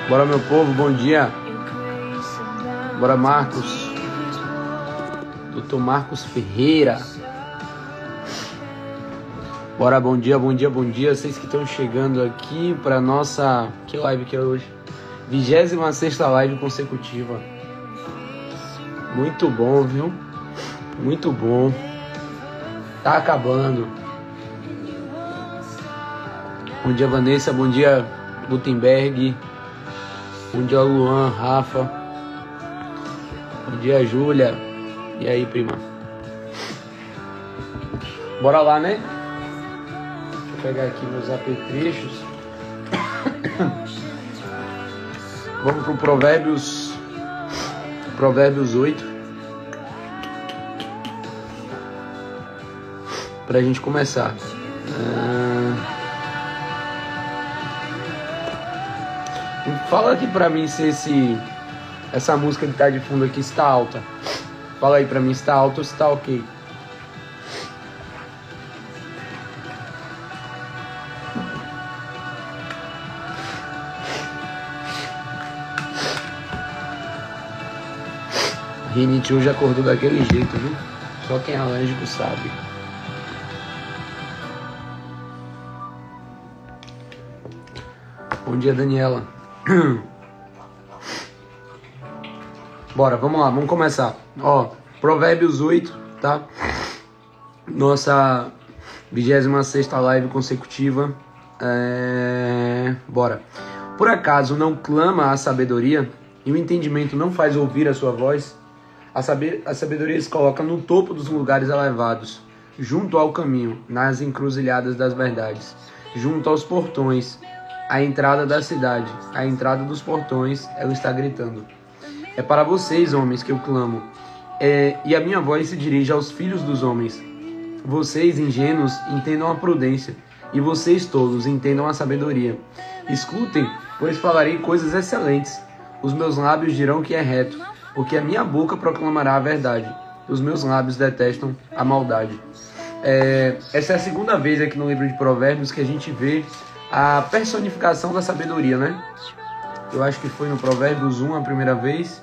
Bora, meu povo, bom dia. Bora, Marcos. Doutor Marcos Ferreira. Bora, bom dia, bom dia, bom dia. Vocês que estão chegando aqui para nossa... Que live que é hoje? 26ª live consecutiva. Muito bom, viu? Muito bom. Tá acabando. Bom dia, Vanessa. Bom dia, Gutenberg. Bom dia, Luan, Rafa. Bom dia, Júlia. E aí, prima? Bora lá, né? Deixa eu pegar aqui meus apetrechos. Vamos pro Provérbios 8. Pra gente começar. Fala aqui pra mim se essa música que tá de fundo aqui está alta. Fala aí pra mim se tá alta ou se tá ok. Rinite hoje acordou daquele jeito, viu? Só quem é alérgico sabe. Bom dia, Daniela. Bora, vamos lá, vamos começar. Ó, Provérbios 8, tá? Nossa 26ª live consecutiva. Bora. Por acaso não clama a sabedoria e o entendimento não faz ouvir a sua voz? A sabedoria se coloca no topo dos lugares elevados, junto ao caminho, nas encruzilhadas das verdades, junto aos portões, à entrada da cidade, à entrada dos portões, ela está gritando. É para vocês, homens, que eu clamo, e a minha voz se dirige aos filhos dos homens. Vocês, ingênuos, entendam a prudência, e vocês, tolos, entendam a sabedoria. Escutem, pois falarei coisas excelentes. Os meus lábios dirão que é reto, porque a minha boca proclamará a verdade. Os meus lábios detestam a maldade. Essa é a segunda vez aqui no livro de Provérbios que a gente vê a personificação da sabedoria, né? Eu acho que foi no Provérbios 1 a primeira vez.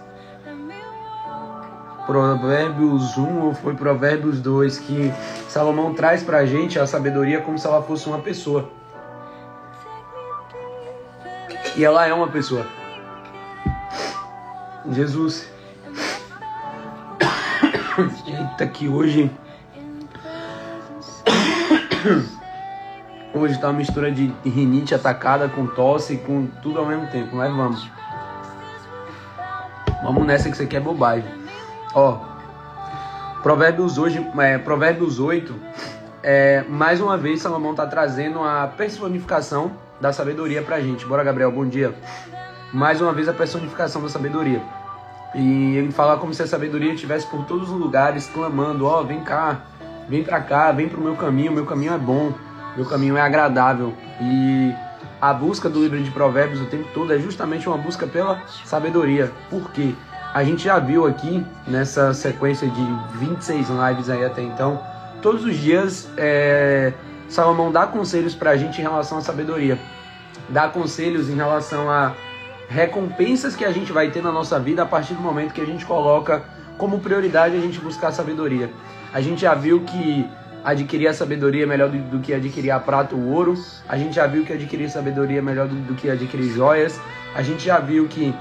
Provérbios 1 ou foi Provérbios 2 que Salomão traz pra gente a sabedoria como se ela fosse uma pessoa. E ela é uma pessoa. Jesus. Eita, que hoje tá uma mistura de rinite atacada com tosse, com tudo ao mesmo tempo, mas vamos. Vamos nessa que isso aqui é bobagem. Ó, Provérbios 8, mais uma vez Salomão tá trazendo a personificação da sabedoria pra gente. Bora, Gabriel, bom dia. Mais uma vez a personificação da sabedoria. E ele fala como se a sabedoria estivesse por todos os lugares, clamando, ó, vem cá, vem pra cá, vem pro meu caminho é bom, meu caminho é agradável. E a busca do livro de Provérbios o tempo todo é justamente uma busca pela sabedoria. Por quê? A gente já viu aqui, nessa sequência de 26 lives aí até então, todos os dias Salomão dá conselhos pra gente em relação à sabedoria. Dá conselhos em relação a recompensas que a gente vai ter na nossa vida a partir do momento que a gente coloca como prioridade a gente buscar a sabedoria. A gente já viu que adquirir a sabedoria é melhor do que adquirir a prata ou o ouro. A gente já viu que adquirir sabedoria é melhor do que adquirir joias. A gente já viu que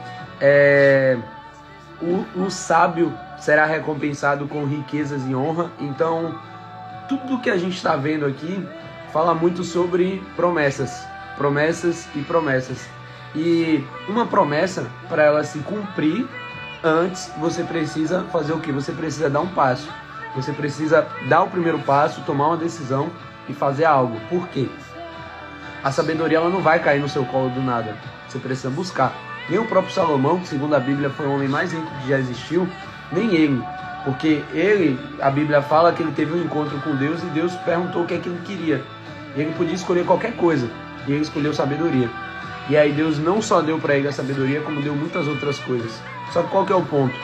o sábio será recompensado com riquezas e honra. Então, tudo que a gente está vendo aqui fala muito sobre promessas. Promessas e promessas. E uma promessa, para ela se cumprir, antes você precisa fazer o quê? Você precisa dar um passo. Você precisa dar o primeiro passo, tomar uma decisão e fazer algo. Por quê? A sabedoria ela não vai cair no seu colo do nada. Você precisa buscar. Nem o próprio Salomão, que segundo a Bíblia foi o homem mais rico que já existiu, nem ele. Porque ele, a Bíblia fala que ele teve um encontro com Deus e Deus perguntou o que é que ele queria. E ele podia escolher qualquer coisa. E ele escolheu sabedoria. E aí Deus não só deu para ele a sabedoria, como deu muitas outras coisas. Só que qual que é o ponto?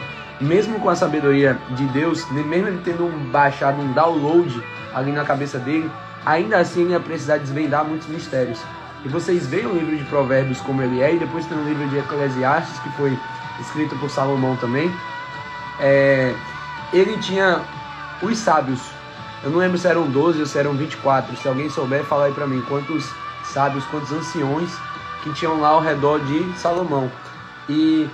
Mesmo com a sabedoria de Deus, mesmo ele tendo baixado um download ali na cabeça dele, ainda assim ele ia precisar desvendar muitos mistérios. E vocês veem o livro de Provérbios como ele é, e depois tem o livro de Eclesiastes, que foi escrito por Salomão também. Ele tinha os sábios. Eu não lembro se eram 12 ou se eram 24. Se alguém souber, fala aí pra mim quantos sábios, quantos anciões que tinham lá ao redor de Salomão. E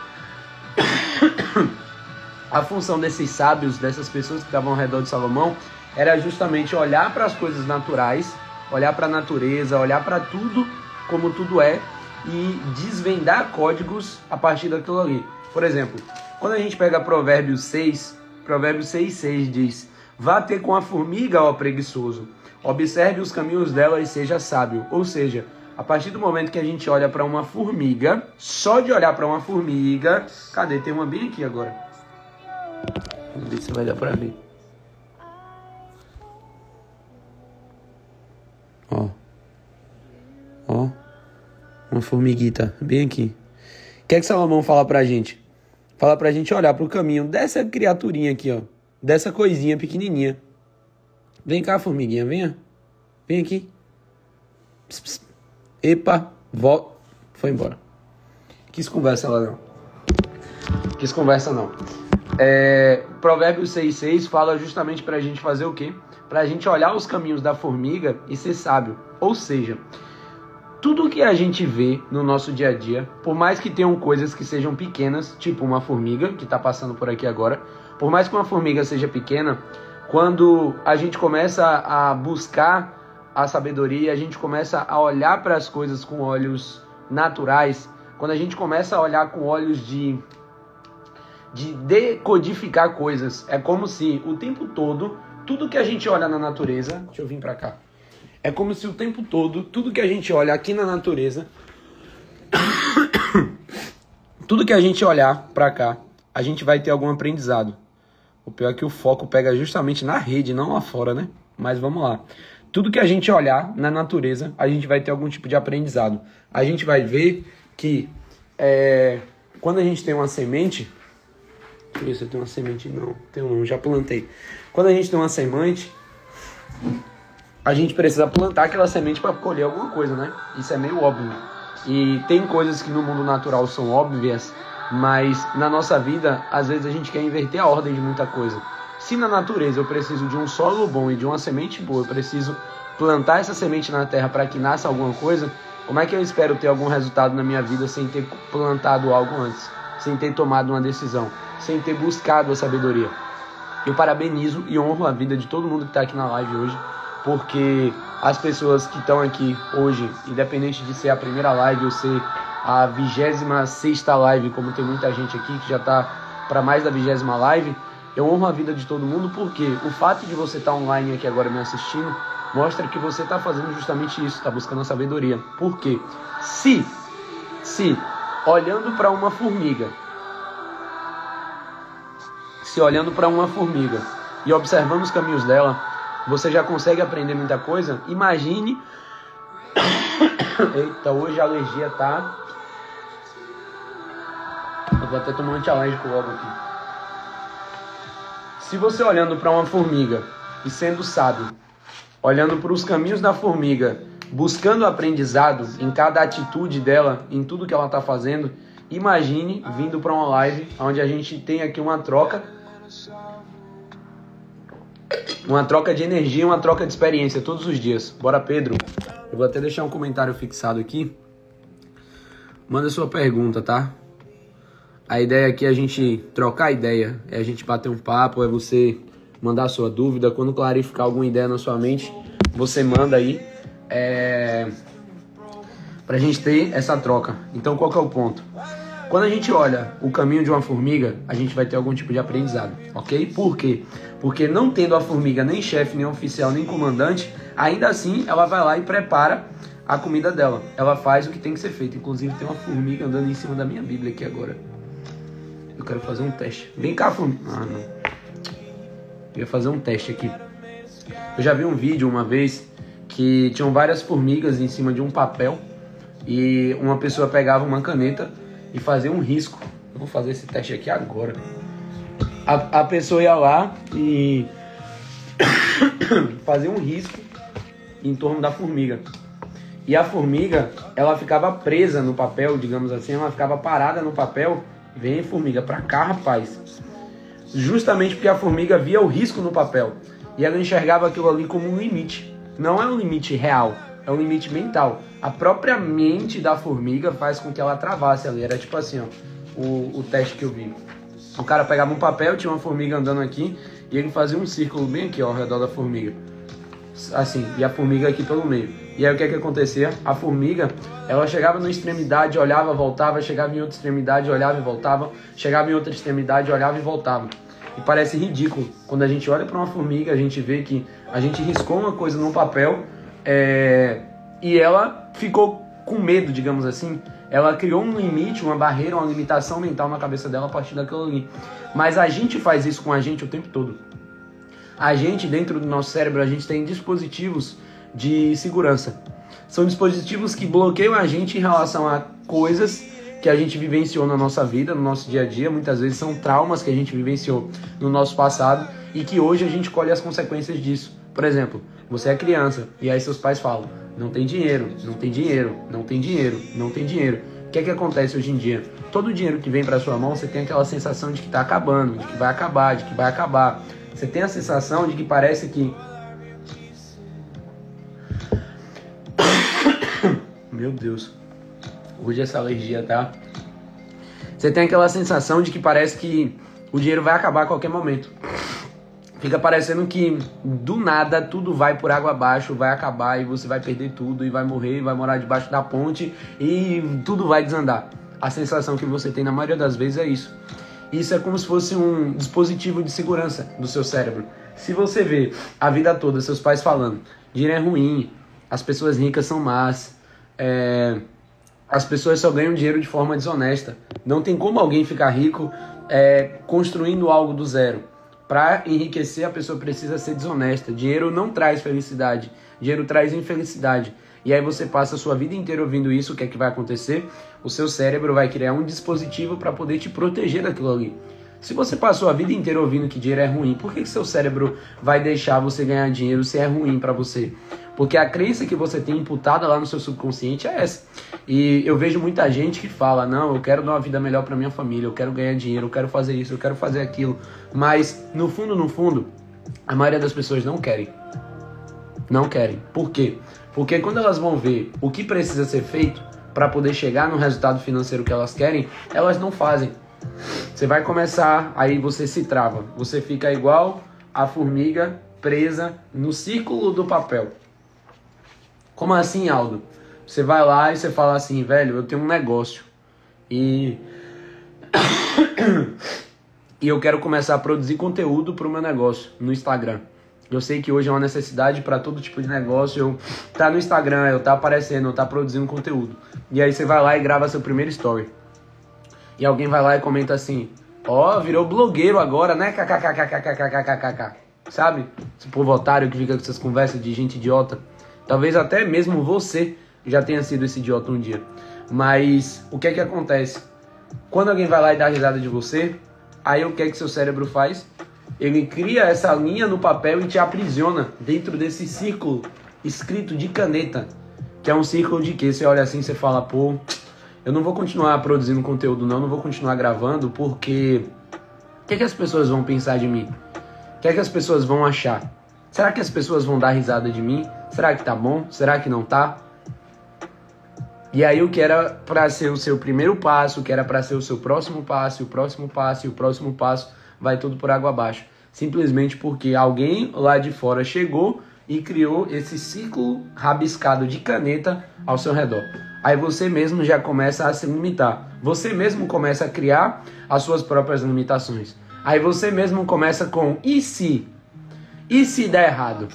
a função desses sábios, dessas pessoas que estavam ao redor de Salomão, era justamente olhar para as coisas naturais, olhar para a natureza, olhar para tudo como tudo é e desvendar códigos a partir daquilo ali. Por exemplo, quando a gente pega Provérbios 6:6 diz: vá ter com a formiga, ó preguiçoso, observe os caminhos dela e seja sábio. Ou seja, a partir do momento que a gente olha para uma formiga, só de olhar para uma formiga... Cadê? Tem uma bem aqui agora. Vamos ver se vai dar para ver. Ó, uma formiguita bem aqui. O que é que Salomão fala pra gente? Fala pra gente olhar pro caminho dessa criaturinha aqui, ó. Dessa coisinha pequenininha. Vem cá, formiguinha, venha. Vem aqui. Pss, pss. Epa, volta. Foi embora. Quis conversa lá não. Provérbios 6:6 fala justamente pra gente fazer o quê? Pra gente olhar os caminhos da formiga e ser sábio. Ou seja, tudo que a gente vê no nosso dia a dia, por mais que tenham coisas que sejam pequenas, tipo uma formiga que está passando por aqui agora, por mais que uma formiga seja pequena, quando a gente começa a buscar a sabedoria, a gente começa a olhar para as coisas com olhos naturais, quando a gente começa a olhar com olhos de decodificar coisas, é como se o tempo todo, tudo que a gente olha na natureza... Deixa eu vir para cá. É como se o tempo todo, tudo que a gente olha aqui na natureza, tudo que a gente olhar pra cá, a gente vai ter algum aprendizado. O pior é que o foco pega justamente na rede, não lá fora, né? Mas vamos lá. Tudo que a gente olhar na natureza, a gente vai ter algum tipo de aprendizado. A gente vai ver que quando a gente tem uma semente... Deixa eu ver se eu tenho uma semente. Não, tenho não, já plantei. Quando a gente tem uma semente... a gente precisa plantar aquela semente para colher alguma coisa, né? Isso é meio óbvio. E tem coisas que no mundo natural são óbvias, mas na nossa vida, às vezes a gente quer inverter a ordem de muita coisa. Se na natureza eu preciso de um solo bom e de uma semente boa, eu preciso plantar essa semente na terra para que nasça alguma coisa, como é que eu espero ter algum resultado na minha vida sem ter plantado algo antes? Sem ter tomado uma decisão? Sem ter buscado a sabedoria? Eu parabenizo e honro a vida de todo mundo que está aqui na live hoje, porque as pessoas que estão aqui hoje, independente de ser a primeira live ou ser a 26ª live, como tem muita gente aqui que já está para mais da 20ª live, eu honro a vida de todo mundo, porque o fato de você estar online aqui agora me assistindo mostra que você está fazendo justamente isso, está buscando a sabedoria. Porque se olhando para uma formiga, e observando os caminhos dela, você já consegue aprender muita coisa. Imagine... Eita, hoje a alergia tá... Eu vou até tomar um antialérgico logo aqui. Se você olhando para uma formiga e sendo sábio, olhando para os caminhos da formiga, buscando aprendizado em cada atitude dela, em tudo que ela está fazendo, imagine vindo para uma live onde a gente tem aqui uma troca de energia, uma troca de experiência todos os dias. Bora, Pedro. Eu vou até deixar um comentário fixado aqui. Manda sua pergunta, tá? A ideia aqui é a gente trocar ideia, é a gente bater um papo, é você mandar sua dúvida. Quando clarificar alguma ideia na sua mente, você manda aí, pra gente ter essa troca. Então, qual que é o ponto? Quando a gente olha o caminho de uma formiga, a gente vai ter algum tipo de aprendizado, ok? Por quê? Porque não tendo a formiga nem chefe, nem oficial, nem comandante, ainda assim ela vai lá e prepara a comida dela. Ela faz o que tem que ser feito. Inclusive tem uma formiga andando em cima da minha Bíblia aqui agora. Eu quero fazer um teste. Vem cá, formiga. Ah, não. Eu ia fazer um teste aqui. Eu já vi um vídeo uma vez que tinham várias formigas em cima de um papel e uma pessoa pegava uma caneta e fazia um risco. Eu vou fazer esse teste aqui agora. A pessoa ia lá e fazia um risco em torno da formiga. E a formiga, ela ficava presa no papel, digamos assim, ela ficava parada no papel. Vem, formiga, pra cá, rapaz. Justamente porque a formiga via o risco no papel. E ela enxergava aquilo ali como um limite. Não é um limite real, é um limite mental. A própria mente da formiga faz com que ela travasse ali. Era tipo assim, ó, o teste que eu vi. O cara pegava um papel, tinha uma formiga andando aqui, e ele fazia um círculo bem aqui, ó, ao redor da formiga. Assim, e a formiga aqui pelo meio. E aí o que é que acontecia? A formiga, ela chegava numa extremidade, olhava, voltava, chegava em outra extremidade, olhava e voltava, chegava em outra extremidade, olhava e voltava. E parece ridículo. Quando a gente olha para uma formiga, a gente vê que a gente riscou uma coisa num papel e ela ficou com medo, digamos assim. Ela criou um limite, uma barreira, uma limitação mental na cabeça dela a partir daquilo ali. Mas a gente faz isso com a gente o tempo todo. A gente, dentro do nosso cérebro, a gente tem dispositivos de segurança. São dispositivos que bloqueiam a gente em relação a coisas que a gente vivenciou na nossa vida, no nosso dia a dia. Muitas vezes são traumas que a gente vivenciou no nosso passado e que hoje a gente colhe as consequências disso. Por exemplo, você é criança e aí seus pais falam: não tem dinheiro, não tem dinheiro, não tem dinheiro, não tem dinheiro. O que é que acontece hoje em dia? Todo o dinheiro que vem para sua mão, você tem aquela sensação de que está acabando, de que vai acabar, de que vai acabar. Você tem a sensação de que parece que... Meu Deus. Hoje essa alergia, tá? Você tem aquela sensação de que parece que o dinheiro vai acabar a qualquer momento. Fica parecendo que do nada tudo vai por água abaixo, vai acabar e você vai perder tudo e vai morrer, vai morar debaixo da ponte e tudo vai desandar. A sensação que você tem na maioria das vezes é isso. Isso é como se fosse um dispositivo de segurança do seu cérebro. Se você vê a vida toda seus pais falando: dinheiro é ruim, as pessoas ricas são más, as pessoas só ganham dinheiro de forma desonesta, não tem como alguém ficar rico construindo algo do zero. Para enriquecer, a pessoa precisa ser desonesta. Dinheiro não traz felicidade, dinheiro traz infelicidade. E aí você passa a sua vida inteira ouvindo isso. O que é que vai acontecer? O seu cérebro vai criar um dispositivo para poder te proteger daquilo ali. Se você passou a vida inteira ouvindo que dinheiro é ruim, por que seu cérebro vai deixar você ganhar dinheiro se é ruim para você? Porque a crença que você tem imputada lá no seu subconsciente é essa. E eu vejo muita gente que fala: não, eu quero dar uma vida melhor para minha família, eu quero ganhar dinheiro, eu quero fazer isso, eu quero fazer aquilo. Mas no fundo, a maioria das pessoas não querem. Não querem. Por quê? Porque quando elas vão ver o que precisa ser feito para poder chegar no resultado financeiro que elas querem, elas não fazem. Você vai começar, aí você se trava. Você fica igual a formiga presa no círculo do papel. Como assim, Aldo? Você vai lá e você fala assim: velho, eu tenho um negócio e eu quero começar a produzir conteúdo para o meu negócio no Instagram. Eu sei que hoje é uma necessidade para todo tipo de negócio. Eu tá no Instagram, eu tá aparecendo, eu tá produzindo conteúdo. E aí você vai lá e grava seu primeiro story. E alguém vai lá e comenta assim: ó, virou blogueiro agora, né? KKKKKKKKKK. Sabe? Esse povo otário que fica com essas conversas de gente idiota. Talvez até mesmo você já tenha sido esse idiota um dia. Mas o que é que acontece? Quando alguém vai lá e dá risada de você, aí o que é que seu cérebro faz? Ele cria essa linha no papel e te aprisiona dentro desse círculo escrito de caneta. Que é um círculo de quê? Você olha assim e você fala: pô, eu não vou continuar produzindo conteúdo não vou continuar gravando, porque o que é que as pessoas vão pensar de mim? O que é que as pessoas vão achar? Será que as pessoas vão dar risada de mim? Será que tá bom? Será que não tá? E aí o que era para ser o seu primeiro passo, o que era para ser o seu próximo passo, e o próximo passo, e o próximo passo, vai tudo por água abaixo. Simplesmente porque alguém lá de fora chegou e criou esse círculo rabiscado de caneta ao seu redor. Aí você mesmo já começa a se limitar. Você mesmo começa a criar as suas próprias limitações. Aí você mesmo começa com: e se? E se der errado?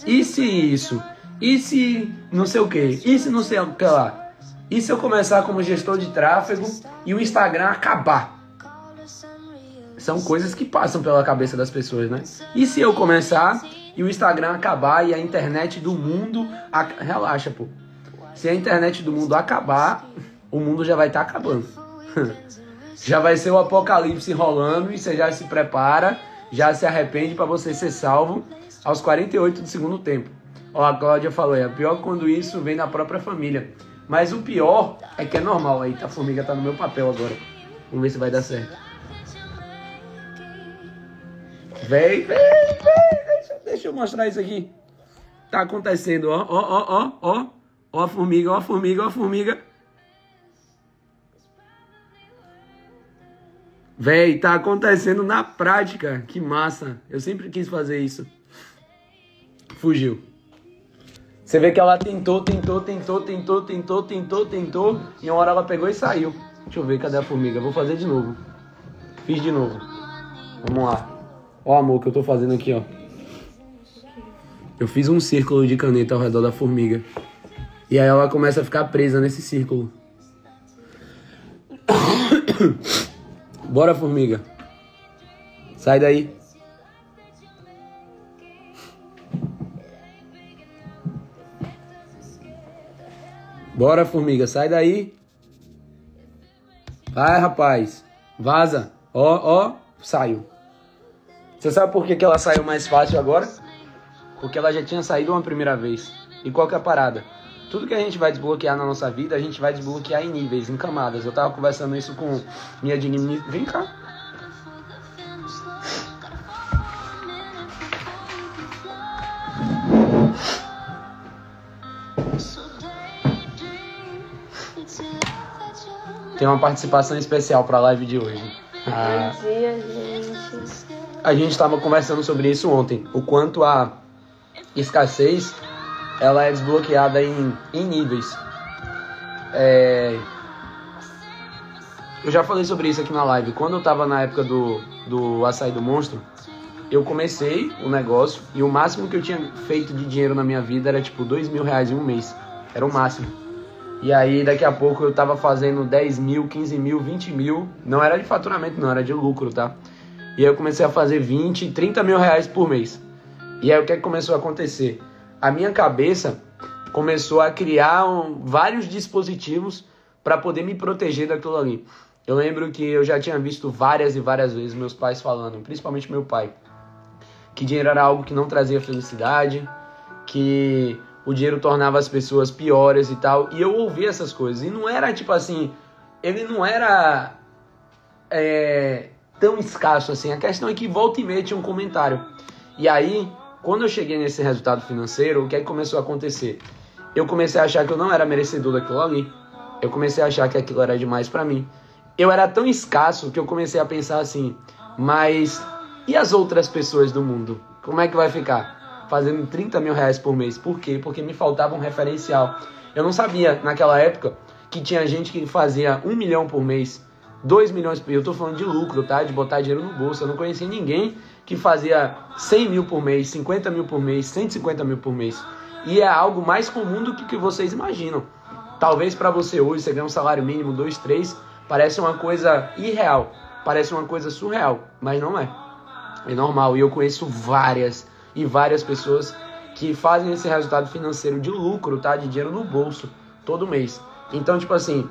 E se isso? E se não sei o que? E se não sei o que lá? E se eu começar como gestor de tráfego e o Instagram acabar? São coisas que passam pela cabeça das pessoas, né? E se eu começar e o Instagram acabar e a internet do mundo... Relaxa, pô. Se a internet do mundo acabar, o mundo já vai estar acabando. Já vai ser o apocalipse rolando e você já se prepara, já se arrepende para você ser salvo aos 48 do segundo tempo. Ó, a Cláudia falou, é pior quando isso vem da própria família. Mas o pior é que é normal. Eita, a formiga tá no meu papel agora. Vamos ver se vai dar certo. Vem. Deixa eu mostrar isso aqui. Tá acontecendo, ó. Ó a formiga. Véi, tá acontecendo na prática. Que massa. Eu sempre quis fazer isso. Fugiu. Você vê que ela tentou. E uma hora ela pegou e saiu. Deixa eu ver, cadê a formiga? Vou fazer de novo. Fiz de novo. Vamos lá. Ó o amor que eu tô fazendo aqui, ó. Eu fiz um círculo de caneta ao redor da formiga. E aí ela começa a ficar presa nesse círculo. Bora, formiga. Sai daí. Bora, formiga. Sai daí. Vai, rapaz. Vaza. Ó. Saiu. Você sabe por que ela saiu mais fácil agora? Porque ela já tinha saído uma primeira vez. E qual que é a parada? Tudo que a gente vai desbloquear na nossa vida, a gente vai desbloquear em níveis, em camadas. Eu tava conversando isso com minha Dini. Vem cá. Tem uma participação especial pra live de hoje. Bom dia, gente. A gente tava conversando sobre isso ontem. O quanto a escassez ela é desbloqueada em níveis. Eu já falei sobre isso aqui na live. Quando eu tava na época do açaí do monstro, eu comecei o negócio e o máximo que eu tinha feito de dinheiro na minha vida era tipo R$2.000 em um mês. Era o máximo. E aí daqui a pouco eu tava fazendo 10 mil, 15 mil, 20 mil. Não era de faturamento, não, era de lucro, tá? E aí eu comecei a fazer 20, 30 mil reais por mês. E aí o que começou a acontecer? A minha cabeça começou a criar vários dispositivos para poder me proteger daquilo ali. Eu lembro que eu já tinha visto várias e várias vezes meus pais falando, principalmente meu pai, que dinheiro era algo que não trazia felicidade, que o dinheiro tornava as pessoas piores e tal. E eu ouvi essas coisas. E não era tipo assim, ele não era tão escasso assim. A questão é que volta e meia tinha um comentário. E aí, quando eu cheguei nesse resultado financeiro, o que é que começou a acontecer? Eu comecei a achar que eu não era merecedor daquilo ali. Eu comecei a achar que aquilo era demais pra mim. Eu era tão escasso que eu comecei a pensar assim, mas e as outras pessoas do mundo? Como é que vai ficar? Fazendo 30 mil reais por mês. Por quê? Porque me faltava um referencial. Eu não sabia, naquela época, que tinha gente que fazia 1 milhão por mês, 2 milhões por mês. Eu tô falando de lucro, tá? De botar dinheiro no bolso. Eu não conhecia ninguém que fazia 100 mil por mês, 50 mil por mês, 150 mil por mês. E é algo mais comum do que vocês imaginam. Talvez para você hoje, você ganha um salário mínimo, 2, 3, parece uma coisa irreal, parece uma coisa surreal, mas não é. É normal. E eu conheço várias pessoas que fazem esse resultado financeiro de lucro, tá? De dinheiro no bolso, todo mês. Então, tipo assim,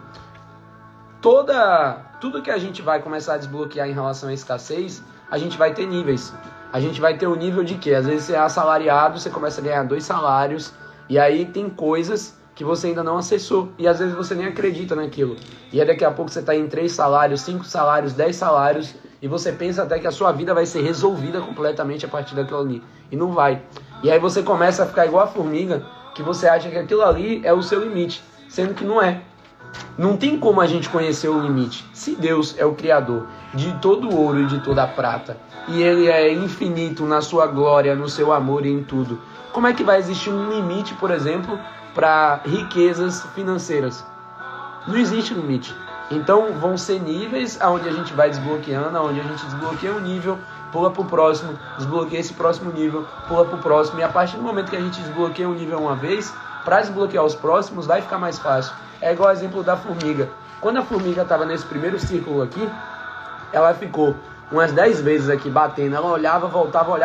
tudo que a gente vai começar a desbloquear em relação à escassez, a gente vai ter níveis. A gente vai ter o nível de quê? Às vezes você é assalariado, você começa a ganhar 2 salários, e aí tem coisas que você ainda não acessou, e às vezes você nem acredita naquilo. E aí daqui a pouco você tá em 3 salários, 5 salários, 10 salários, e você pensa até que a sua vida vai ser resolvida completamente a partir daquilo ali. E não vai. E aí você começa a ficar igual a formiga, que você acha que aquilo ali é o seu limite, sendo que não é. Não tem como a gente conhecer o limite. Se Deus é o Criador de todo o ouro e de toda a prata, e Ele é infinito na sua glória, no seu amor e em tudo, como é que vai existir um limite, por exemplo, para riquezas financeiras? Não existe limite. Então vão ser níveis onde a gente vai desbloqueando, onde a gente desbloqueia um nível, pula pro próximo, desbloqueia esse próximo nível, pula pro próximo, e a partir do momento que a gente desbloqueia um nível uma vez, para desbloquear os próximos vai ficar mais fácil. É igual o exemplo da formiga. Quando a formiga estava nesse primeiro círculo aqui, ela ficou umas 10 vezes aqui batendo, ela olhava, voltava,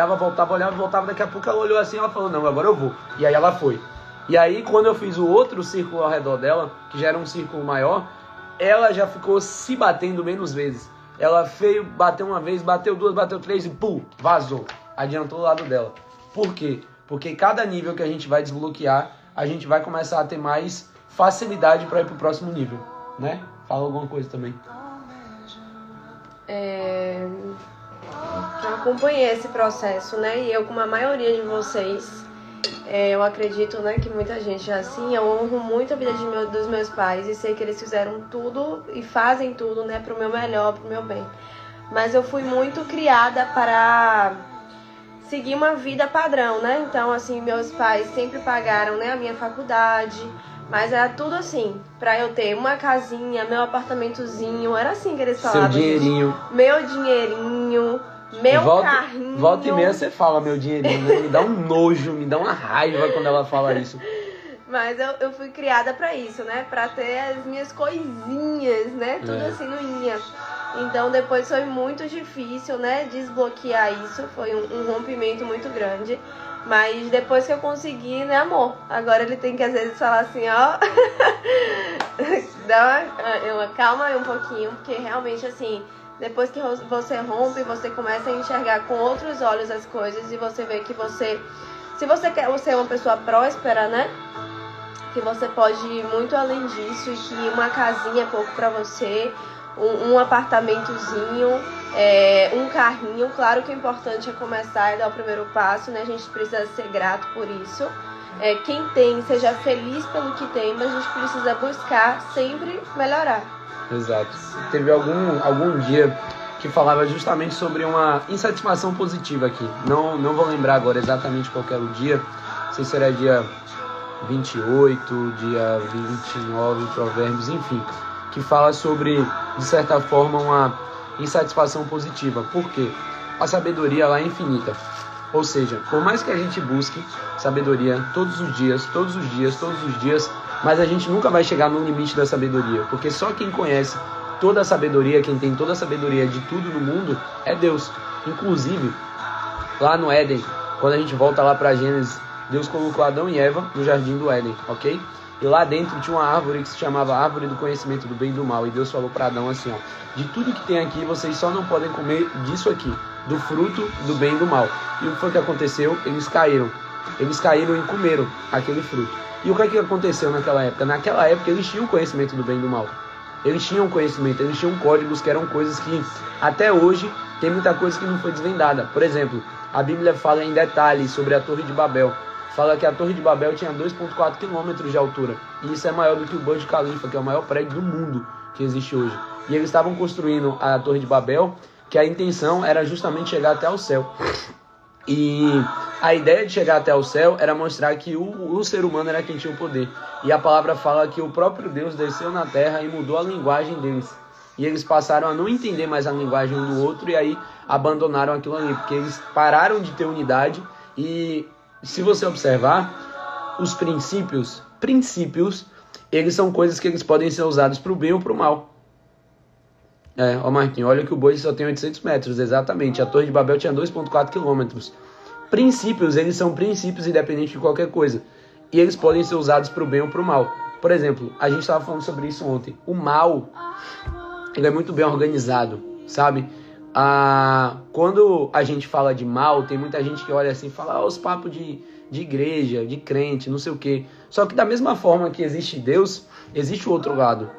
daqui a pouco ela olhou assim, ela falou, não, agora eu vou. E aí ela foi. E aí quando eu fiz o outro círculo ao redor dela, que já era um círculo maior, ela já ficou se batendo menos vezes. Ela veio, bateu uma vez, bateu duas, bateu três e pum, vazou. Adiantou o lado dela. Por quê? Porque cada nível que a gente vai desbloquear, a gente vai começar a ter mais facilidade para ir pro próximo nível, né? Fala alguma coisa também. Eu acompanhei esse processo, né? E eu, como a maioria de vocês, eu acredito, né, que muita gente é assim. Eu honro muito a vida dos meus pais e sei que eles fizeram tudo e fazem tudo, né, pro meu melhor, pro meu bem. Mas eu fui muito criada para seguir uma vida padrão, né? Então, assim, meus pais sempre pagaram, né, a minha faculdade, mas era tudo assim, pra eu ter uma casinha, meu apartamentozinho, era assim que eles falavam. Seu dinheirinho. Gente. Meu dinheirinho, meu carrinho. Volta e meia você fala meu dinheirinho, né? Me dá um nojo, me dá uma raiva quando ela fala isso. Mas eu fui criada pra isso, né? Pra ter as minhas coisinhas, né? Tudo assim no minha. Então depois foi muito difícil, né? Desbloquear isso. Foi um rompimento muito grande. Mas depois que eu consegui, né, amor? Agora ele tem que às vezes falar assim, ó. Dá uma calma aí um pouquinho. Porque realmente assim, depois que você rompe, você começa a enxergar com outros olhos as coisas. E você vê que você... Se você quer ser uma pessoa próspera, né? Que você pode ir muito além disso e que uma casinha é pouco pra você, um apartamentozinho, um carrinho. Claro que o importante é começar e dar o primeiro passo, né? A gente precisa ser grato por isso. Quem tem, seja feliz pelo que tem, mas a gente precisa buscar sempre melhorar. Exato. Teve algum dia que falava justamente sobre uma insatisfação positiva aqui. Não vou lembrar agora exatamente qual era o dia, não sei se era dia 28, dia 29, Provérbios, enfim, que fala sobre, de certa forma, uma insatisfação positiva. Por quê? A sabedoria ela é infinita. Ou seja, por mais que a gente busque sabedoria todos os dias, mas a gente nunca vai chegar no limite da sabedoria, porque só quem conhece toda a sabedoria, quem tem toda a sabedoria de tudo no mundo, é Deus. Inclusive, lá no Éden, quando a gente volta lá para Gênesis, Deus colocou Adão e Eva no jardim do Éden, ok? E lá dentro tinha uma árvore que se chamava Árvore do Conhecimento do Bem e do Mal. E Deus falou para Adão assim, ó, de tudo que tem aqui, vocês só não podem comer disso aqui, do fruto do bem e do mal. E o que foi que aconteceu? Eles caíram e comeram aquele fruto. E o que é que aconteceu naquela época? Naquela época eles tinham conhecimento do bem e do mal. Eles tinham conhecimento, eles tinham códigos que eram coisas que até hoje tem muita coisa que não foi desvendada. Por exemplo, a Bíblia fala em detalhes sobre a Torre de Babel. Fala que a Torre de Babel tinha 2,4 quilômetros de altura. E isso é maior do que o Burj Khalifa, que é o maior prédio do mundo que existe hoje. E eles estavam construindo a Torre de Babel, que a intenção era justamente chegar até o céu. E a ideia de chegar até o céu era mostrar que o ser humano era quem tinha o poder. E a palavra fala que o próprio Deus desceu na terra e mudou a linguagem deles. E eles passaram a não entender mais a linguagem um do outro e aí abandonaram aquilo ali. Porque eles pararam de ter unidade e... Se você observar, os princípios, eles são coisas que eles podem ser usados para o bem ou para o mal. Ó Marquinhos, olha que o boi só tem 800 metros, exatamente. A Torre de Babel tinha 2,4 quilômetros. Princípios, eles são princípios independente de qualquer coisa. E eles podem ser usados para o bem ou para o mal. Por exemplo, a gente estava falando sobre isso ontem. O mal, ele é muito bem organizado, sabe? Quando a gente fala de mal, tem muita gente que olha assim e fala os papos de igreja, de crente, não sei o quê. Só que da mesma forma que existe Deus, existe o outro lado.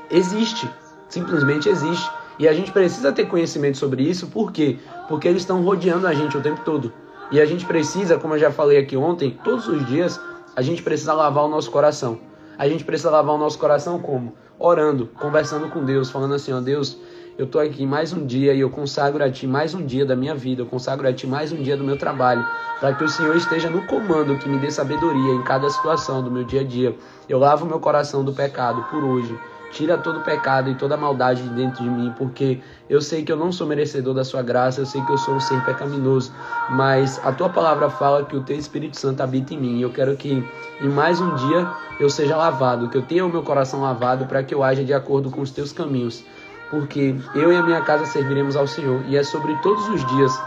Existe, simplesmente existe. E a gente precisa ter conhecimento sobre isso, por quê? Porque eles estão rodeando a gente o tempo todo. E a gente precisa, como eu já falei aqui ontem, todos os dias, a gente precisa lavar o nosso coração. A gente precisa lavar o nosso coração como? Orando, conversando com Deus, falando assim, ó, Deus... Eu estou aqui mais um dia e eu consagro a Ti mais um dia da minha vida, eu consagro a Ti mais um dia do meu trabalho, para que o Senhor esteja no comando, que me dê sabedoria em cada situação do meu dia a dia. Eu lavo meu coração do pecado por hoje, tira todo o pecado e toda a maldade de dentro de mim, porque eu sei que eu não sou merecedor da Sua graça, eu sei que eu sou um ser pecaminoso, mas a Tua palavra fala que o Teu Espírito Santo habita em mim, e eu quero que em mais um dia eu seja lavado, que eu tenha o meu coração lavado para que eu haja de acordo com os Teus caminhos. Porque eu e a minha casa serviremos ao Senhor. E é sobre todos os dias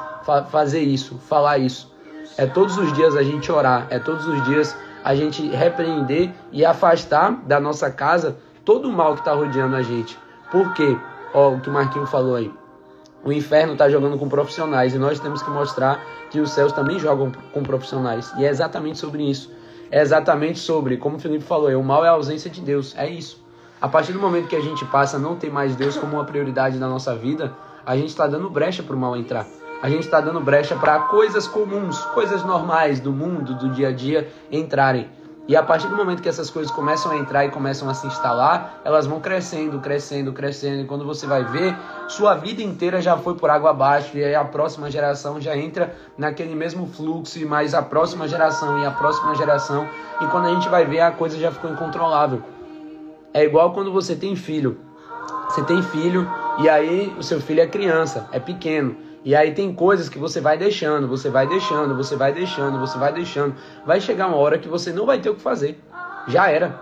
fazer isso, falar isso. É todos os dias a gente orar. É todos os dias a gente repreender e afastar da nossa casa todo o mal que está rodeando a gente. Por quê? Ó, o que o Marquinhos falou aí. O inferno está jogando com profissionais e nós temos que mostrar que os céus também jogam com profissionais. E é exatamente sobre isso. É exatamente sobre, como o Felipe falou, o mal é a ausência de Deus. É isso. A partir do momento que a gente passa a não ter mais Deus como uma prioridade na nossa vida, a gente está dando brecha para o mal entrar. A gente está dando brecha para coisas comuns, coisas normais do mundo, do dia a dia entrarem. E a partir do momento que essas coisas começam a entrar e começam a se instalar, elas vão crescendo, crescendo, crescendo. E quando você vai ver, sua vida inteira já foi por água abaixo. E aí a próxima geração já entra naquele mesmo fluxo, e mais a próxima geração e a próxima geração. E quando a gente vai ver, a coisa já ficou incontrolável. É igual quando você tem filho. Você tem filho e aí o seu filho é criança, é pequeno. E aí tem coisas que você vai deixando, você vai deixando, você vai deixando, você vai deixando. Vai chegar uma hora que você não vai ter o que fazer. Já era.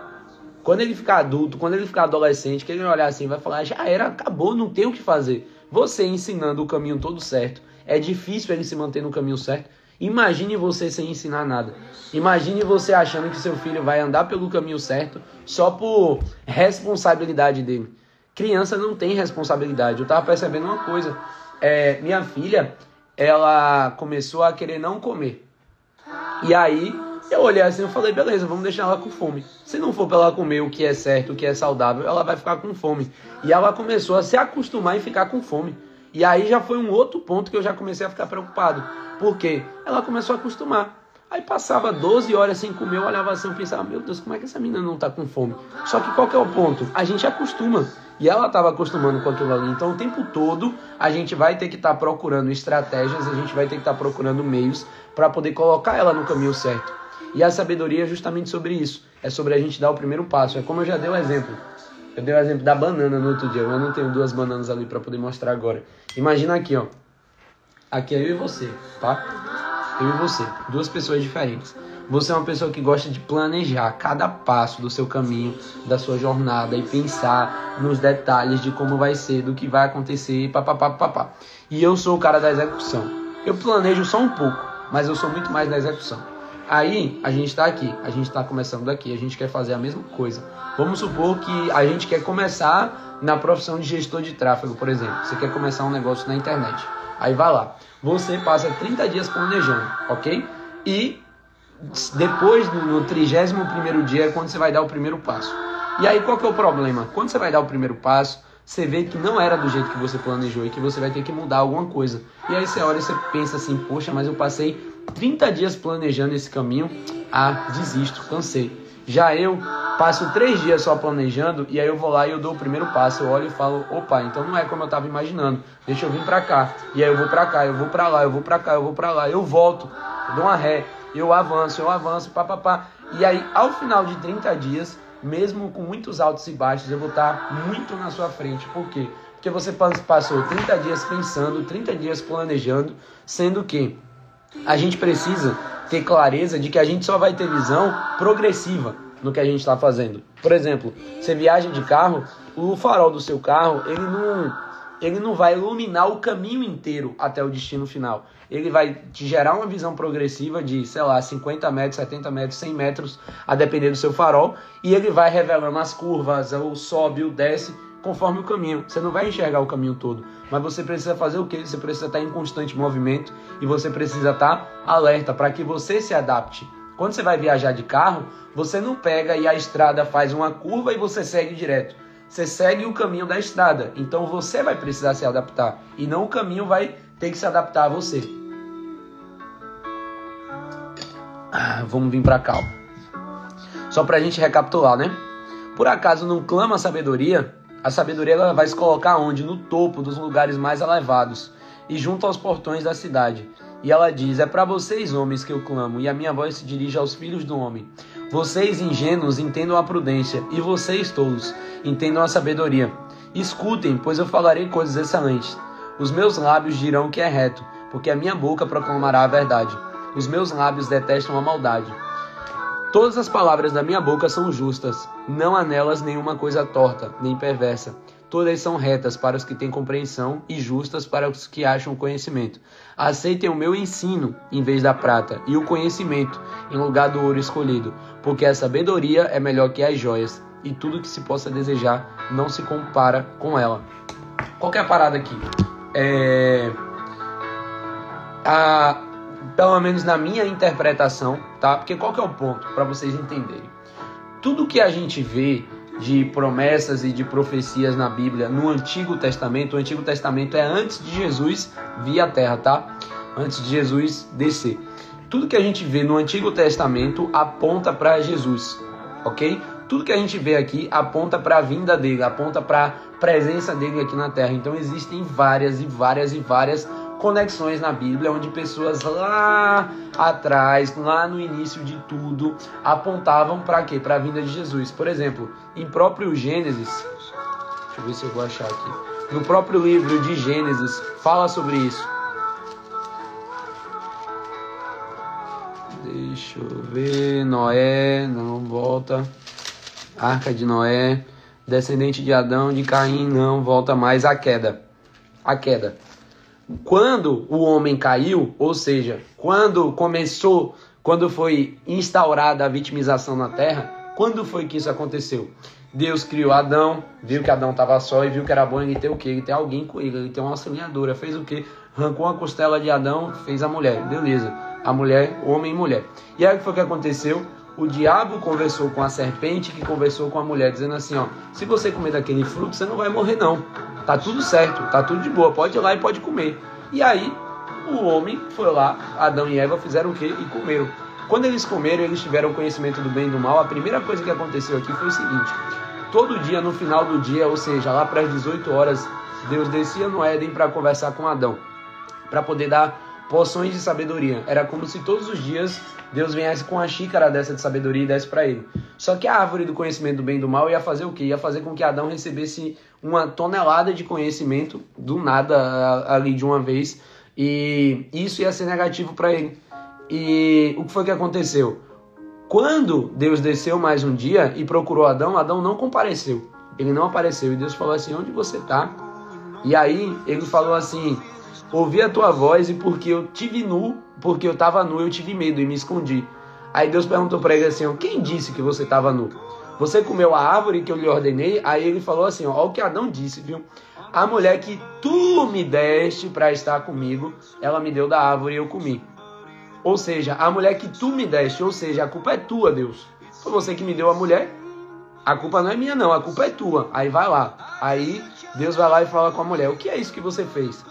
Quando ele ficar adulto, quando ele ficar adolescente, que ele olhar assim, vai falar, já era, acabou, não tem o que fazer. Você ensinando o caminho todo certo, é difícil ele se manter no caminho certo. Imagine você sem ensinar nada. Imagine você achando que seu filho vai andar pelo caminho certo só por responsabilidade dele. Criança não tem responsabilidade. Eu tava percebendo uma coisa. Minha filha, ela começou a querer não comer. E aí, eu olhei assim e falei, beleza, vamos deixar ela com fome. Se não for pra ela comer o que é certo, o que é saudável, ela vai ficar com fome. E ela começou a se acostumar e ficar com fome. E aí já foi um outro ponto que eu já comecei a ficar preocupado. Por quê? Ela começou a acostumar. Aí passava 12 horas sem comer, eu olhava assim e pensava, meu Deus, como é que essa menina não tá com fome? Só que qual que é o ponto? A gente acostuma. E ela estava acostumando com aquilo ali. Então o tempo todo a gente vai ter que estar procurando estratégias, a gente vai ter que estar procurando meios para poder colocar ela no caminho certo. E a sabedoria é justamente sobre isso. É sobre a gente dar o primeiro passo. É como eu já dei o exemplo. Eu dei o exemplo da banana no outro dia. Eu não tenho 2 bananas ali para poder mostrar agora. Imagina aqui, ó. Aqui é eu e você, tá? Eu e você. 2 pessoas diferentes. Você é uma pessoa que gosta de planejar cada passo do seu caminho, da sua jornada, e pensar nos detalhes de como vai ser, do que vai acontecer, papapá. E eu sou o cara da execução. Eu planejo só um pouco, mas eu sou muito mais da execução. Aí, a gente está aqui, a gente está começando daqui, a gente quer fazer a mesma coisa. Vamos supor que a gente quer começar na profissão de gestor de tráfego, por exemplo. Você quer começar um negócio na internet. Aí vai lá. Você passa 30 dias planejando, ok? E depois, no 31º dia, é quando você vai dar o primeiro passo. E aí, qual que é o problema? Quando você vai dar o primeiro passo, você vê que não era do jeito que você planejou e que você vai ter que mudar alguma coisa. E aí você olha e você pensa assim, poxa, mas eu passei 30 dias planejando esse caminho. Ah, desisto, cansei. Já eu passo 3 dias só planejando e aí eu vou lá e eu dou o primeiro passo. Eu olho e falo, opa, então não é como eu estava imaginando. Deixa eu vir pra cá. E aí eu vou pra cá, eu vou pra lá, eu vou pra cá, eu vou pra lá. Eu volto, eu dou uma ré, eu avanço, papapá. E aí, ao final de 30 dias, mesmo com muitos altos e baixos, eu vou estar muito na sua frente. Por quê? Porque você passou 30 dias pensando, 30 dias planejando, sendo que a gente precisa ter clareza de que a gente só vai ter visão progressiva no que a gente está fazendo. Por exemplo, você viaja de carro, o farol do seu carro, ele não vai iluminar o caminho inteiro até o destino final. Ele vai te gerar uma visão progressiva de, sei lá, 50 metros, 70 metros, 100 metros, a depender do seu farol, e ele vai revelando as curvas, o sobe, o desce, conforme o caminho. Você não vai enxergar o caminho todo, mas você precisa fazer o quê? Você precisa estar em constante movimento e você precisa estar alerta para que você se adapte. Quando você vai viajar de carro, você não pega e a estrada faz uma curva e você segue direto. Você segue o caminho da estrada, então você vai precisar se adaptar e não o caminho vai ter que se adaptar a você. Vamos vir para cá. Só para a gente recapitular, né? Por acaso não clama a sabedoria? A sabedoria ela vai se colocar onde? No topo dos lugares mais elevados e junto aos portões da cidade. E ela diz, é para vocês, homens, que eu clamo, e a minha voz se dirige aos filhos do homem. Vocês, ingênuos, entendam a prudência, e vocês, tolos, entendam a sabedoria. Escutem, pois eu falarei coisas excelentes. Os meus lábios dirão que é reto, porque a minha boca proclamará a verdade. Os meus lábios detestam a maldade. Todas as palavras da minha boca são justas, não há nelas nenhuma coisa torta, nem perversa. Todas são retas para os que têm compreensão e justas para os que acham conhecimento. Aceitem o meu ensino em vez da prata e o conhecimento em lugar do ouro escolhido, porque a sabedoria é melhor que as joias e tudo que se possa desejar não se compara com ela. Qual que é a parada aqui? pelo menos na minha interpretação, tá? Porque qual que é o ponto, para vocês entenderem? Tudo que a gente vê de promessas e de profecias na Bíblia, no Antigo Testamento, o Antigo Testamento é antes de Jesus vir à Terra, tá? Antes de Jesus descer. Tudo que a gente vê no Antigo Testamento aponta para Jesus, ok? Tudo que a gente vê aqui aponta para a vinda dele, aponta para a presença dele aqui na Terra. Então existem várias conexões na Bíblia, onde pessoas lá atrás, lá no início de tudo, apontavam para quê? Para a vinda de Jesus. Por exemplo, em próprio Gênesis, deixa eu ver se eu vou achar aqui. No próprio livro de Gênesis, fala sobre isso. Deixa eu ver, Noé, não volta. Arca de Noé, descendente de Adão, de Caim, não volta mais. A queda. Quando o homem caiu, ou seja, quando foi instaurada a vitimização na terra, quando foi que isso aconteceu? Deus criou Adão, viu que Adão estava só e viu que era bom ele ter o quê? Ele ter alguém com ele ter uma auxiliadora. Fez o quê? Arrancou a costela de Adão, fez a mulher. Beleza. A mulher, homem e mulher. E aí o que foi que aconteceu? O diabo conversou com a serpente, que conversou com a mulher, dizendo assim, ó, se você comer daquele fruto, você não vai morrer não. Tá tudo certo, tá tudo de boa, pode ir lá e pode comer. E aí, o homem foi lá, Adão e Eva fizeram o quê? E comeram. Quando eles comeram, eles tiveram conhecimento do bem e do mal. A primeira coisa que aconteceu aqui foi o seguinte, todo dia, no final do dia, ou seja, lá para as 18 horas, Deus descia no Éden para conversar com Adão, para poder dar porções de sabedoria. Era como se todos os dias Deus viesse com uma xícara dessa de sabedoria e desse para ele. Só que a árvore do conhecimento do bem e do mal ia fazer o quê? Ia fazer com que Adão recebesse uma tonelada de conhecimento do nada ali de uma vez. E isso ia ser negativo para ele. E o que foi que aconteceu? Quando Deus desceu mais um dia e procurou Adão, Adão não compareceu. Ele não apareceu. E Deus falou assim, onde você está? E aí ele falou assim, ouvi a tua voz e porque eu estava nu, eu tive medo e me escondi. Aí Deus perguntou para ele assim, quem disse que você estava nu? Você comeu a árvore que eu lhe ordenei? Aí ele falou assim, ó o que Adão disse, viu? A mulher que tu me deste para estar comigo, ela me deu da árvore e eu comi. Ou seja, a mulher que tu me deste, ou seja, a culpa é tua, Deus. Foi você que me deu a mulher, a culpa não é minha não, a culpa é tua. Aí vai lá. Aí Deus vai lá e fala com a mulher, o que é isso que você fez?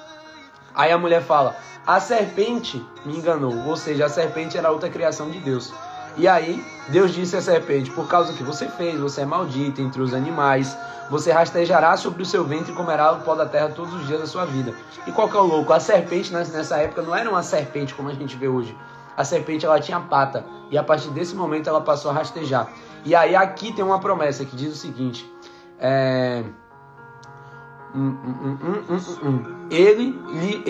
Aí a mulher fala, a serpente me enganou, ou seja, a serpente era outra criação de Deus. E aí Deus disse à serpente, por causa do que você fez, você é maldita entre os animais, você rastejará sobre o seu ventre e comerá o pó da terra todos os dias da sua vida. E qual que é o louco? A serpente nessa época não era uma serpente como a gente vê hoje. A serpente ela tinha pata e a partir desse momento ela passou a rastejar. E aí aqui tem uma promessa que diz o seguinte,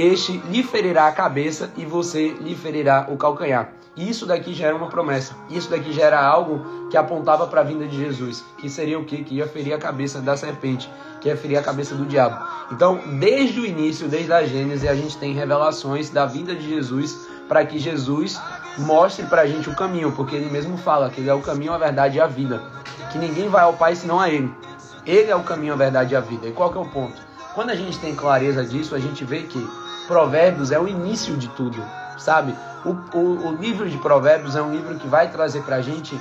este lhe ferirá a cabeça e você lhe ferirá o calcanhar. Isso daqui já era uma promessa. Isso daqui já era algo que apontava para a vinda de Jesus. Que seria o quê? Que ia ferir a cabeça da serpente. Que ia ferir a cabeça do diabo. Então, desde o início, desde a Gênesis, a gente tem revelações da vinda de Jesus para que Jesus mostre para a gente o caminho. Porque ele mesmo fala que ele é o caminho, a verdade e a vida. Que ninguém vai ao Pai senão a ele. Ele é o caminho, a verdade e a vida. E qual que é o ponto? Quando a gente tem clareza disso, a gente vê que Provérbios é o início de tudo, sabe? O livro de Provérbios é um livro que vai trazer pra gente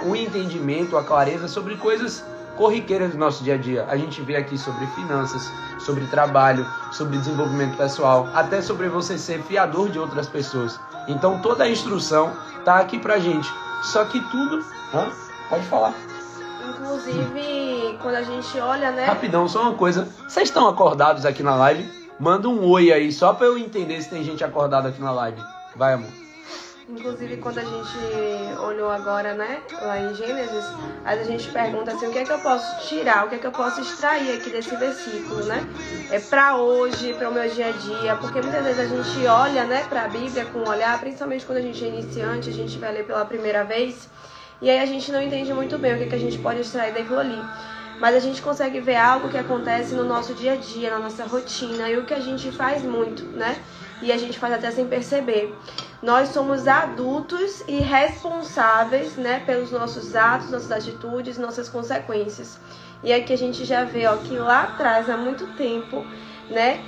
o entendimento, a clareza sobre coisas corriqueiras do nosso dia a dia. A gente vê aqui sobre finanças, sobre trabalho, sobre desenvolvimento pessoal, até sobre você ser fiador de outras pessoas. Então toda a instrução tá aqui pra gente. Só que tudo... Pode falar. Inclusive, quando a gente olha, né? Rapidão, só uma coisa. Vocês estão acordados aqui na live? Manda um oi aí, só pra eu entender se tem gente acordada aqui na live. Vai, amor. Inclusive, quando a gente olhou agora, né, lá em Gênesis, aí a gente pergunta assim, o que é que eu posso tirar, o que é que eu posso extrair aqui desse versículo, né? É pra hoje, para o meu dia a dia, porque muitas vezes a gente olha, né, pra Bíblia com um olhar, principalmente quando a gente é iniciante, a gente vai ler pela primeira vez, e aí a gente não entende muito bem o que é que a gente pode extrair daquilo ali. Mas a gente consegue ver algo que acontece no nosso dia a dia, na nossa rotina, e o que a gente faz muito, né? E a gente faz até sem perceber. Nós somos adultos e responsáveis, né, pelos nossos atos, nossas atitudes, nossas consequências. E aqui a gente já vê, ó, que lá atrás, há muito tempo, né?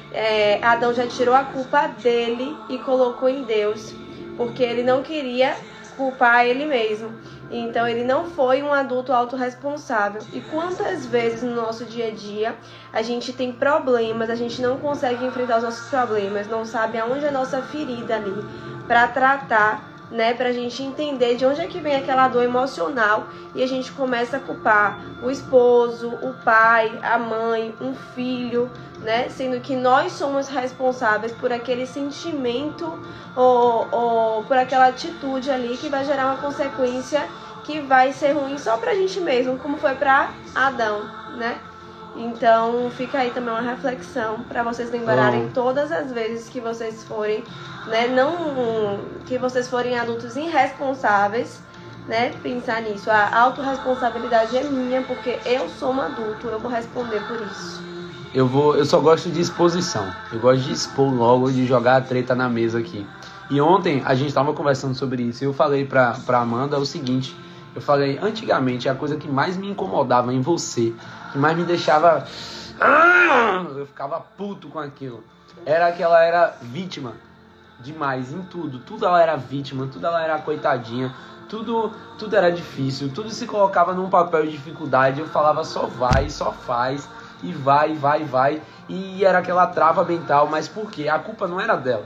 Adão já tirou a culpa dele e colocou em Deus, porque ele não queria culpar ele mesmo. Então ele não foi um adulto autorresponsável. E quantas vezes no nosso dia a dia a gente tem problemas, a gente não consegue enfrentar os nossos problemas, não sabe aonde é a nossa ferida ali para tratar, né, pra gente entender de onde é que vem aquela dor emocional, e a gente começa a culpar o esposo, o pai, a mãe, um filho, né, sendo que nós somos responsáveis por aquele sentimento ou por aquela atitude ali que vai gerar uma consequência que vai ser ruim só pra gente mesmo, como foi pra Adão, né? Então fica aí também uma reflexão para vocês lembrarem todas as vezes que vocês forem, né, que vocês forem adultos irresponsáveis, né, pensar nisso. A autorresponsabilidade é minha, porque eu sou um adulto, eu vou responder por isso. Eu só gosto de exposição. Eu gosto de expor logo, de jogar a treta na mesa aqui. E ontem a gente estava conversando sobre isso e eu falei pra Amanda o seguinte. Eu falei, antigamente a coisa que mais me incomodava em você, que mais me deixava... eu ficava puto com aquilo, era que ela era vítima demais em tudo. Tudo ela era vítima, tudo ela era coitadinha, tudo era difícil, tudo se colocava num papel de dificuldade. Eu falava, só vai, só faz, e vai. E era aquela trava mental, mas por quê? A culpa não era dela.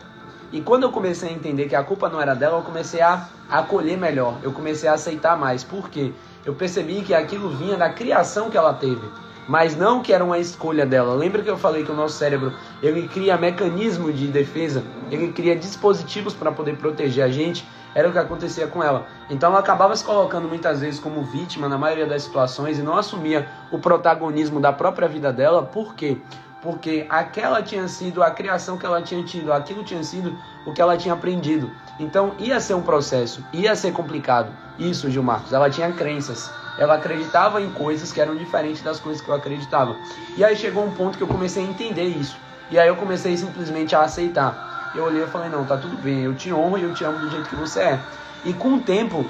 E quando eu comecei a entender que a culpa não era dela, eu comecei a acolher melhor, eu comecei a aceitar mais. Por quê? Eu percebi que aquilo vinha da criação que ela teve, mas não que era uma escolha dela. Lembra que eu falei que o nosso cérebro, ele cria mecanismo de defesa, ele cria dispositivos para poder proteger a gente? Era o que acontecia com ela. Então ela acabava se colocando muitas vezes como vítima na maioria das situações e não assumia o protagonismo da própria vida dela. Por quê? Porque aquela tinha sido a criação que ela tinha tido, aquilo tinha sido o que ela tinha aprendido. Então ia ser um processo, ia ser complicado. Isso, Gilmarcos, ela tinha crenças, ela acreditava em coisas que eram diferentes das coisas que eu acreditava. E aí chegou um ponto que eu comecei a entender isso. E aí eu comecei simplesmente a aceitar. Eu olhei e falei, não, tá tudo bem, eu te honro e eu te amo do jeito que você é. E com o tempo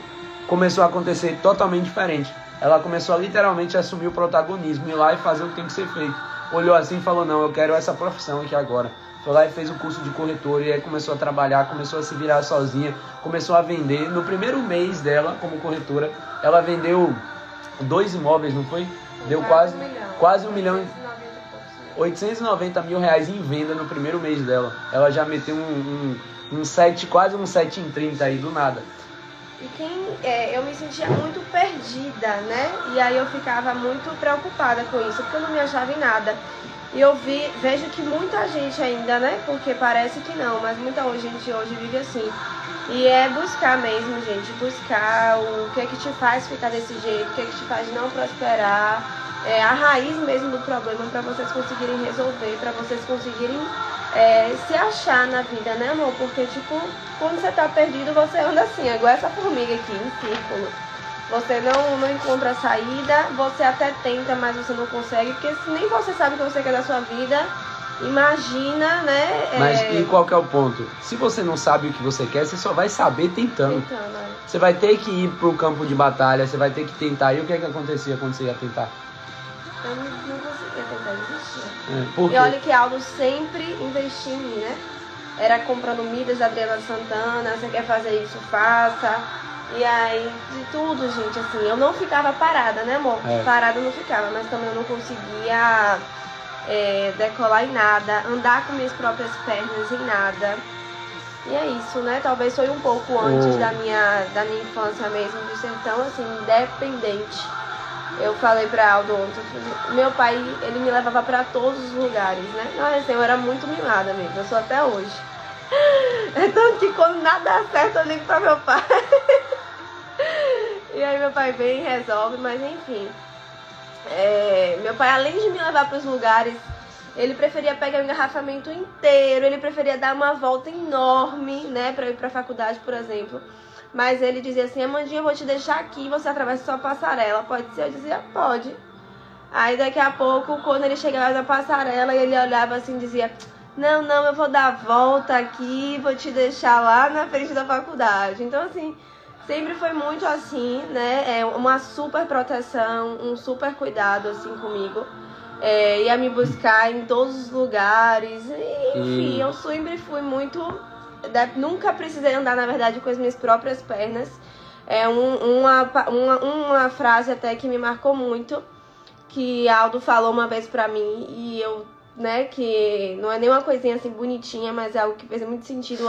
começou a acontecer totalmente diferente. Ela começou a literalmente assumir o protagonismo, ir lá e fazer o que tem que ser feito. Olhou assim e falou, não, eu quero essa profissão aqui agora. Foi lá e fez o curso de corretora e aí começou a trabalhar, começou a se virar sozinha, começou a vender. No primeiro mês dela como corretora, ela vendeu 2 imóveis, não foi? Deu quase 1 milhão, 890 mil reais em venda no primeiro mês dela. Ela já meteu um 7, quase um 7 em 30 aí, do nada. E eu me sentia muito perdida, né? E aí eu ficava muito preocupada com isso, porque eu não me achava em nada. E eu vejo que muita gente ainda, né? Porque parece que não, mas muita gente hoje vive assim. E é buscar mesmo, gente. Buscar o que é que te faz ficar desse jeito, o que é que te faz não prosperar. A raiz mesmo do problema para vocês conseguirem resolver, para vocês conseguirem se achar na vida, né, amor? Porque, tipo, quando você tá perdido, você anda assim, igual essa formiga aqui, em círculo. Você não encontra a saída, você até tenta, mas você não consegue, porque se nem você sabe o que você quer da sua vida, imagina, né? Mas e qual que é o ponto? Se você não sabe o que você quer, você só vai saber tentando. Você vai ter que ir pro campo de batalha, você vai ter que tentar. E o que é que acontecia quando você ia tentar? Eu não conseguia tentar desistir. Por quê? E olha que Aldo sempre investiu em mim, né? Era comprando milhas da Adriana Santana, você quer fazer isso, faça. E aí, de tudo, gente, assim, eu não ficava parada, né, amor? Parada eu não ficava, mas também eu não conseguia decolar em nada, andar com minhas próprias pernas em nada. E é isso, né? Talvez foi um pouco antes da minha infância mesmo, de ser tão, assim, independente. Eu falei pra Aldo ontem, meu pai, ele me levava pra todos os lugares, né? Mas assim, eu era muito mimada mesmo, eu sou até hoje. É tanto que quando nada dá certo, eu ligo pra meu pai. E aí meu pai vem e resolve, mas enfim. Meu pai, além de me levar pros lugares, ele preferia pegar o engarrafamento inteiro, ele preferia dar uma volta enorme, né? Pra eu ir pra faculdade, por exemplo. Mas ele dizia assim, Amandinha, eu vou te deixar aqui, você atravessa sua passarela, pode ser? Eu dizia, pode. Aí daqui a pouco, quando ele chegava na passarela, ele olhava assim e dizia, não, eu vou dar a volta aqui, vou te deixar lá na frente da faculdade. Então assim, sempre foi muito assim, né, uma super proteção, um super cuidado assim comigo. ia me buscar em todos os lugares. Enfim, eu sempre fui muito... Nunca precisei andar, na verdade, com as minhas próprias pernas. Uma frase até que me marcou muito, que Aldo falou uma vez pra mim, e eu, né, que não é nem uma coisinha assim bonitinha, mas é algo que fez muito sentido,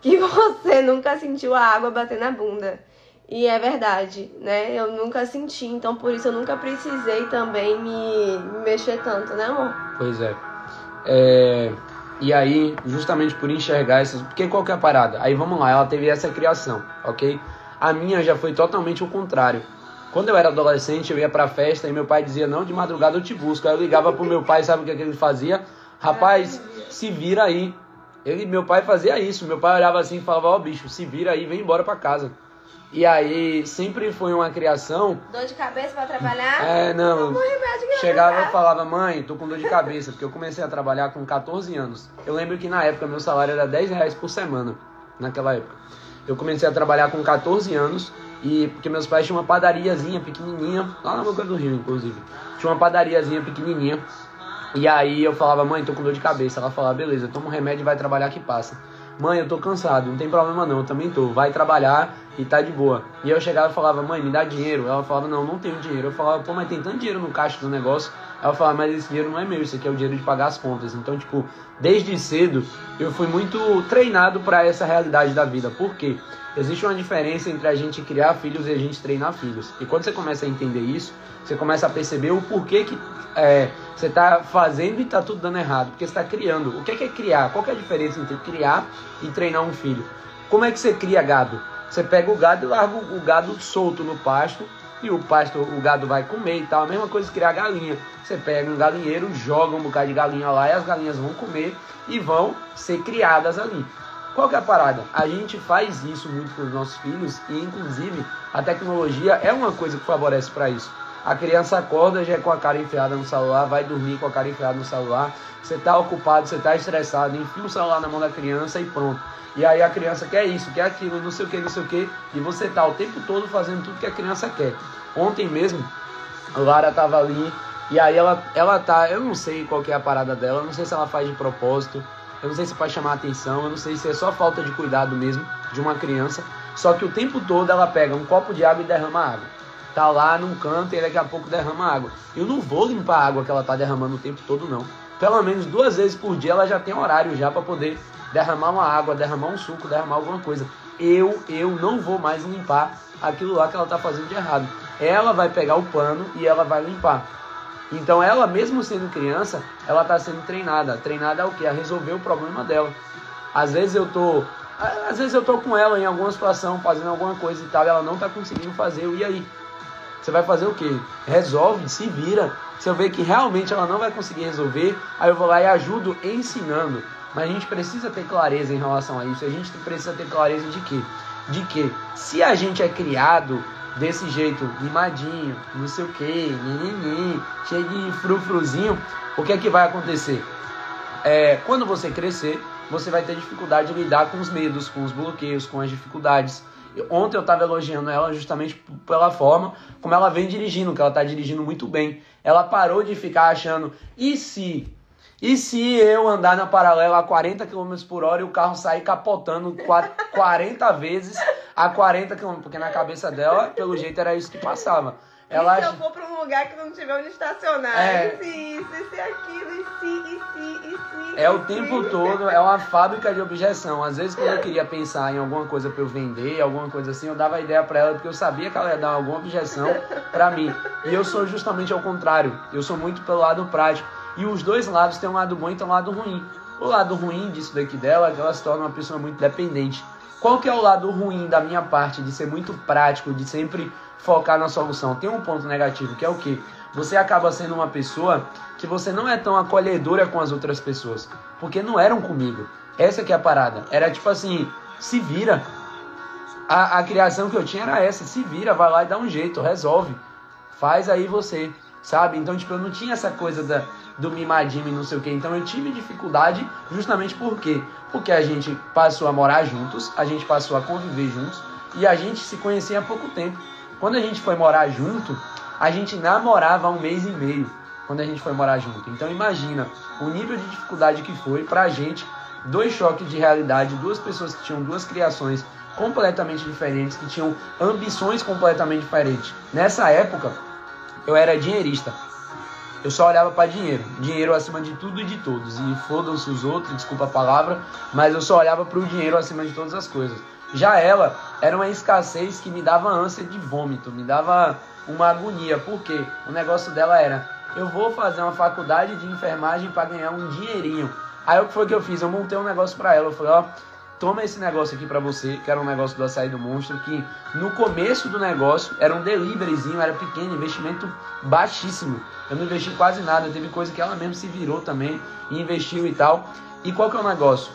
que você nunca sentiu a água bater na bunda. E é verdade, né? Eu nunca senti, então por isso eu nunca precisei também me mexer tanto, né, amor? Pois é. E aí, justamente por enxergar essas... Porque qual que é a parada? Aí vamos lá, ela teve essa criação, ok? A minha já foi totalmente o contrário. Quando eu era adolescente, eu ia pra festa e meu pai dizia, não, de madrugada eu te busco. Aí eu ligava pro meu pai, sabe o que ele fazia? Rapaz, se vira aí. Meu pai fazia isso. Meu pai olhava assim e falava, ó, bicho, se vira aí, vem embora pra casa. E aí, sempre foi uma criação... Dor de cabeça pra trabalhar? Não. Chegava e falava, mãe, tô com dor de cabeça, porque eu comecei a trabalhar com 14 anos. Eu lembro que na época meu salário era R$10 por semana, naquela época. Eu comecei a trabalhar com 14 anos, porque meus pais tinham uma padariazinha pequenininha, lá na Boca do Rio, inclusive. Tinha uma padariazinha pequenininha. E aí eu falava, mãe, tô com dor de cabeça. Ela falava, beleza, toma um remédio e vai trabalhar que passa. Mãe, eu tô cansado, não tem problema não, eu também tô. Vai trabalhar e tá de boa. E eu chegava e falava, mãe, me dá dinheiro. Ela falava, não tenho dinheiro. Eu falava, pô, mas tem tanto dinheiro no caixa do negócio. Ela falava, mas esse dinheiro não é meu, isso aqui é o dinheiro de pagar as contas. Então, tipo, desde cedo eu fui muito treinado pra essa realidade da vida. Por quê? Existe uma diferença entre a gente criar filhos e a gente treinar filhos. E quando você começa a entender isso, você começa a perceber o porquê que você está fazendo e está tudo dando errado. Porque você está criando. O que é criar? Qual que é a diferença entre criar e treinar um filho? Como é que você cria gado? Você pega o gado e larga o gado solto no pasto. E o gado vai comer e tal. A mesma coisa que criar galinha. Você pega um galinheiro, joga um bocado de galinha lá e as galinhas vão comer e vão ser criadas ali. Qual que é a parada? A gente faz isso muito com os nossos filhos e, inclusive, a tecnologia é uma coisa que favorece para isso. A criança acorda já é com a cara enfiada no celular, vai dormir com a cara enfiada no celular. Você está ocupado, você está estressado, enfia o celular na mão da criança e pronto. E aí a criança quer isso, quer aquilo, não sei o que, e você tá o tempo todo fazendo tudo que a criança quer. Ontem mesmo, a Lara tava ali, e aí ela tá, eu não sei qual que é a parada dela, eu não sei se ela faz de propósito, eu não sei se é pra chamar atenção, eu não sei se é só falta de cuidado mesmo de uma criança, só que o tempo todo ela pega um copo de água e derrama água. Tá lá num canto e daqui a pouco derrama água. Eu não vou limpar a água que ela tá derramando o tempo todo, não. Pelo menos 2 vezes por dia ela já tem horário já para poder derramar uma água, derramar um suco, derramar alguma coisa. Eu não vou mais limpar aquilo lá que ela tá fazendo de errado. Ela vai pegar o pano e ela vai limpar. Então ela, mesmo sendo criança, ela tá sendo treinada. Treinada ao quê? A resolver o problema dela. Às vezes eu tô com ela em alguma situação, fazendo alguma coisa e tal, e ela não tá conseguindo fazer. E aí? Você vai fazer o quê? Resolve, se vira. Se eu ver que realmente ela não vai conseguir resolver, aí eu vou lá e ajudo ensinando. Mas a gente precisa ter clareza em relação a isso. A gente precisa ter clareza de quê? De que se a gente é criado desse jeito, mimadinho, não sei o quê, cheio de frufruzinho, o que é que vai acontecer? Quando você crescer, você vai ter dificuldade de lidar com os medos, com os bloqueios, com as dificuldades. Ontem eu estava elogiando ela justamente pela forma como ela vem dirigindo, que ela está dirigindo muito bem. Ela parou de ficar achando, e se eu andar na paralela a 40 km por hora e o carro sair capotando 40 vezes a 40 km, porque na cabeça dela, pelo jeito, era isso que passava. Ela se eu for para um lugar que não tiver onde estacionar, e se aquilo, e se... É o tempo todo, é uma fábrica de objeção. Às vezes, quando eu queria pensar em alguma coisa para eu vender, alguma coisa assim, eu dava ideia para ela, porque eu sabia que ela ia dar alguma objeção para mim. E eu sou justamente ao contrário. Eu sou muito pelo lado prático. E os dois lados têm um lado bom e tem um lado ruim. O lado ruim disso daqui dela é que ela se torna uma pessoa muito dependente. Qual que é o lado ruim da minha parte, de ser muito prático, de sempre focar na solução? Tem um ponto negativo, que é o quê? Você acaba sendo uma pessoa que você não é tão acolhedora com as outras pessoas, porque não eram comigo. Essa que é a parada. Era tipo assim, se vira. A criação que eu tinha era essa, se vira, vai lá e dá um jeito, resolve. Faz aí você, sabe? Então, tipo, eu não tinha essa coisa do mimadinho e não sei o quê. Então eu tive dificuldade justamente por quê? Porque a gente passou a morar juntos, a gente passou a conviver juntos e a gente se conhecia há pouco tempo. Quando a gente foi morar junto, a gente namorava há 1 mês e meio. quando a gente foi morar junto. Então imagina o nível de dificuldade que foi pra gente, 2 choques de realidade, 2 pessoas que tinham 2 criações completamente diferentes, que tinham ambições completamente diferentes. Nessa época, eu era dinheirista. Eu só olhava para dinheiro. Dinheiro acima de tudo e de todos. E fodam-se os outros, desculpa a palavra, mas eu só olhava para o dinheiro acima de todas as coisas. Já ela era uma escassez que me dava ânsia de vômito, me dava uma agonia. Por quê? O negócio dela era: eu vou fazer uma faculdade de enfermagem para ganhar um dinheirinho. Aí o que foi que eu fiz? Eu montei um negócio para ela. Eu falei: ó, toma esse negócio aqui pra você, que era um negócio do Açaí do Monstro, que no começo do negócio era um deliveryzinho, era pequeno, investimento baixíssimo. Eu não investi quase nada, teve coisa que ela mesmo se virou também e investiu e tal. E qual que é o negócio?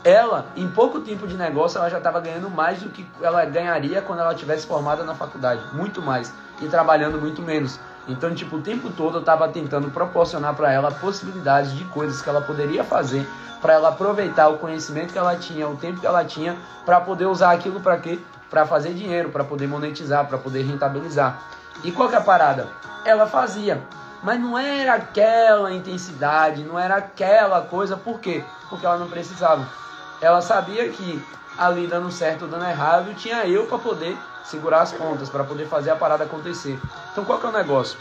Ela, em pouco tempo de negócio, ela já estava ganhando mais do que ela ganharia quando ela tivesse formada na faculdade. Muito mais. E trabalhando muito menos. Então, tipo, o tempo todo eu estava tentando proporcionar para ela possibilidades de coisas que ela poderia fazer, para ela aproveitar o conhecimento que ela tinha, o tempo que ela tinha, para poder usar aquilo para quê? Para fazer dinheiro, para poder monetizar, para poder rentabilizar. E qual que é a parada? Ela fazia, mas não era aquela intensidade, não era aquela coisa. Por quê? Porque ela não precisava. Ela sabia que ali dando certo ou dando errado, tinha eu para poder segurar as pontas, para poder fazer a parada acontecer. Então qual que é o negócio?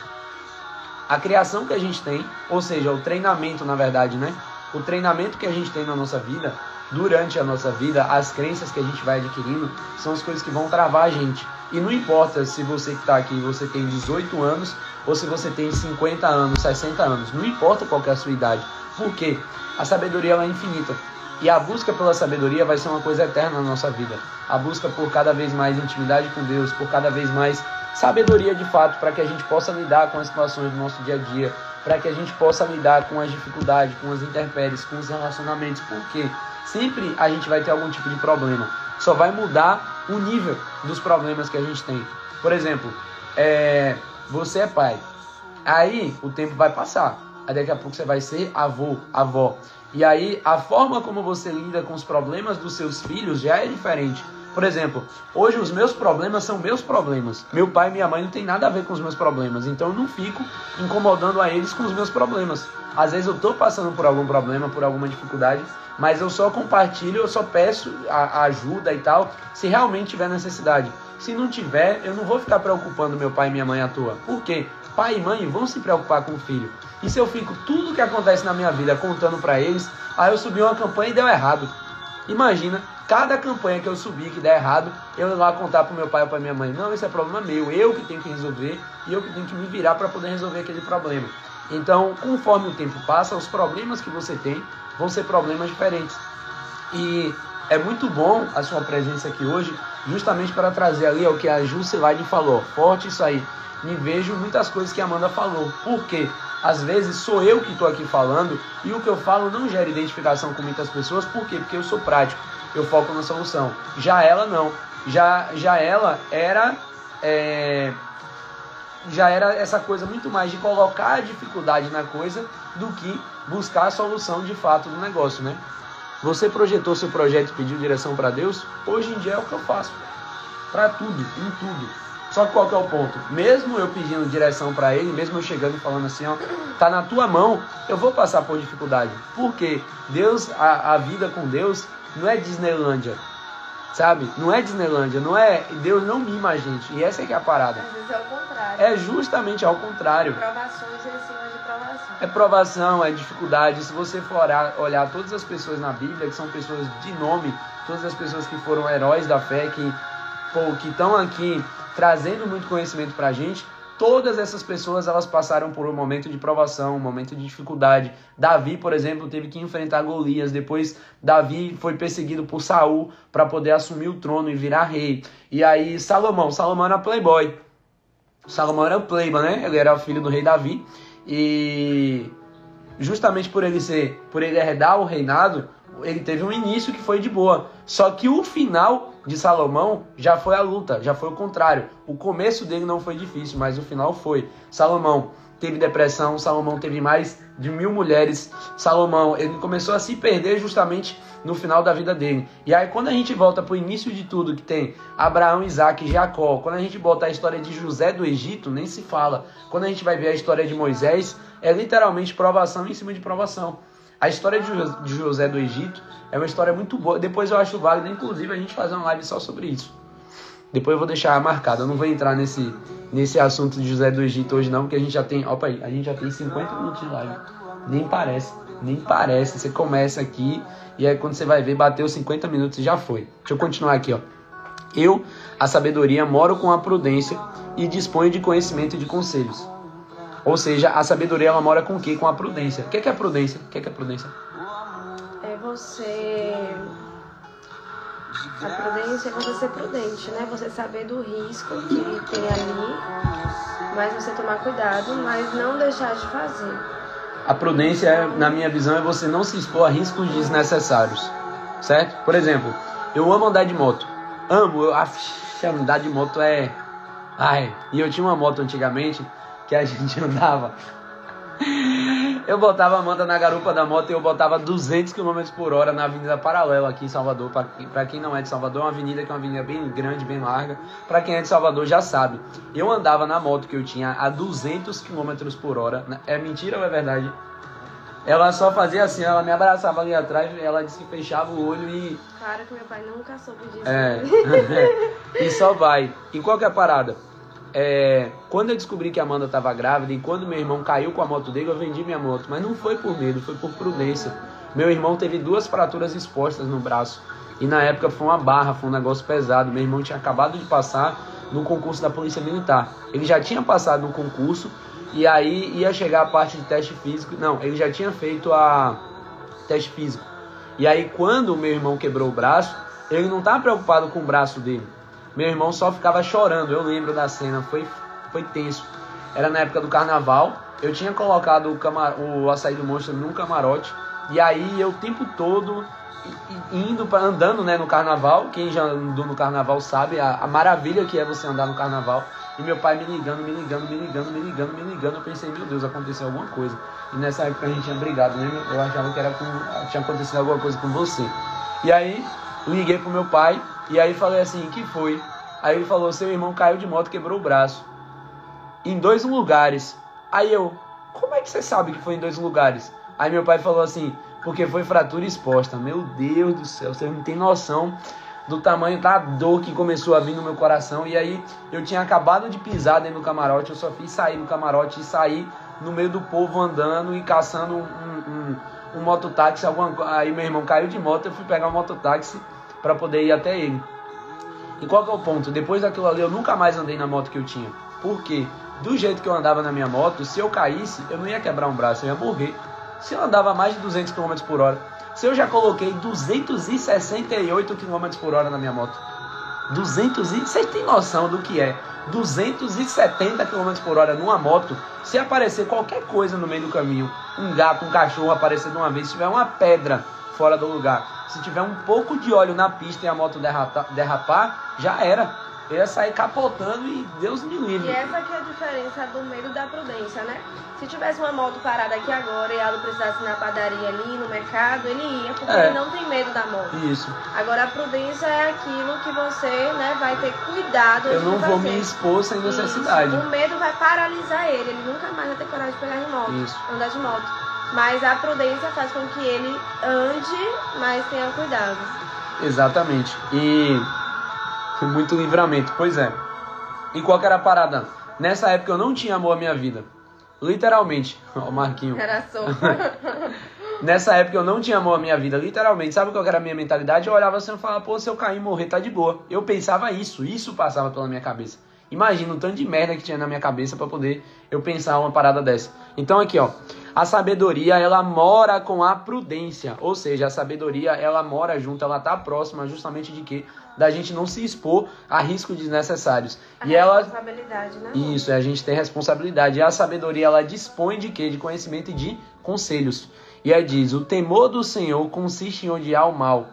A criação que a gente tem, ou seja, o treinamento, na verdade, né? O treinamento que a gente tem na nossa vida, durante a nossa vida, as crenças que a gente vai adquirindo, são as coisas que vão travar a gente. E não importa se você que está aqui, você tem 18 anos, ou se você tem 50 anos, 60 anos. Não importa qual que é a sua idade. Por quê? A sabedoria ela é infinita. E a busca pela sabedoria vai ser uma coisa eterna na nossa vida. A busca por cada vez mais intimidade com Deus, por cada vez mais sabedoria de fato, para que a gente possa lidar com as situações do nosso dia a dia, para que a gente possa lidar com as dificuldades, com as intempéries, com os relacionamentos. Porque sempre a gente vai ter algum tipo de problema. Só vai mudar o nível dos problemas que a gente tem. Por exemplo, você é pai. Aí o tempo vai passar. Aí daqui a pouco você vai ser avô, avó. E aí a forma como você lida com os problemas dos seus filhos já é diferente. Por exemplo, hoje os meus problemas são meus problemas. Meu pai e minha mãe não tem nada a ver com os meus problemas. Então eu não fico incomodando a eles com os meus problemas. Às vezes eu estou passando por algum problema, por alguma dificuldade, mas eu só compartilho, eu só peço a ajuda e tal, se realmente tiver necessidade. Se não tiver, eu não vou ficar preocupando meu pai e minha mãe à toa. Por quê? Pai e mãe vão se preocupar com o filho. E se eu fico tudo que acontece na minha vida contando pra eles, aí eu subi uma campanha e deu errado. Imagina, cada campanha que eu subir que der errado, eu ir lá contar pro meu pai ou pra minha mãe: não, esse é problema meu, eu que tenho que resolver e eu que tenho que me virar para poder resolver aquele problema. Então, conforme o tempo passa, os problemas que você tem vão ser problemas diferentes. E é muito bom a sua presença aqui hoje, justamente para trazer ali o que a Jusilaide falou. Forte isso aí. Me vejo muitas coisas que a Amanda falou. Por quê? Às vezes sou eu que estou aqui falando e o que eu falo não gera identificação com muitas pessoas. Por quê? Porque eu sou prático, eu foco na solução. Já ela não. Já ela era essa coisa muito mais de colocar a dificuldade na coisa do que buscar a solução de fato do negócio, né? Você projetou seu projeto e pediu direção para Deus? Hoje em dia é o que eu faço. Para tudo, em tudo. Só que qual que é o ponto? Mesmo eu pedindo direção para ele, mesmo eu chegando e falando assim, ó, tá na tua mão, eu vou passar por dificuldade. Porque Deus, a vida com Deus não é Disneylândia, sabe? Não é Disneylândia, não é, Deus não mima a gente. E essa é que é a parada. Às vezes é o contrário. É justamente ao contrário. Provações em cima de provação. É provação, é dificuldade. Se você for olhar todas as pessoas na Bíblia, que são pessoas de nome, todas as pessoas que foram heróis da fé, que estão aqui trazendo muito conhecimento pra gente, todas essas pessoas elas passaram por um momento de provação, um momento de dificuldade. Davi, por exemplo, teve que enfrentar Golias. Depois Davi foi perseguido por Saul para poder assumir o trono e virar rei. E aí Salomão era playboy. Salomão era o playboy, né? Ele era o filho do rei Davi. E justamente por ele herdar o reinado, ele teve um início que foi de boa. Só que o final de Salomão já foi a luta, já foi o contrário. O começo dele não foi difícil, mas o final foi. Salomão teve depressão, Salomão teve mais de 1000 mulheres. Salomão, ele começou a se perder justamente no final da vida dele. E aí quando a gente volta pro início de tudo, que tem Abraão, Isaac e Jacó, quando a gente bota a história de José do Egito, nem se fala. Quando a gente vai ver a história de Moisés, é literalmente provação em cima de provação. A história de José do Egito é uma história muito boa. Depois eu acho válido, inclusive, a gente fazer uma live só sobre isso. Depois eu vou deixar marcado. Eu não vou entrar nesse assunto de José do Egito hoje não, porque a gente já tem... Opa aí, a gente já tem 50 minutos de live. Nem parece. Você começa aqui e aí quando você vai ver, bateu 50 minutos e já foi. Deixa eu continuar aqui, ó. Eu, a sabedoria, moro com a prudência e disponho de conhecimento e de conselhos. Ou seja, a sabedoria, ela mora com o quê? Com a prudência. O que é prudência? O que é prudência? É você... A prudência é você ser prudente, né? Você saber do risco que tem ali, mas você tomar cuidado, mas não deixar de fazer. A prudência, na minha visão, é você não se expor a riscos desnecessários, certo? Por exemplo, eu amo andar de moto. Andar de moto é... E eu tinha uma moto antigamente que a gente andava. Eu botava a manta na garupa da moto e eu botava 200 km por hora na Avenida Paralela aqui em Salvador. Para quem não é de Salvador, é uma avenida que é uma avenida bem grande, bem larga. Para quem é de Salvador já sabe. Eu andava na moto que eu tinha a 200 km por hora. É mentira ou é verdade? Ela só fazia assim, ela me abraçava ali atrás, ela disse que fechava o olho e... Claro que meu pai nunca soube disso. E só vai. E qual que é a parada? Quando eu descobri que a Amanda estava grávida e quando meu irmão caiu com a moto dele, eu vendi minha moto. Mas não foi por medo, foi por prudência. Meu irmão teve 2 fraturas expostas no braço. E na época foi uma barra, foi um negócio pesado. Meu irmão tinha acabado de passar no concurso da Polícia Militar. Ele já tinha passado no concurso e aí ia chegar a parte de teste físico. Não, ele já tinha feito a teste físico. E aí quando o meu irmão quebrou o braço, ele não estava preocupado com o braço dele. Meu irmão só ficava chorando, eu lembro da cena, foi tenso. Era na época do carnaval, eu tinha colocado o Açaí do Monstro num camarote, e aí eu o tempo todo andando, né, no carnaval. Quem já andou no carnaval sabe a maravilha que é você andar no carnaval. E meu pai me ligando, eu pensei, meu Deus, aconteceu alguma coisa. E nessa época a gente tinha brigado, né? Eu achava que tinha acontecido alguma coisa com você. E aí, liguei pro meu pai, e aí falei assim, que foi? Aí ele falou, seu irmão caiu de moto e quebrou o braço. Em 2 lugares. Aí eu, como é que você sabe que foi em 2 lugares? Aí meu pai falou assim, porque foi fratura exposta. Meu Deus do céu, você não tem noção do tamanho da dor que começou a vir no meu coração. E aí eu tinha acabado de pisar dentro do camarote, eu só fiz sair do camarote e sair no meio do povo andando e caçando um mototáxi. Aí meu irmão caiu de moto, eu fui pegar um mototáxi para poder ir até ele. E qual que é o ponto? Depois daquilo ali eu nunca mais andei na moto que eu tinha. Por quê? Do jeito que eu andava na minha moto, se eu caísse, eu não ia quebrar um braço, eu ia morrer. Se eu andava mais de 200 km por hora, se eu já coloquei 268 km por hora na minha moto, vocês têm noção do que é 270 km por hora numa moto? Se aparecer qualquer coisa no meio do caminho, um gato, um cachorro aparecer de uma vez, se tiver uma pedra fora do lugar, se tiver um pouco de óleo na pista e a moto derrapar, já era. Eu ia sair capotando e Deus me livre. E essa que é a diferença do medo da prudência, né? Se tivesse uma moto parada aqui agora e ela precisasse ir na padaria ali, no mercado, ele ia, porque ele não tem medo da moto. Isso. Agora a prudência é aquilo que você, né, vai ter cuidado. Eu não vou me expor sem necessidade. Isso. O medo vai paralisar ele nunca mais vai ter coragem de pegar de moto, andar de moto. Mas a prudência faz com que ele ande, mas tenha cuidado. Exatamente. E muito livramento, pois é. E qual que era a parada? Nessa época eu não tinha amor à minha vida. Literalmente. Ó, o Marquinho. Era sopa. Nessa época eu não tinha amor à minha vida, literalmente. Sabe qual que era a minha mentalidade? Eu olhava assim e falava, pô, se eu cair e morrer, tá de boa. Eu pensava isso passava pela minha cabeça. Imagina o tanto de merda que tinha na minha cabeça pra poder eu pensar uma parada dessa. Então aqui, ó. A sabedoria, ela mora com a prudência. Ou seja, a sabedoria, ela mora junto, ela tá próxima justamente de quê? Da gente não se expor a riscos desnecessários. A responsabilidade, né? Isso, a gente tem responsabilidade. E a sabedoria, ela dispõe de quê? De conhecimento e de conselhos. E aí diz, o temor do Senhor consiste em odiar o mal.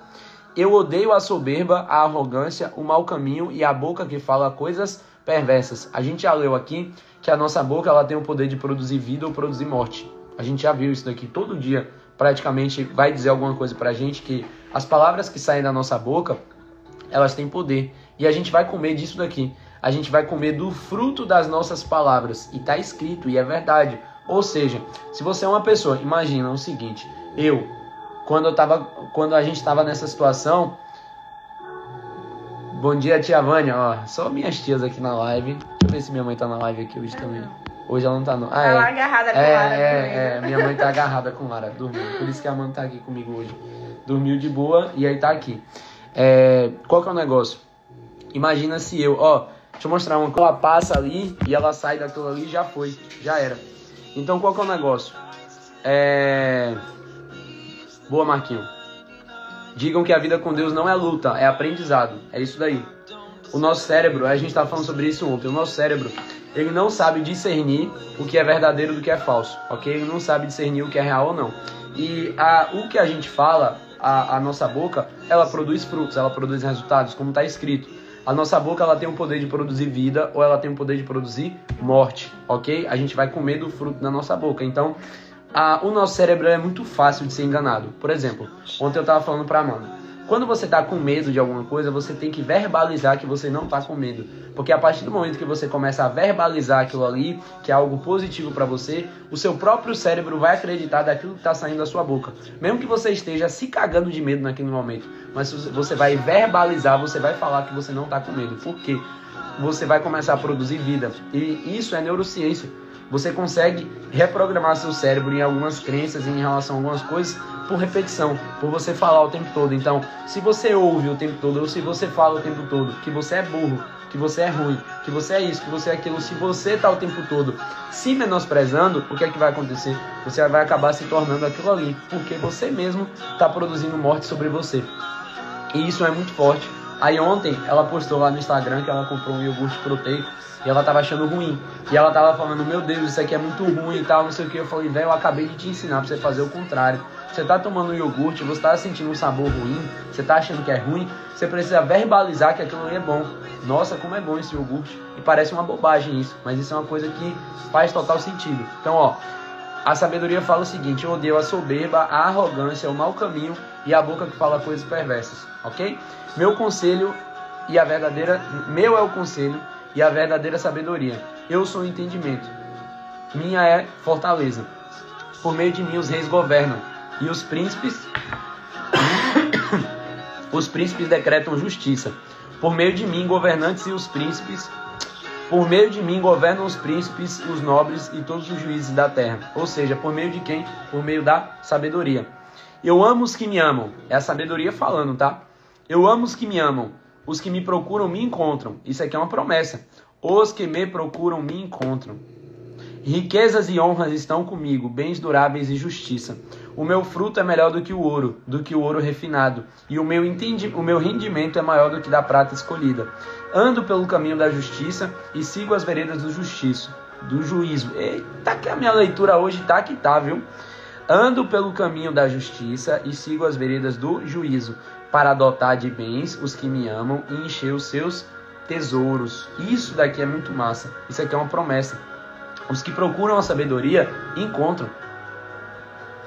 Eu odeio a soberba, a arrogância, o mau caminho e a boca que fala coisas perversas. A gente já leu aqui que a nossa boca ela tem o poder de produzir vida ou produzir morte. A gente já viu isso daqui todo dia. Praticamente vai dizer alguma coisa pra gente que as palavras que saem da nossa boca, elas têm poder. E a gente vai comer disso daqui. A gente vai comer do fruto das nossas palavras. E tá escrito, e é verdade. Ou seja, se você é uma pessoa, imagina o seguinte, quando a gente estava nessa situação, bom dia tia Vânia, ó, só minhas tias aqui na live, deixa eu ver se minha mãe tá na live aqui hoje também, hoje ela não tá não, ela agarrada com Lara, minha mãe tá agarrada com Lara, dormindo, por isso que a Amanda tá aqui comigo hoje, dormiu de boa e aí tá aqui, qual que é o negócio? Imagina se deixa eu mostrar uma coisa, ela passa ali e ela sai daquilo ali e já era. Então qual que é o negócio? Boa, Marquinho. Digam que a vida com Deus não é luta, é aprendizado. É isso daí. O nosso cérebro, a gente estava falando sobre isso ontem, o nosso cérebro, ele não sabe discernir o que é verdadeiro do que é falso, ok? Ele não sabe discernir o que é real ou não. E o que a gente fala, a nossa boca, ela produz frutos, ela produz resultados, como está escrito. A nossa boca ela tem o poder de produzir vida ou ela tem o poder de produzir morte, ok? A gente vai comer do fruto da nossa boca. Então, o nosso cérebro é muito fácil de ser enganado. Por exemplo, ontem eu estava falando para a Amanda. Quando você está com medo de alguma coisa, você tem que verbalizar que você não está com medo. Porque a partir do momento que você começa a verbalizar aquilo ali, que é algo positivo para você, o seu próprio cérebro vai acreditar daquilo que está saindo da sua boca. Mesmo que você esteja se cagando de medo naquele momento. Mas você vai verbalizar, você vai falar que você não está com medo. Por quê? Você vai começar a produzir vida. E isso é neurociência. Você consegue reprogramar seu cérebro em algumas crenças, em relação a algumas coisas, por repetição, por você falar o tempo todo. Então, se você ouve o tempo todo, ou se você fala o tempo todo que você é burro, que você é ruim, que você é isso, que você é aquilo, se você está o tempo todo se menosprezando, o que é que vai acontecer? Você vai acabar se tornando aquilo ali, porque você mesmo está produzindo morte sobre você. E isso é muito forte. Aí ontem, ela postou lá no Instagram que ela comprou um iogurte proteico, e ela tava achando ruim. E ela tava falando, meu Deus, isso aqui é muito ruim e tal, não sei o que. Eu falei, velho, eu acabei de te ensinar pra você fazer o contrário. Você tá tomando um iogurte, você tá sentindo um sabor ruim, você tá achando que é ruim, você precisa verbalizar que aquilo ali é bom. Nossa, como é bom esse iogurte. E parece uma bobagem isso, mas isso é uma coisa que faz total sentido. Então, a sabedoria fala o seguinte, eu odeio a soberba, a arrogância, o mau caminho e a boca que fala coisas perversas, ok? Meu é o conselho e a verdadeira sabedoria. Eu sou o entendimento. Minha é fortaleza. Por meio de mim os reis governam. E os príncipes decretam justiça. Por meio de mim governantes e os príncipes. Por meio de mim governam os príncipes, os nobres e todos os juízes da terra. Ou seja, por meio de quem? Por meio da sabedoria. Eu amo os que me amam. É a sabedoria falando, tá? Eu amo os que me amam. Os que me procuram me encontram. Isso aqui é uma promessa. Os que me procuram me encontram. Riquezas e honras estão comigo, bens duráveis e justiça. O meu fruto é melhor do que o ouro refinado. E o meu rendimento é maior do que da prata escolhida. Ando pelo caminho da justiça e sigo as veredas do juízo. Eita, que a minha leitura hoje tá que tá, viu? Ando pelo caminho da justiça e sigo as veredas do juízo, para adotar de bens os que me amam e encher os seus tesouros. Isso daqui é muito massa. Isso aqui é uma promessa. Os que procuram a sabedoria, encontram.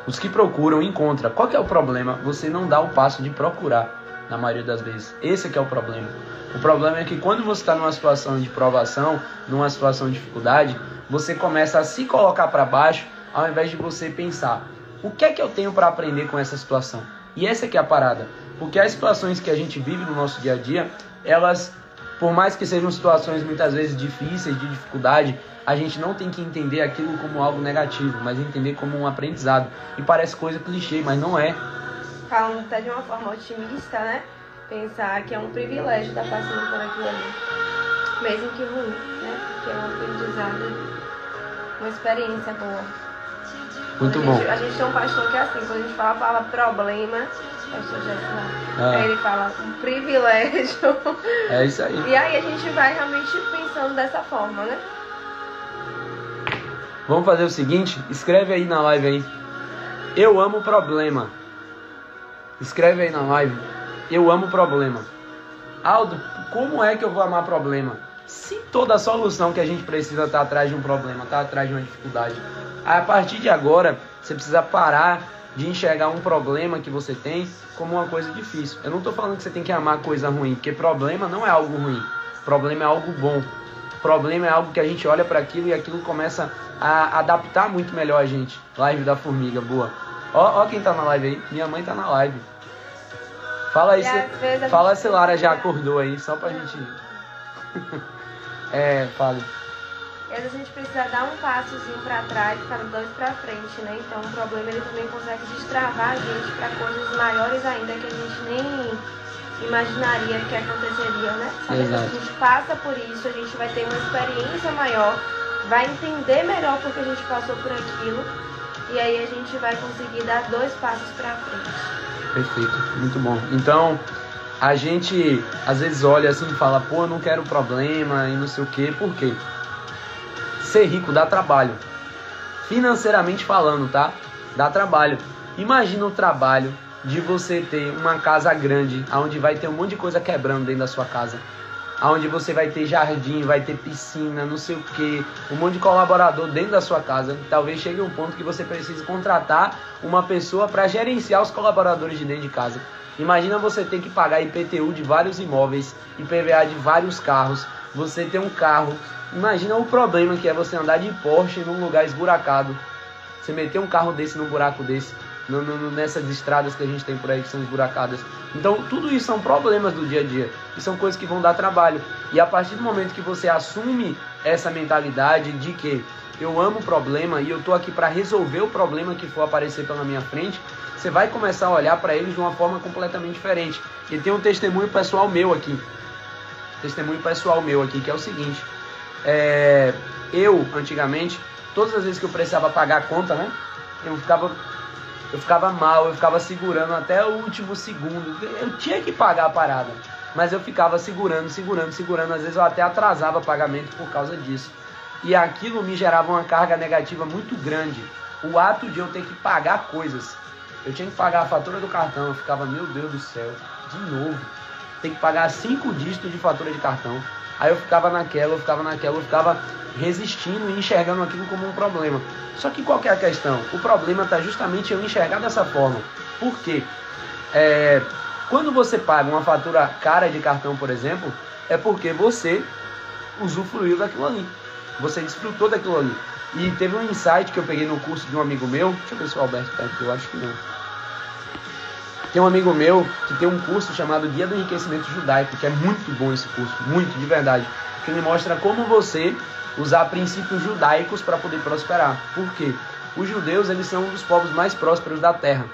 Os que procuram, encontram. Qual que é o problema? Você não dá o passo de procurar, na maioria das vezes. Esse aqui é o problema. O problema é que quando você está numa situação de provação, numa situação de dificuldade, você começa a se colocar para baixo, ao invés de você pensar, o que é que eu tenho para aprender com essa situação? E essa aqui é a parada. Porque as situações que a gente vive no nosso dia a dia, elas, por mais que sejam situações muitas vezes difíceis, de dificuldade, a gente não tem que entender aquilo como algo negativo, mas entender como um aprendizado. E parece coisa clichê, mas não é. Falando até de uma forma otimista, né? Pensar que é um privilégio estar passando por aquilo ali. Mesmo que ruim, né? Porque é um aprendizado, uma experiência boa. Muito bom. A gente tem um pastor que é assim, quando a gente fala problema, pastor Jéssica, ele fala um privilégio. É isso aí. E aí a gente vai realmente pensando dessa forma, né? Vamos fazer o seguinte, escreve aí na live aí. Eu amo problema. Escreve aí na live. Eu amo problema. Aldo, como é que eu vou amar problema? Se toda a solução que a gente precisa está atrás de um problema, está atrás de uma dificuldade. A partir de agora, você precisa parar de enxergar um problema que você tem como uma coisa difícil. Eu não estou falando que você tem que amar coisa ruim, porque problema não é algo ruim. Problema é algo bom. Problema é algo que a gente olha para aquilo e aquilo começa a adaptar muito melhor a gente. Live da formiga, boa. Ó quem tá na live aí. Minha mãe tá na live. Fala aí, se Lara já acordou aí, só pra gente... fale. E às vezes a gente precisa dar um passozinho pra trás para dois pra frente, né? Então o problema ele também consegue destravar a gente pra coisas maiores ainda que a gente nem imaginaria que aconteceria, né? Só depois que a gente passa por isso, a gente vai ter uma experiência maior, vai entender melhor porque a gente passou por aquilo e aí a gente vai conseguir dar dois passos pra frente. Perfeito, muito bom. Então, a gente às vezes olha assim e fala, pô, eu não quero problema e não sei o quê. Por quê? Ser rico dá trabalho. Financeiramente falando, tá? Dá trabalho. Imagina o trabalho de você ter uma casa grande, onde vai ter um monte de coisa quebrando dentro da sua casa. Onde você vai ter jardim, vai ter piscina, não sei o quê, um monte de colaborador dentro da sua casa. Talvez chegue um ponto que você precise contratar uma pessoa para gerenciar os colaboradores de dentro de casa. Imagina você ter que pagar IPTU de vários imóveis, IPVA de vários carros, você ter um carro. Imagina o problema que é você andar de Porsche num lugar esburacado. Você meter um carro desse num buraco desse, nessas estradas que a gente tem por aí que são esburacadas. Então tudo isso são problemas do dia a dia e são coisas que vão dar trabalho. E a partir do momento que você assume essa mentalidade de que eu amo o problema e eu tô aqui para resolver o problema que for aparecer pela minha frente, você vai começar a olhar para eles de uma forma completamente diferente. E tem um testemunho pessoal meu aqui. Que é o seguinte. Eu, antigamente, todas as vezes que eu precisava pagar a conta, né? Eu ficava mal, eu ficava segurando até o último segundo. Eu tinha que pagar a parada, mas eu ficava segurando. Às vezes eu até atrasava pagamento por causa disso. E aquilo me gerava uma carga negativa muito grande. O ato de eu ter que pagar coisas. Eu tinha que pagar a fatura do cartão. Eu ficava, meu Deus do céu, de novo. Tem que pagar 5 dígitos de fatura de cartão. Aí eu ficava naquela, eu ficava resistindo e enxergando aquilo como um problema. Só que qual que é a questão? O problema está justamente eu enxergar dessa forma. Por quê? Quando você paga uma fatura cara de cartão, por exemplo, é porque você usufruiu daquilo ali. Você desfrutou daquilo ali. E teve um insight que eu peguei no curso de um amigo meu. Deixa eu ver se o Alberto está aqui, eu acho que não. Tem um amigo meu que tem um curso chamado Guia do Enriquecimento Judaico, que é muito bom esse curso, muito, de verdade. Que ele mostra como você usar princípios judaicos para poder prosperar. Por quê? Os judeus, eles são um dos povos mais prósperos da terra.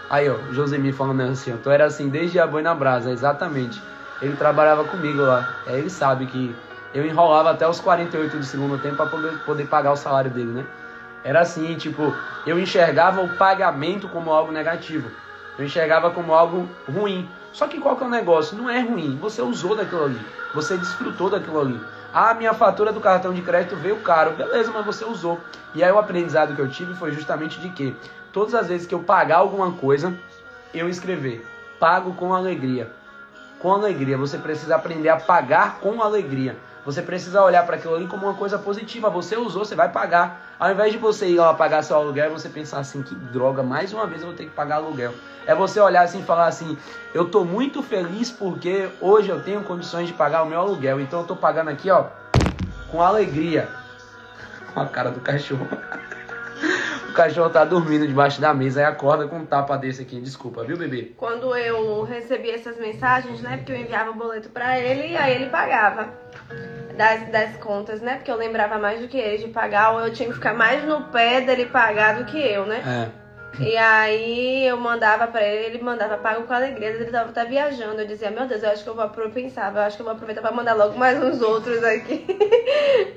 Aí, ó, Josemir falando assim, ó, então era assim desde a boi na brasa, exatamente. Ele trabalhava comigo lá. Ele sabe que eu enrolava até os 48 do segundo tempo para poder pagar o salário dele, né? Era assim, tipo, eu enxergava o pagamento como algo negativo. Eu enxergava como algo ruim. Só que qual que é o negócio? Não é ruim. Você usou daquilo ali. Você desfrutou daquilo ali. Ah, minha fatura do cartão de crédito veio caro. Beleza, mas você usou. E aí o aprendizado que eu tive foi justamente de que todas as vezes que eu pagar alguma coisa, eu escrever. Pago com alegria. Com alegria. Você precisa aprender a pagar com alegria. Você precisa olhar para aquilo ali como uma coisa positiva. Você usou, você vai pagar. Ao invés de você ir lá pagar seu aluguel, você pensar assim, que droga, mais uma vez eu vou ter que pagar aluguel. É você olhar assim e falar assim, eu tô muito feliz porque hoje eu tenho condições de pagar o meu aluguel. Então eu tô pagando aqui, ó, com alegria. Com a cara do cachorro. O cachorro tá dormindo debaixo da mesa, aí acorda com um tapa desse aqui. Desculpa, viu, bebê? Quando eu recebi essas mensagens, né, porque eu enviava o boleto pra ele e aí ele pagava das contas, né, porque eu lembrava mais do que ele de pagar, ou eu tinha que ficar mais no pé dele pagar do que eu, né? E aí eu mandava pra ele mandava pago com alegria. Ele tava até viajando, eu dizia, meu Deus, eu acho que eu vou aproveitar pra mandar logo mais uns outros aqui.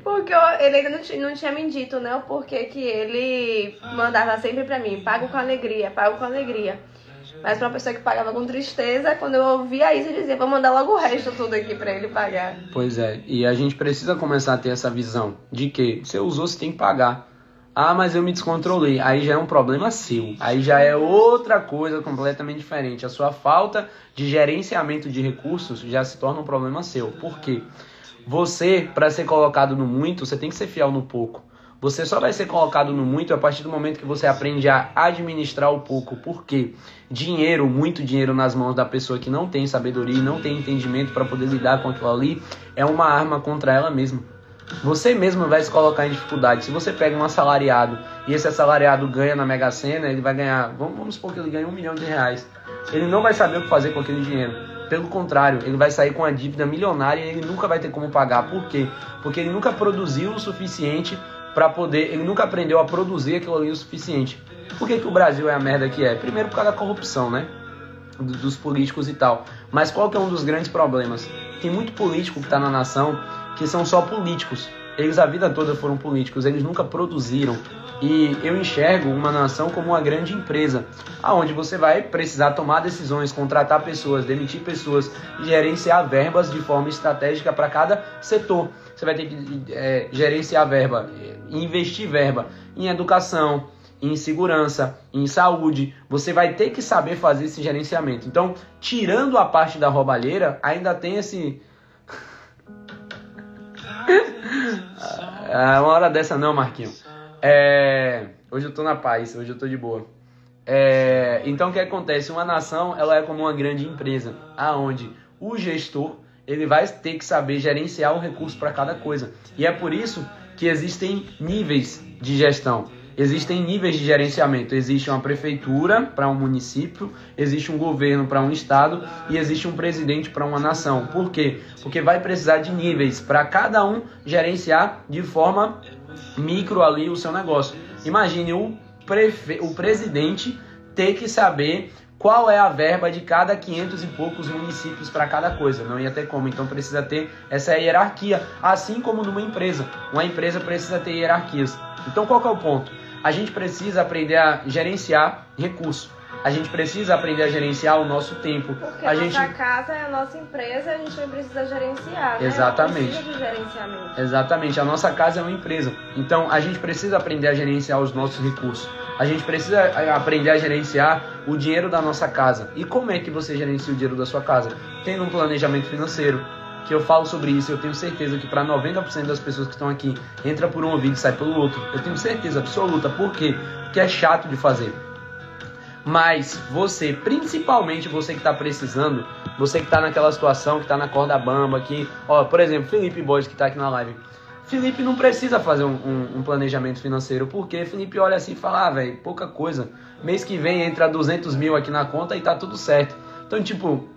Porque ele ainda não tinha me dito, né, o porquê que ele mandava sempre pra mim, pago com alegria. Mas pra uma pessoa que pagava com tristeza, quando eu ouvia isso, eu dizia, vou mandar logo o resto tudo aqui pra ele pagar. Pois é, e a gente precisa começar a ter essa visão de que você usou, você tem que pagar. Ah, mas eu me descontrolei. Aí já é um problema seu. Aí já é outra coisa completamente diferente. A sua falta de gerenciamento de recursos já se torna um problema seu. Por quê? Você, para ser colocado no muito, você tem que ser fiel no pouco. Você só vai ser colocado no muito a partir do momento que você aprende a administrar o pouco. Por quê? Dinheiro, muito dinheiro nas mãos da pessoa que não tem sabedoria e não tem entendimento para poder lidar com aquilo ali, é uma arma contra ela mesma. Você mesmo vai se colocar em dificuldade. Se você pega um assalariado e esse assalariado ganha na Mega Sena, ele vai ganhar, vamos supor que ele ganha R$1 milhão. Ele não vai saber o que fazer com aquele dinheiro. Pelo contrário, ele vai sair com uma dívida milionária e ele nunca vai ter como pagar. Por quê? Porque ele nunca produziu o suficiente para poder, ele nunca aprendeu a produzir aquilo ali o suficiente. Por que o Brasil é a merda que é? Primeiro por causa da corrupção, né? Dos políticos e tal. Mas qual que é um dos grandes problemas? Tem muito político que está na nação que são só políticos. Eles a vida toda foram políticos, eles nunca produziram. E eu enxergo uma nação como uma grande empresa, aonde você vai precisar tomar decisões, contratar pessoas, demitir pessoas, gerenciar verbas de forma estratégica para cada setor. Você vai ter que gerenciar verba, investir verba em educação, em segurança, em saúde. Você vai ter que saber fazer esse gerenciamento. Então, tirando a parte da roubalheira, ainda tem esse... Uma hora dessa não, Marquinho. Hoje eu tô na paz, hoje eu tô de boa. Então o que acontece? Uma nação, ela é como uma grande empresa, aonde o gestor, ele vai ter que saber gerenciar o recurso para cada coisa. E é por isso que existem níveis de gestão. Existem níveis de gerenciamento. Existe uma prefeitura para um município, existe um governo para um estado e existe um presidente para uma nação. Por quê? Porque vai precisar de níveis para cada um gerenciar de forma micro ali o seu negócio. Imagine o presidente ter que saber qual é a verba de cada 500 e poucos municípios para cada coisa. Não ia ter como. Então precisa ter essa hierarquia. Assim como numa empresa. Uma empresa precisa ter hierarquias. Então qual que é o ponto? A gente precisa aprender a gerenciar recursos. A gente precisa aprender a gerenciar o nosso tempo. Porque a nossa casa é a nossa empresa, a gente precisa gerenciar, né? Exatamente. Precisa de gerenciamento. Exatamente. A nossa casa é uma empresa. Então, a gente precisa aprender a gerenciar os nossos recursos. A gente precisa aprender a gerenciar o dinheiro da nossa casa. E como é que você gerencia o dinheiro da sua casa? Tendo um planejamento financeiro. Que eu falo sobre isso, eu tenho certeza que para 90% das pessoas que estão aqui, entra por um ouvido e sai pelo outro. Eu tenho certeza absoluta. Por quê? Porque é chato de fazer. Mas você, principalmente você que está precisando, você que está naquela situação, que está na corda bamba, que, ó, por exemplo, Felipe Boys que está aqui na live. Felipe não precisa fazer um planejamento financeiro, porque Felipe olha assim e fala, velho, pouca coisa. Mês que vem entra 200 mil aqui na conta e tá tudo certo. Então, tipo,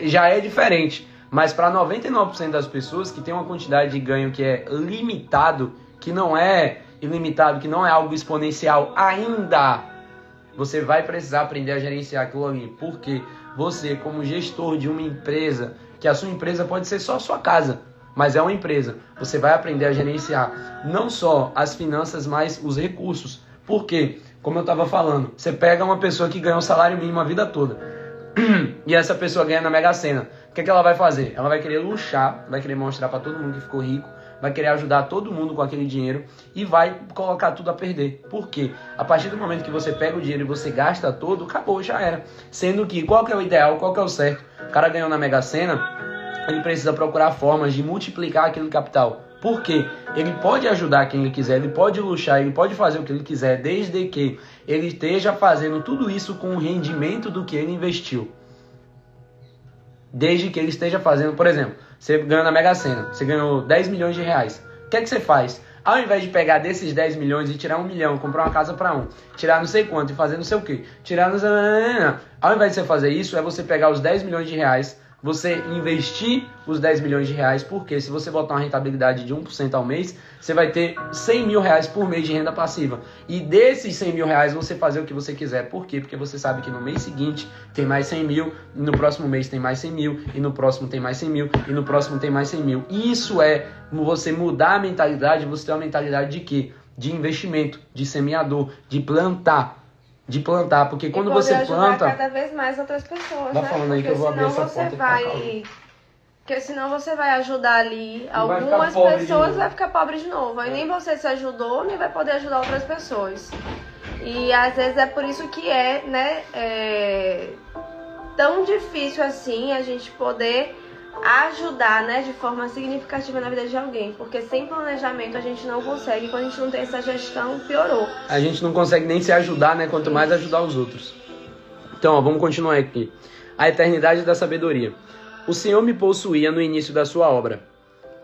já é diferente. Mas para 99% das pessoas que tem uma quantidade de ganho que é limitado, que não é ilimitado, que não é algo exponencial ainda, você vai precisar aprender a gerenciar aquilo ali. Porque você, como gestor de uma empresa, que a sua empresa pode ser só a sua casa, mas é uma empresa, você vai aprender a gerenciar não só as finanças, mas os recursos. Por quê? Como eu estava falando, você pega uma pessoa que ganha um salário mínimo a vida toda e essa pessoa ganha na Mega Sena. O que ela vai fazer? Ela vai querer luxar, vai querer mostrar para todo mundo que ficou rico, vai querer ajudar todo mundo com aquele dinheiro e vai colocar tudo a perder. Por quê? A partir do momento que você pega o dinheiro e você gasta todo, acabou, já era. Sendo que, qual que é o ideal, qual que é o certo? O cara ganhou na Mega Sena, ele precisa procurar formas de multiplicar aquele capital. Por quê? Ele pode ajudar quem ele quiser, ele pode luxar, ele pode fazer o que ele quiser, desde que ele esteja fazendo tudo isso com o rendimento do que ele investiu. Desde que ele esteja fazendo, por exemplo, você ganhou na Mega Sena, você ganhou 10 milhões de reais. O que é que você faz? Ao invés de pegar desses 10 milhões e tirar 1 milhão, comprar uma casa para um, tirar não sei quanto e fazer não sei o quê, tirar não sei... Ao invés de você fazer isso, é você pegar os 10 milhões de reais, você investir os 10 milhões de reais, porque se você botar uma rentabilidade de 1% ao mês, você vai ter 100 mil reais por mês de renda passiva. E desses 100 mil reais você fazer o que você quiser. Por quê? Porque você sabe que no mês seguinte tem mais 100 mil, e no próximo mês tem mais 100 mil, e no próximo tem mais 100 mil, e no próximo tem mais 100 mil. Isso é você mudar a mentalidade, você ter uma mentalidade de quê? De investimento, de semeador, de plantar. Porque quando você planta... cada vez mais outras pessoas, Vai né? falando aí que eu vou abrir essa porta. Porque senão você vai Porque senão você vai ajudar ali vai algumas ficar pobre de pessoas novo. e vai ficar pobre de novo. Aí nem você se ajudou, nem vai poder ajudar outras pessoas. E às vezes é por isso que tão difícil assim a gente poder ajudar, né, de forma significativa na vida de alguém. Porque sem planejamento a gente não consegue. Quando a gente não tem essa gestão, piorou. A gente não consegue nem se ajudar, né? Quanto mais ajudar os outros. Então, ó, vamos continuar aqui. A eternidade da sabedoria. O Senhor me possuía no início da sua obra,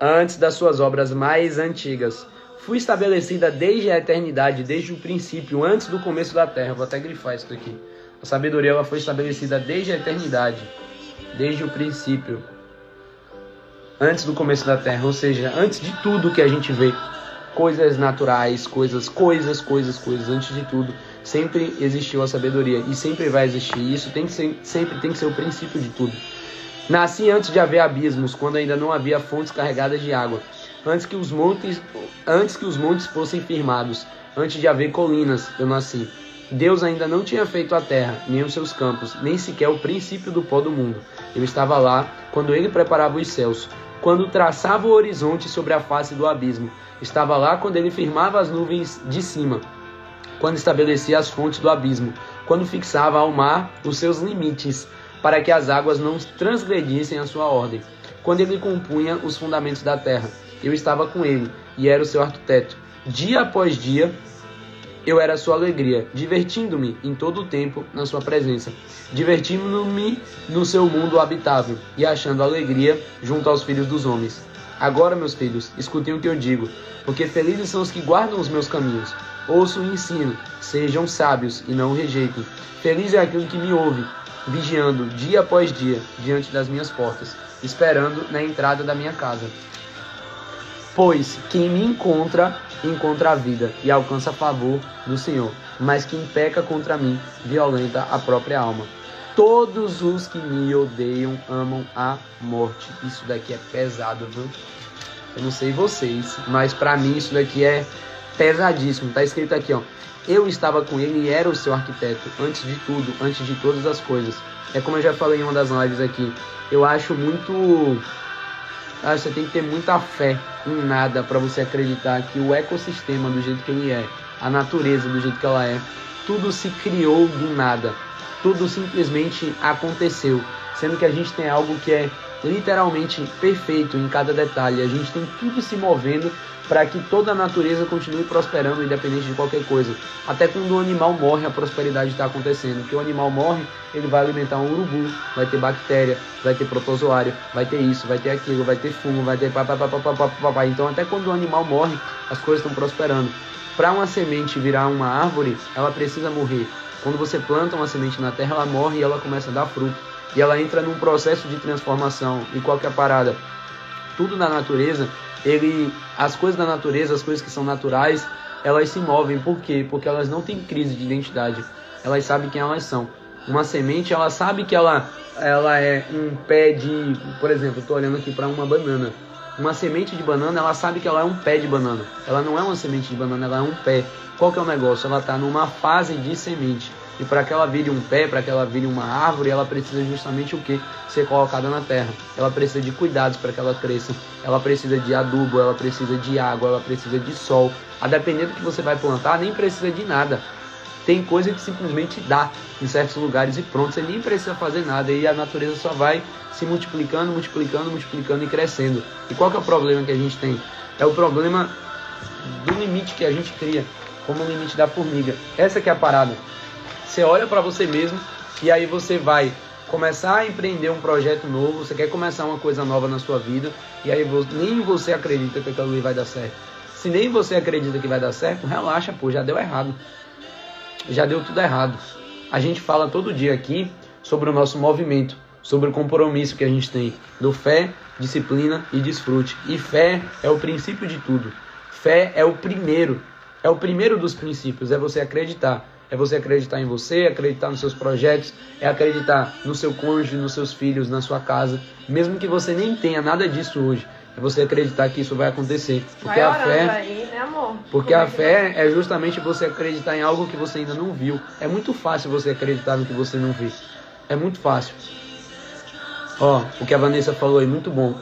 antes das suas obras mais antigas. Fui estabelecida desde a eternidade, desde o princípio, antes do começo da terra. Vou até grifar isso aqui. A sabedoria ela foi estabelecida desde a eternidade, desde o princípio, antes do começo da terra. Ou seja, antes de tudo que a gente vê, coisas naturais, coisas, antes de tudo, sempre existiu a sabedoria e sempre vai existir. Isso sempre tem que ser o princípio de tudo. Nasci antes de haver abismos, quando ainda não havia fontes carregadas de água. Antes que os montes fossem firmados, antes de haver colinas, eu nasci. Deus ainda não tinha feito a terra, nem os seus campos, nem sequer o princípio do pó do mundo. Eu estava lá quando ele preparava os céus, quando traçava o horizonte sobre a face do abismo. Estava lá quando ele firmava as nuvens de cima, quando estabelecia as fontes do abismo, quando fixava ao mar os seus limites, para que as águas não transgredissem a sua ordem. Quando ele compunha os fundamentos da terra, eu estava com ele e era o seu arquiteto. Dia após dia, eu era a sua alegria, divertindo-me em todo o tempo na sua presença, divertindo-me no seu mundo habitável e achando alegria junto aos filhos dos homens. Agora, meus filhos, escutem o que eu digo, porque felizes são os que guardam os meus caminhos. Ouço e ensino, sejam sábios e não o rejeitem. Feliz é aquele que me ouve, vigiando dia após dia diante das minhas portas, esperando na entrada da minha casa. Pois quem me encontra a vida e alcança favor do Senhor, mas quem peca contra mim violenta a própria alma. Todos os que me odeiam amam a morte. Isso daqui é pesado, viu? Eu não sei vocês, mas pra mim isso daqui é pesadíssimo. Tá escrito aqui, ó. Eu estava com ele e era o seu arquiteto, antes de tudo, antes de todas as coisas. É como eu já falei em uma das lives aqui. Eu acho muito... você tem que ter muita fé em nada para você acreditar que o ecossistema do jeito que ele é, a natureza do jeito que ela é, tudo se criou do nada. Tudo simplesmente aconteceu. Sendo que a gente tem algo que é literalmente perfeito em cada detalhe. A gente tem tudo se movendo para que toda a natureza continue prosperando, independente de qualquer coisa. Até quando o animal morre, a prosperidade está acontecendo. Porque o animal morre, ele vai alimentar um urubu, vai ter bactéria, vai ter protozoário, vai ter isso, vai ter aquilo, vai ter fungo, vai ter papapá. Então até quando o animal morre, as coisas estão prosperando. Para uma semente virar uma árvore, ela precisa morrer. Quando você planta uma semente na terra, ela morre e ela começa a dar fruto. E ela entra num processo de transformação. E qual que é a parada? Tudo na natureza, as coisas da natureza, as coisas que são naturais, elas se movem. Por quê? Porque elas não têm crise de identidade. Elas sabem quem elas são. Uma semente, ela sabe que ela é um pé de... Por exemplo, eu estou olhando aqui para uma banana. Uma semente de banana, ela sabe que ela é um pé de banana. Ela não é uma semente de banana, ela é um pé. Qual que é o negócio? Ela está numa fase de semente. E para que ela vire um pé, para que ela vire uma árvore, ela precisa justamente o quê? Ser colocada na terra. Ela precisa de cuidados para que ela cresça. Ela precisa de adubo, ela precisa de água, ela precisa de sol. A depender do que você vai plantar, nem precisa de nada. Tem coisa que simplesmente dá em certos lugares e pronto, você nem precisa fazer nada. E a natureza só vai se multiplicando e crescendo. E qual que é o problema que a gente tem? É o problema do limite que a gente cria, como o limite da formiga. Essa que é a parada. Você olha para você mesmo e aí você vai começar a empreender um projeto novo, você quer começar uma coisa nova na sua vida e aí nem você acredita que aquilo ali vai dar certo. Se nem você acredita que vai dar certo, relaxa, pô, já deu errado. Já deu tudo errado. A gente fala todo dia aqui sobre o nosso movimento, sobre o compromisso que a gente tem do fé, disciplina e desfrute. E fé é o princípio de tudo. Fé é o primeiro dos princípios, é você acreditar. É você acreditar em você, acreditar nos seus projetos, é acreditar no seu cônjuge, nos seus filhos, na sua casa. Mesmo que você nem tenha nada disso hoje, é você acreditar que isso vai acontecer. Porque a fé, aí, né, amor? porque a fé é justamente você acreditar em algo que você ainda não viu. É muito fácil você acreditar no que você não vê. É muito fácil. Ó, o que a Vanessa falou aí, muito bom.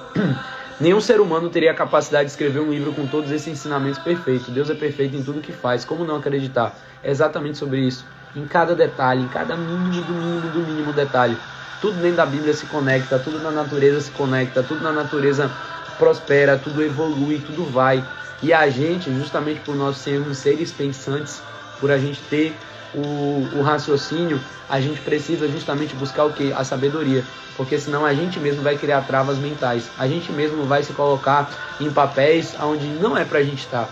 Nenhum ser humano teria a capacidade de escrever um livro com todos esses ensinamentos perfeitos. Deus é perfeito em tudo que faz. Como não acreditar? É exatamente sobre isso. Em cada detalhe, em cada mínimo detalhe. Tudo dentro da Bíblia se conecta, tudo na natureza se conecta, tudo na natureza prospera, tudo evolui, tudo vai. E a gente, justamente por nós sermos seres pensantes, por a gente ter o raciocínio, a gente precisa justamente buscar o quê? A sabedoria. Porque senão a gente mesmo vai criar travas mentais. A gente mesmo vai se colocar em papéis onde não é pra gente estar.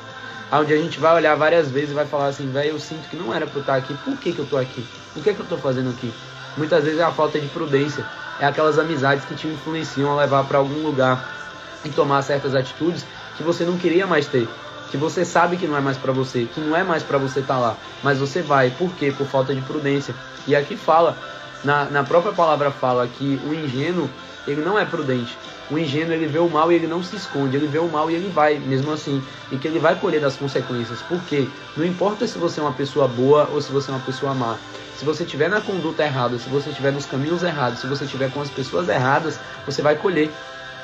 Onde a gente vai olhar várias vezes e vai falar assim, velho, eu sinto que não era pra eu estar aqui. Por que eu tô aqui? O que é que eu tô fazendo aqui? Muitas vezes é a falta de prudência. É aquelas amizades que te influenciam a levar pra algum lugar e tomar certas atitudes que você não queria mais ter. Que você sabe que não é mais pra você. Que não é mais pra você estar lá. Mas você vai. Por quê? Por falta de prudência. E aqui fala... Na própria palavra fala que o ingênuo, ele não é prudente. O ingênuo, ele vê o mal e ele não se esconde. Ele vê o mal e ele vai, mesmo assim. E que ele vai colher das consequências. Por quê? Não importa se você é uma pessoa boa ou se você é uma pessoa má. Se você estiver na conduta errada, se você estiver nos caminhos errados, se você estiver com as pessoas erradas, você vai colher.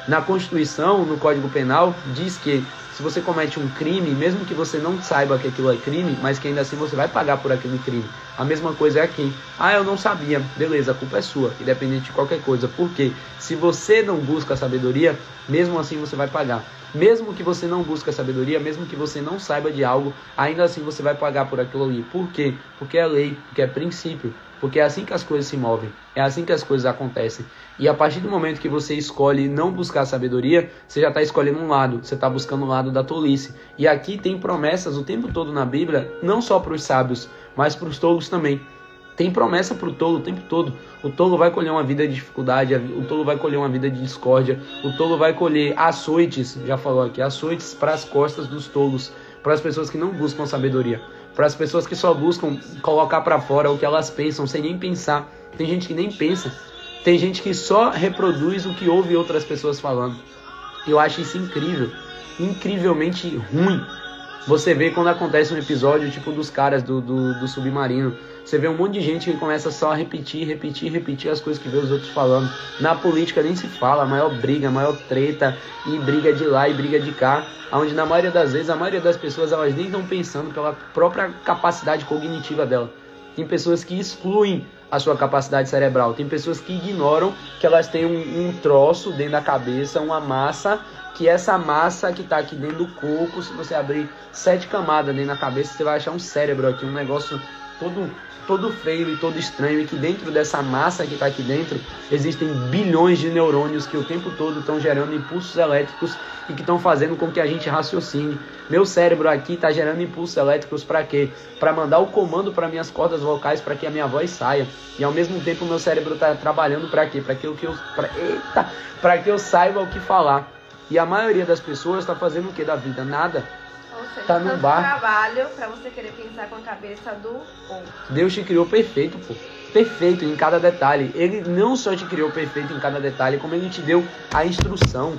Na Constituição, no Código Penal, diz que se você comete um crime, mesmo que você não saiba que aquilo é crime, mas que ainda assim você vai pagar por aquele crime. A mesma coisa é aqui. Ah, eu não sabia. Beleza, a culpa é sua, independente de qualquer coisa. Por quê? Se você não busca a sabedoria, mesmo assim você vai pagar. Mesmo que você não busque a sabedoria, mesmo que você não saiba de algo, ainda assim você vai pagar por aquilo ali. Por quê? Porque é lei, porque é princípio. Porque é assim que as coisas se movem, é assim que as coisas acontecem. E a partir do momento que você escolhe não buscar sabedoria, você já está escolhendo um lado, você está buscando o lado da tolice. E aqui tem promessas o tempo todo na Bíblia, não só para os sábios, mas para os tolos também. Tem promessa para o tolo o tempo todo. O tolo vai colher uma vida de dificuldade, o tolo vai colher uma vida de discórdia, o tolo vai colher açoites, já falou aqui, açoites para as costas dos tolos, para as pessoas que não buscam sabedoria. Para as pessoas que só buscam colocar para fora o que elas pensam, sem nem pensar. Tem gente que nem pensa. Tem gente que só reproduz o que ouve outras pessoas falando. Eu acho isso incrível. Incrivelmente ruim. Você vê quando acontece um episódio tipo dos caras do Submarino. Você vê um monte de gente que começa só a repetir as coisas que vê os outros falando. Na política nem se fala, a maior briga, a maior treta, e briga de lá e briga de cá. Onde na maioria das vezes, a maioria das pessoas, elas nem estão pensando pela própria capacidade cognitiva dela. Tem pessoas que excluem a sua capacidade cerebral. Tem pessoas que ignoram que elas têm um troço dentro da cabeça, uma massa, que essa massa que está aqui dentro do corpo, se você abrir 7 camadas dentro da cabeça, você vai achar um cérebro aqui, um negócio todo feio e todo estranho, e que dentro dessa massa que está aqui dentro existem bilhões de neurônios que o tempo todo estão gerando impulsos elétricos e que estão fazendo com que a gente raciocine. Meu cérebro aqui está gerando impulsos elétricos para quê? Para mandar o comando para minhas cordas vocais, para que a minha voz saia. E ao mesmo tempo o meu cérebro está trabalhando para quê? Para que eu saiba o que falar. E a maioria das pessoas está fazendo o que da vida? Nada. Ou seja, tá no bar. Trabalho para você querer pensar com a cabeça do outro. Deus te criou perfeito, pô. Perfeito em cada detalhe. Ele não só te criou perfeito em cada detalhe, como ele te deu a instrução.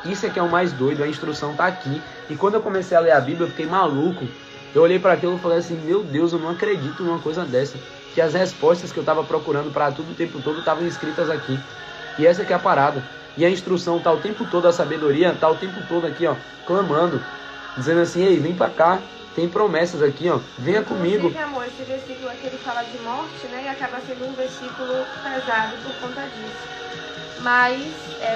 Isso é que é o mais doido, a instrução tá aqui. E quando eu comecei a ler a Bíblia, eu fiquei maluco. Eu olhei para aquilo e falei assim, meu Deus, eu não acredito numa coisa dessa. Que as respostas que eu tava procurando para tudo o tempo todo estavam escritas aqui. E essa que é a parada. E a instrução tá o tempo todo, a sabedoria tá o tempo todo aqui, ó, clamando. Dizendo assim, ei, vem pra cá, tem promessas aqui, ó, venha comigo. Inclusive, amor, esse versículo aqui ele fala de morte, né, e acaba sendo um versículo pesado por conta disso. Mas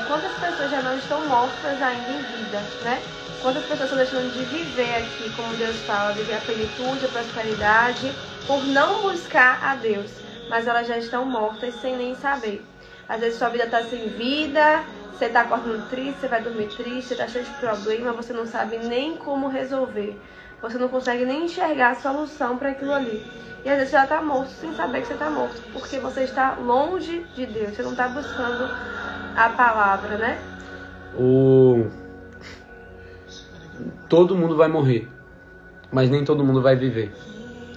quantas pessoas já não estão mortas ainda em vida, né? Quantas pessoas estão deixando de viver aqui, como Deus fala, viver a plenitude, a prosperidade, por não buscar a Deus. Mas elas já estão mortas sem nem saber. Às vezes sua vida está sem vida, você está acordando triste, você vai dormir triste, você está cheio de problema, você não sabe nem como resolver. Você não consegue nem enxergar a solução para aquilo ali. E às vezes você já está morto sem saber que você está morto, porque você está longe de Deus, você não está buscando a palavra, né? Todo mundo vai morrer, mas nem todo mundo vai viver.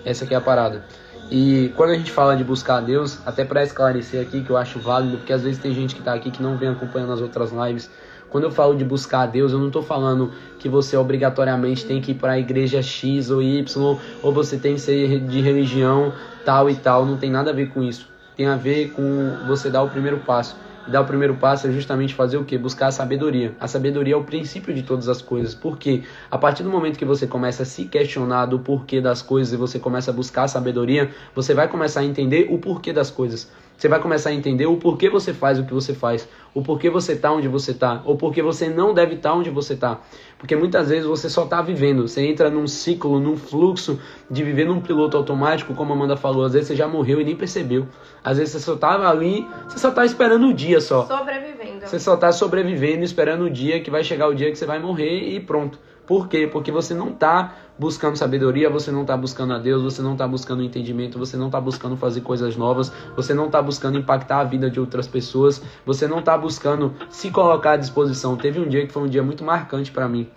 Essa aqui é a parada. E quando a gente fala de buscar a Deus, até para esclarecer aqui, que eu acho válido, porque às vezes tem gente que está aqui que não vem acompanhando as outras lives. Quando eu falo de buscar a Deus, eu não estou falando que você obrigatoriamente tem que ir para a igreja X ou Y, ou você tem que ser de religião tal e tal. Não tem nada a ver com isso. Tem a ver com você dar o primeiro passo. E dar o primeiro passo é justamente fazer o quê? Buscar a sabedoria. A sabedoria é o princípio de todas as coisas. Porque a partir do momento que você começa a se questionar do porquê das coisas e você começa a buscar a sabedoria, você vai começar a entender o porquê das coisas. Você vai começar a entender o porquê você faz o que você faz, o porquê você está onde você está, ou porquê você não deve estar onde você está. Porque muitas vezes você só está vivendo, você entra num ciclo, num fluxo de viver num piloto automático, como a Amanda falou, às vezes você já morreu e nem percebeu. Às vezes você só estava ali, você só está esperando o dia só. Sobrevivendo. Você só está sobrevivendo, esperando o dia que vai chegar o dia que você vai morrer e pronto. Por quê? Porque você não está buscando sabedoria, você não está buscando a Deus, você não está buscando entendimento, você não está buscando fazer coisas novas, você não está buscando impactar a vida de outras pessoas, você não está buscando se colocar à disposição. Teve um dia que foi um dia muito marcante para mim,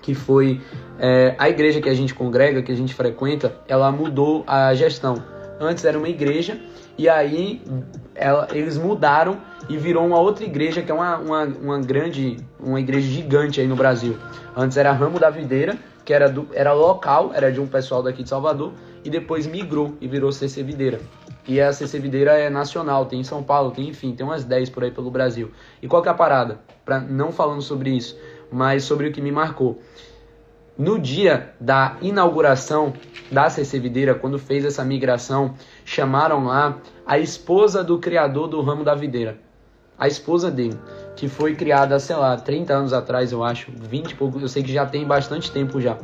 que foi a igreja que a gente congrega, que a gente frequenta, ela mudou a gestão. Antes era uma igreja e aí eles mudaram e virou uma outra igreja, que é uma igreja gigante aí no Brasil. Antes era Ramo da Videira, que era local, era de um pessoal daqui de Salvador, e depois migrou e virou CC Videira. E a CC Videira é nacional, tem em São Paulo, tem umas 10 por aí pelo Brasil. E qual que é a parada? Não falando sobre isso, mas sobre o que me marcou. No dia da inauguração da CC Videira, quando fez essa migração, chamaram lá a esposa do criador do Ramo da Videira. A esposa dele, que foi criada, 30 anos atrás, eu acho, 20 e pouco, eu sei que já tem bastante tempo já.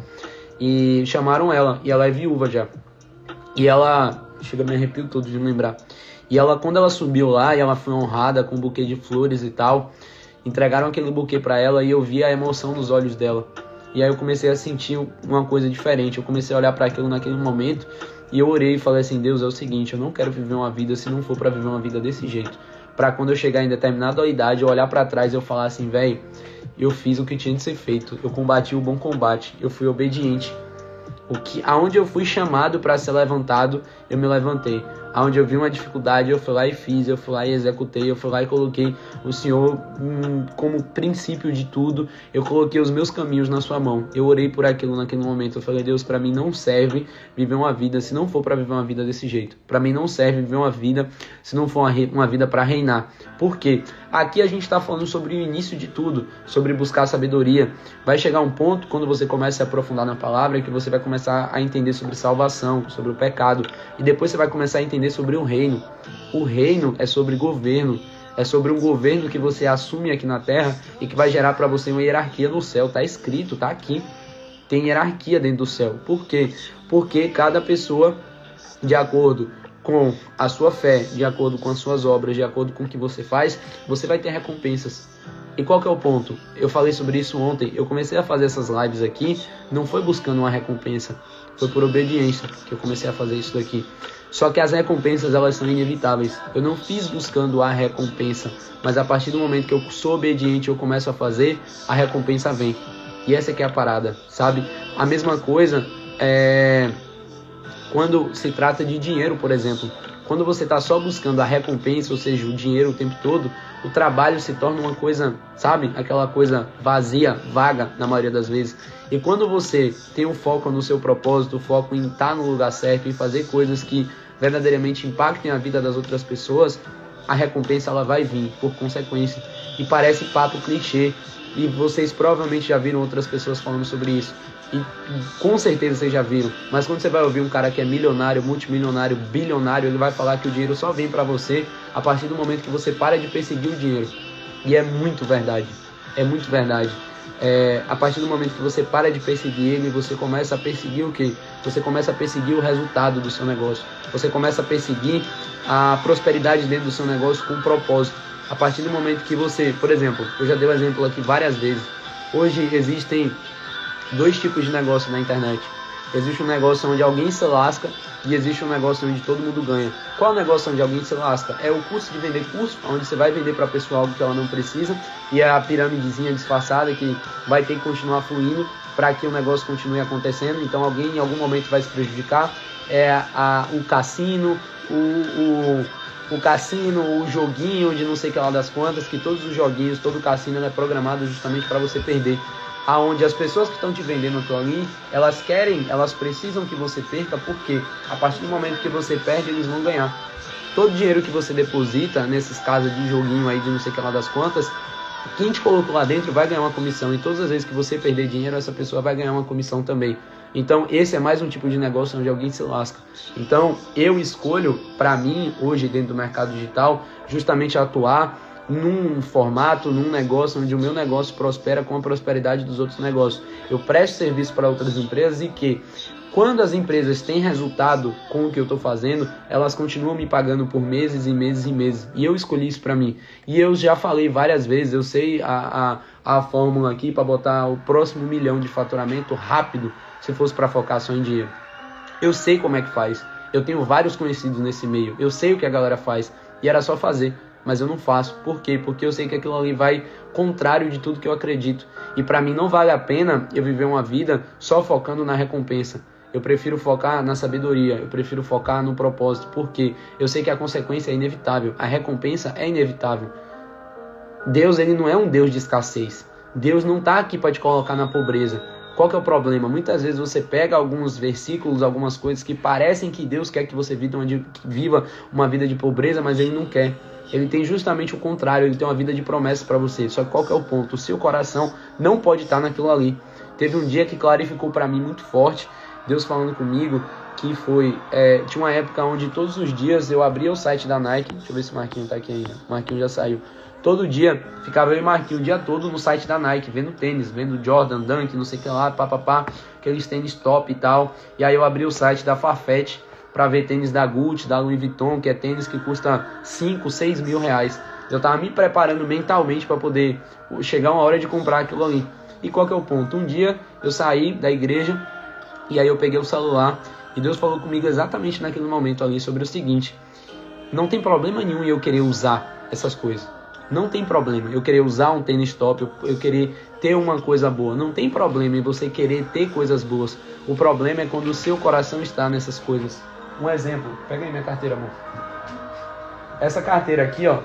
E chamaram ela, e ela é viúva já. E ela, chega a me arrepio todo de lembrar. E ela, quando ela subiu lá, e ela foi honrada com um buquê de flores e tal, entregaram aquele buquê pra ela e eu vi a emoção nos olhos dela. E aí eu comecei a sentir uma coisa diferente, eu comecei a olhar para aquilo naquele momento e eu orei e falei assim, Deus, é o seguinte, eu não quero viver uma vida se não for para viver uma vida desse jeito. Para quando eu chegar em determinada idade, eu olhar para trás e eu falar assim, velho, eu fiz o que tinha de ser feito, eu combati o bom combate, eu fui obediente. Aonde eu fui chamado para ser levantado, eu me levantei. Aonde eu vi uma dificuldade, eu fui lá e fiz, eu fui lá e executei, eu fui lá e coloquei o Senhor como princípio de tudo, eu coloquei os meus caminhos na sua mão. Eu orei por aquilo naquele momento, eu falei, Deus, para mim não serve viver uma vida se não for para viver uma vida desse jeito. Para mim não serve viver uma vida se não for uma vida para reinar. Por quê? Aqui a gente está falando sobre o início de tudo, sobre buscar sabedoria. Vai chegar um ponto, quando você começa a se aprofundar na palavra, que você vai começar a entender sobre salvação, sobre o pecado, e depois você vai começar a entender sobre o reino. O reino é sobre governo, é sobre um governo que você assume aqui na terra e que vai gerar para você uma hierarquia no céu. Está escrito, está aqui. Tem hierarquia dentro do céu. Por quê? Porque cada pessoa, de acordo com a sua fé, de acordo com as suas obras, de acordo com o que você faz, você vai ter recompensas. E qual que é o ponto? Eu falei sobre isso ontem. Eu comecei a fazer essas lives aqui, não foi buscando uma recompensa, foi por obediência que eu comecei a fazer isso daqui. Só que as recompensas, elas são inevitáveis. Eu não fiz buscando a recompensa, mas a partir do momento que eu sou obediente, eu começo a fazer, a recompensa vem. E essa que é a parada, sabe? A mesma coisa quando se trata de dinheiro, por exemplo. Quando você está só buscando a recompensa, ou seja, o dinheiro o tempo todo, o trabalho se torna uma coisa, sabe? Aquela coisa vazia, vaga, na maioria das vezes. E quando você tem um foco no seu propósito, o foco em estar no lugar certo, em fazer coisas que verdadeiramente impactem a vida das outras pessoas, a recompensa ela vai vir, por consequência. E parece papo clichê, e vocês provavelmente já viram outras pessoas falando sobre isso. E com certeza vocês já viram. Mas quando você vai ouvir um cara que é milionário, multimilionário, bilionário, ele vai falar que o dinheiro só vem pra você a partir do momento que você para de perseguir o dinheiro. E é muito verdade. É muito verdade. A partir do momento que você para de perseguir ele, você começa a perseguir o quê? Você começa a perseguir o resultado do seu negócio. Você começa a perseguir a prosperidade dentro do seu negócio com um propósito. A partir do momento que você, por exemplo, eu já dei o exemplo aqui várias vezes. Hoje existem 2 tipos de negócio na internet. Existe um negócio onde alguém se lasca e existe um negócio onde todo mundo ganha. Qual é o negócio onde alguém se lasca? É o curso de vender curso, onde você vai vender para a pessoa algo que ela não precisa, e é a piramidezinha disfarçada que vai ter que continuar fluindo para que o negócio continue acontecendo. Então alguém em algum momento vai se prejudicar. O cassino, o cassino, o joguinho de não sei que lá das quantas, que todos os joguinhos, todo o cassino é programado justamente para você perder. Aonde as pessoas que estão te vendendo aquilo ali, elas precisam que você perca, porque a partir do momento que você perde, eles vão ganhar. todo dinheiro que você deposita nesses casos de joguinho aí de não sei o que lá das quantas, quem te colocou lá dentro vai ganhar uma comissão. E todas as vezes que você perder dinheiro, essa pessoa vai ganhar uma comissão também. Então esse é mais um tipo de negócio onde alguém se lasca. Então eu escolho, para mim, hoje dentro do mercado digital, justamente atuar num formato, num negócio onde o meu negócio prospera com a prosperidade dos outros negócios. Eu presto serviço para outras empresas e que quando as empresas têm resultado com o que eu estou fazendo, elas continuam me pagando por meses e meses e meses. E eu escolhi isso para mim. E eu já falei várias vezes, eu sei a fórmula aqui para botar o próximo 1 milhão de faturamento rápido, se fosse para focar só em dinheiro. Eu sei como é que faz. Eu tenho vários conhecidos nesse meio. Eu sei o que a galera faz. E era só fazer. Mas eu não faço. Por quê? Porque eu sei que aquilo ali vai contrário de tudo que eu acredito. E para mim não vale a pena eu viver uma vida só focando na recompensa. Eu prefiro focar na sabedoria, eu prefiro focar no propósito, porque eu sei que a consequência é inevitável, a recompensa é inevitável. Deus, ele não é um Deus de escassez. Deus não está aqui para te colocar na pobreza. Qual que é o problema? Muitas vezes você pega alguns versículos, algumas coisas que parecem que Deus quer que você viva uma vida de pobreza, mas ele não quer. Ele tem justamente o contrário, ele tem uma vida de promessas para você. Só que qual que é o ponto? O seu coração não pode estar naquilo ali. Teve um dia que clarificou para mim muito forte, Deus falando comigo, que foi, tinha uma época onde todos os dias eu abria o site da Nike, deixa eu ver se o Marquinhos tá aqui ainda, o Marquinhos já saiu. Todo dia, ficava eu e Marquinhos o dia todo no site da Nike, vendo tênis, vendo Jordan, Dunk, não sei o que lá, papapá, aqueles tênis top e tal. E aí eu abri o site da Farfetch para ver tênis da Gucci, da Louis Vuitton, que é tênis que custa 5, 6 mil reais. Eu tava me preparando mentalmente para poder chegar uma hora de comprar aquilo ali. E qual que é o ponto? Um dia eu saí da igreja e aí eu peguei o celular e Deus falou comigo exatamente naquele momento ali sobre o seguinte: não tem problema nenhum em eu querer usar essas coisas. Não tem problema eu querer usar um tênis top, eu querer ter uma coisa boa. Não tem problema em você querer ter coisas boas. O problema é quando o seu coração está nessas coisas. Um exemplo, pega aí minha carteira, amor. Essa carteira aqui, ó,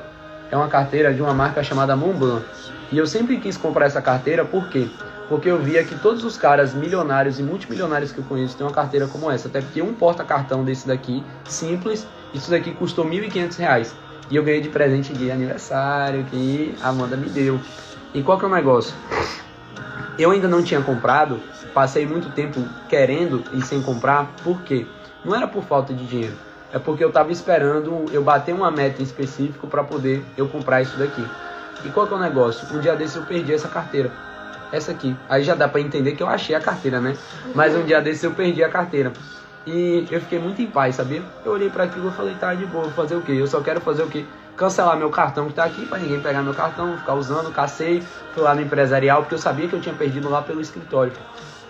é uma carteira de uma marca chamada Montblanc. E eu sempre quis comprar essa carteira, por quê? Porque eu via que todos os caras milionários e multimilionários que eu conheço têm uma carteira como essa. Até porque um porta-cartão desse daqui, simples, isso daqui custou R$ 1.500. E eu ganhei de presente de aniversário que a Amanda me deu. E qual que é o negócio? Eu ainda não tinha comprado, passei muito tempo querendo e sem comprar. Por quê? Não era por falta de dinheiro. É porque eu estava esperando eu bater uma meta em específico para poder eu comprar isso daqui. E qual que é o negócio? Um dia desse eu perdi essa carteira. Essa aqui. Aí já dá para entender que eu achei a carteira, né? Mas um dia desse eu perdi a carteira. E eu fiquei muito em paz, sabia? Eu olhei para aquilo e falei, tá, de boa, vou fazer o quê? Eu só quero fazer o quê? Cancelar meu cartão que tá aqui, para ninguém pegar meu cartão, ficar usando, cacei. Fui lá no empresarial, porque eu sabia que eu tinha perdido lá pelo escritório.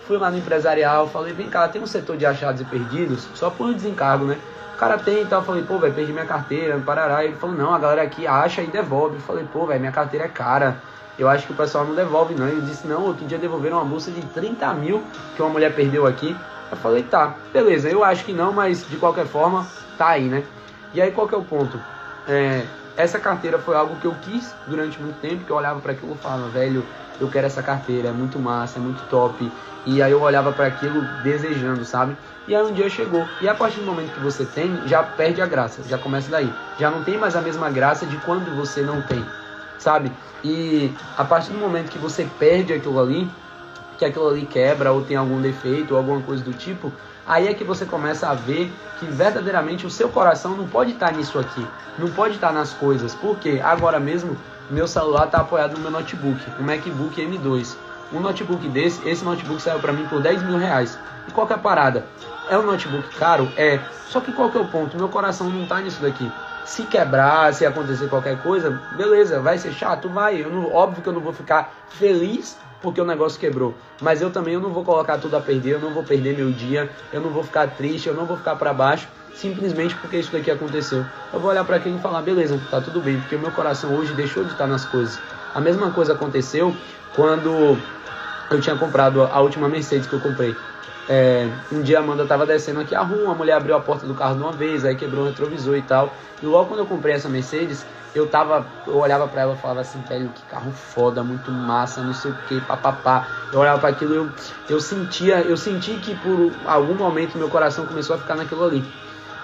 Fui lá no empresarial, falei, vem cá, tem um setor de achados e perdidos, só por desencargo, né? O cara tem e tal, eu falei, pô, velho, perdi minha carteira, parará. Ele falou, não, a galera aqui acha e devolve. Eu falei, pô, velho, minha carteira é cara. Eu acho que o pessoal não devolve, não. Ele disse, não, outro dia devolveram uma bolsa de 30 mil que uma mulher perdeu aqui. Eu falei, tá, beleza, eu acho que não, mas de qualquer forma, tá aí, né? E aí, qual que é o ponto? Essa carteira foi algo que eu quis durante muito tempo, que eu olhava para aquilo e falava, velho, eu quero essa carteira, é muito massa, é muito top. E aí eu olhava para aquilo desejando, sabe? E aí um dia chegou. E a partir do momento que você tem, já perde a graça, já começa daí. Já não tem mais a mesma graça de quando você não tem, sabe? E a partir do momento que você perde aquilo ali, que aquilo ali quebra ou tem algum defeito ou alguma coisa do tipo, aí é que você começa a ver que verdadeiramente o seu coração não pode estar nisso aqui, não pode estar nas coisas. Porque agora mesmo meu celular está apoiado no meu notebook, um MacBook M2. Um notebook desse, esse notebook saiu para mim por 10 mil reais. E qual que é a parada? É um notebook caro? É. Só que qual que é o ponto? Meu coração não está nisso daqui. Se quebrar, se acontecer qualquer coisa, beleza, vai ser chato? Vai. Óbvio que eu não vou ficar feliz porque o negócio quebrou. Mas eu não vou colocar tudo a perder, eu não vou perder meu dia, eu não vou ficar triste, eu não vou ficar para baixo, simplesmente porque isso daqui aconteceu. Eu vou olhar para aquilo e falar, beleza, tá tudo bem, porque o meu coração hoje deixou de estar nas coisas. A mesma coisa aconteceu quando eu tinha comprado a última Mercedes que eu comprei. Um dia a Amanda tava descendo aqui a rua, a mulher abriu a porta do carro de uma vez, aí quebrou o retrovisor e tal. E logo quando eu comprei essa Mercedes, eu olhava pra ela e falava assim, velho, que carro foda, muito massa, não sei o que, papapá. Eu olhava pra aquilo e eu senti que por algum momento meu coração começou a ficar naquilo ali.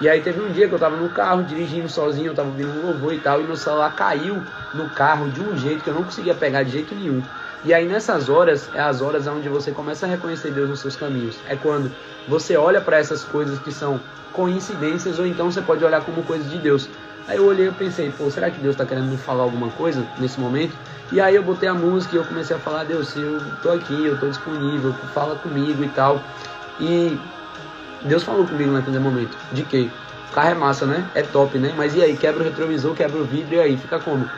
E aí teve um dia que eu tava no carro, dirigindo sozinho, eu tava ouvindo um louvor e tal, e meu celular caiu no carro de um jeito que eu não conseguia pegar de jeito nenhum. E aí nessas horas, é as horas onde você começa a reconhecer Deus nos seus caminhos. É quando você olha para essas coisas que são coincidências, ou então você pode olhar como coisas de Deus. Aí eu olhei e pensei, pô, será que Deus tá querendo me falar alguma coisa nesse momento? E aí eu botei a música e eu comecei a falar, Deus, eu tô aqui, eu tô disponível, fala comigo e tal. E Deus falou comigo naquele momento, de que o carro é massa, né? É top, né? Mas e aí, quebra o retrovisor, quebra o vidro, e aí, fica como?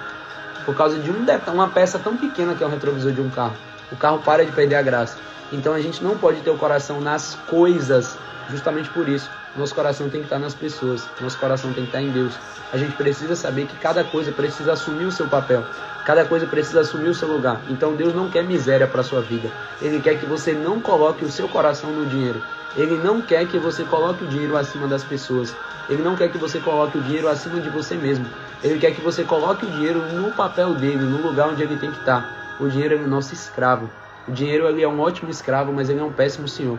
Por causa de uma peça tão pequena que é o retrovisor de um carro. O carro para de perder a graça. Então a gente não pode ter o coração nas coisas, justamente por isso. Nosso coração tem que estar nas pessoas, nosso coração tem que estar em Deus. A gente precisa saber que cada coisa precisa assumir o seu papel, cada coisa precisa assumir o seu lugar. Então Deus não quer miséria para a sua vida. Ele quer que você não coloque o seu coração no dinheiro. Ele não quer que você coloque o dinheiro acima das pessoas. Ele não quer que você coloque o dinheiro acima de você mesmo. Ele quer que você coloque o dinheiro no papel dele, no lugar onde ele tem que estar. O dinheiro é o nosso escravo. O dinheiro ele é um ótimo escravo, mas ele é um péssimo senhor.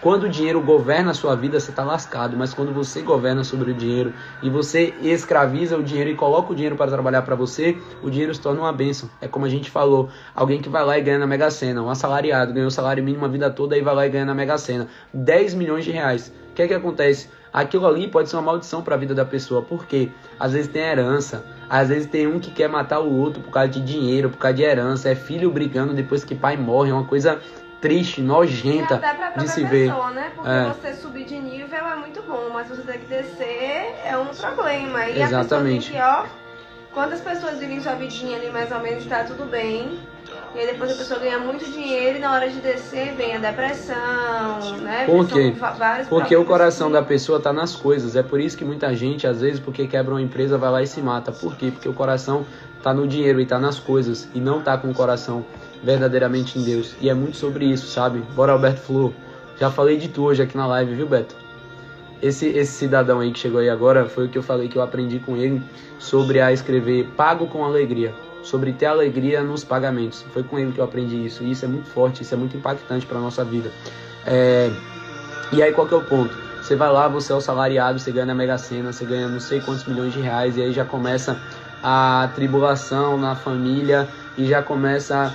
Quando o dinheiro governa a sua vida, você está lascado. Mas quando você governa sobre o dinheiro e você escraviza o dinheiro e coloca o dinheiro para trabalhar para você, o dinheiro se torna uma bênção. É como a gente falou, alguém que vai lá e ganha na Mega Sena, um assalariado, ganhou salário mínimo a vida toda e vai lá e ganha na Mega Sena 10 milhões de reais. O que é que acontece? Aquilo ali pode ser uma maldição para a vida da pessoa. Por quê? Às vezes tem herança, às vezes tem um que quer matar o outro por causa de dinheiro, por causa de herança, é filho brigando depois que pai morre, é uma coisa triste, nojenta até pra de se pessoa, ver. né? Porque você subir de nível é muito bom, mas você ter que descer é um problema. E exatamente. A pessoa tem que, quantas pessoas vivem sua vidinha ali mais ou menos, tá tudo bem. E aí depois a pessoa ganha muito dinheiro e na hora de descer vem a depressão, né? Por quê? Porque o coração assim. da pessoa tá nas coisas. É por isso que muita gente, às vezes, porque quebra uma empresa, vai lá e se mata. Por quê? Porque o coração tá no dinheiro e tá nas coisas. E não tá com o coração verdadeiramente em Deus. E é muito sobre isso, sabe? Bora, Alberto Flor. Já falei de tu hoje aqui na live, viu, Beto? Esse cidadão aí que chegou aí agora, foi o que eu falei que eu aprendi com ele sobre a escrever pago com alegria. Sobre ter alegria nos pagamentos. Foi com ele que eu aprendi isso. E isso é muito forte, isso é muito impactante para nossa vida. E aí qual que é o ponto? Você vai lá, você é o salariado, você ganha na Mega Sena, você ganha não sei quantos milhões de reais, e aí já começa a tribulação na família, e já começa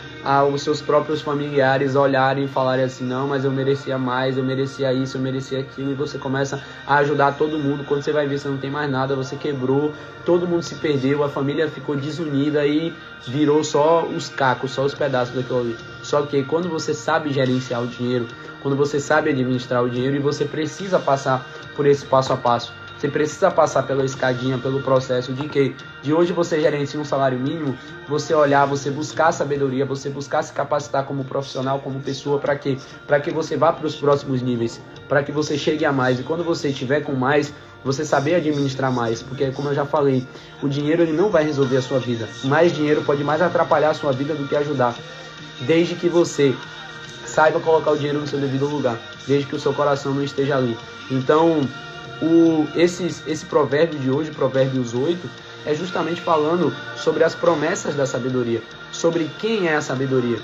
os seus próprios familiares olharem e falarem assim, não, mas eu merecia mais, eu merecia isso, eu merecia aquilo, e você começa a ajudar todo mundo. Quando você vai ver, você não tem mais nada, você quebrou, todo mundo se perdeu, a família ficou desunida e virou só os cacos, só os pedaços daquilo ali. Só que quando você sabe gerenciar o dinheiro, quando você sabe administrar o dinheiro, e você precisa passar por esse passo a passo, você precisa passar pela escadinha, pelo processo de que de hoje você gerencia um salário mínimo, você olhar, você buscar sabedoria, você buscar se capacitar como profissional, como pessoa, para quê? Para que você vá para os próximos níveis, para que você chegue a mais, e quando você estiver com mais, você saber administrar mais, porque como eu já falei, o dinheiro ele não vai resolver a sua vida, mais dinheiro pode mais atrapalhar a sua vida do que ajudar, desde que você saiba colocar o dinheiro no seu devido lugar, desde que o seu coração não esteja ali. Então, esse provérbio de hoje, Provérbios 8, é justamente falando sobre as promessas da sabedoria, sobre quem é a sabedoria.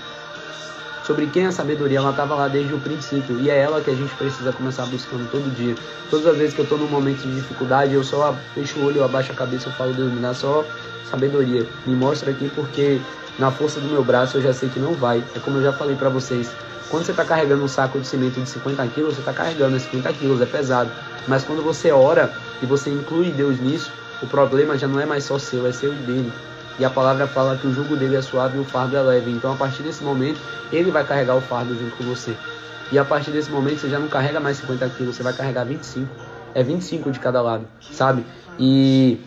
Sobre quem é a sabedoria, ela estava lá desde o princípio, e é ela que a gente precisa começar buscando todo dia. Todas as vezes que eu estou num momento de dificuldade, eu só fecho o olho, eu abaixo a cabeça, eu falo, Deus, me dá só sabedoria, me mostra aqui, porque na força do meu braço eu já sei que não vai. É como eu já falei para vocês, quando você está carregando um saco de cimento de 50 quilos, você está carregando 50 quilos, é pesado. Mas quando você ora e você inclui Deus nisso, o problema já não é mais só seu, é seu e dele. E a palavra fala que o jugo dele é suave e o fardo é leve. Então, a partir desse momento, ele vai carregar o fardo junto com você. E a partir desse momento, você já não carrega mais 50 quilos, você vai carregar 25. É 25 de cada lado, sabe? E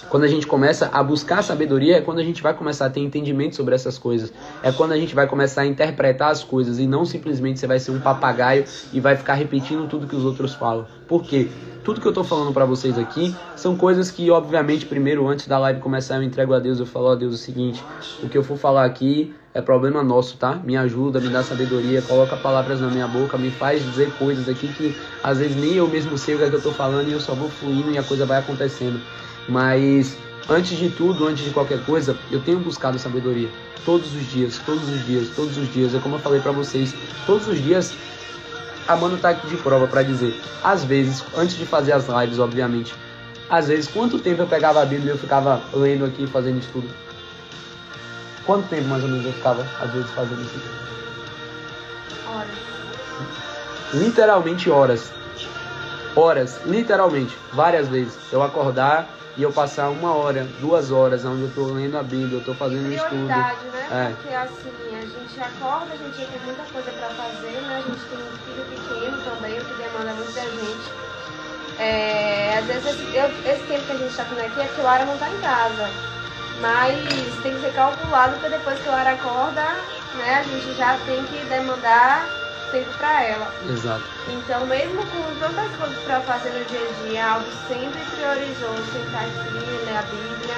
quando a gente começa a buscar sabedoria, é quando a gente vai começar a ter entendimento sobre essas coisas. É quando a gente vai começar a interpretar as coisas e não simplesmente você vai ser um papagaio e vai ficar repetindo tudo que os outros falam. Por quê? Tudo que eu tô falando pra vocês aqui são coisas que, obviamente, primeiro, antes da live começar, eu entrego a Deus, eu falo a Deus o seguinte, o que eu for falar aqui é problema nosso, tá? Me ajuda, me dá sabedoria, coloca palavras na minha boca, me faz dizer coisas aqui que às vezes nem eu mesmo sei o que é que eu tô falando e eu só vou fluindo e a coisa vai acontecendo. Mas, antes de tudo, antes de qualquer coisa, eu tenho buscado sabedoria. Todos os dias, todos os dias, todos os dias. É como eu falei pra vocês, todos os dias A Manu tá aqui de prova pra dizer, às vezes, antes de fazer as lives, obviamente, às vezes, quanto tempo eu pegava a Bíblia e eu ficava lendo aqui, fazendo estudo? Quanto tempo mais ou menos eu ficava, às vezes, fazendo isso aqui? Horas. Literalmente horas. Horas, literalmente, várias vezes. Eu acordar e eu passar 1 hora, 2 horas, onde eu tô lendo a Bíblia, eu tô fazendo estudo. Prioridade, né? Porque assim, a gente acorda, a gente tem muita coisa pra fazer, né? A gente tem um filho pequeno também, o que demanda muito da gente. Às vezes esse tempo que a gente tá tendo aqui é que o Ara não tá em casa. Mas tem que ser calculado, porque depois que o Ara acorda, né, a gente já tem que demandar tempo pra ela. Exato. Então, mesmo com tantas coisas pra fazer no dia a dia, algo sempre priorizou sentar aqui, ler a Bíblia,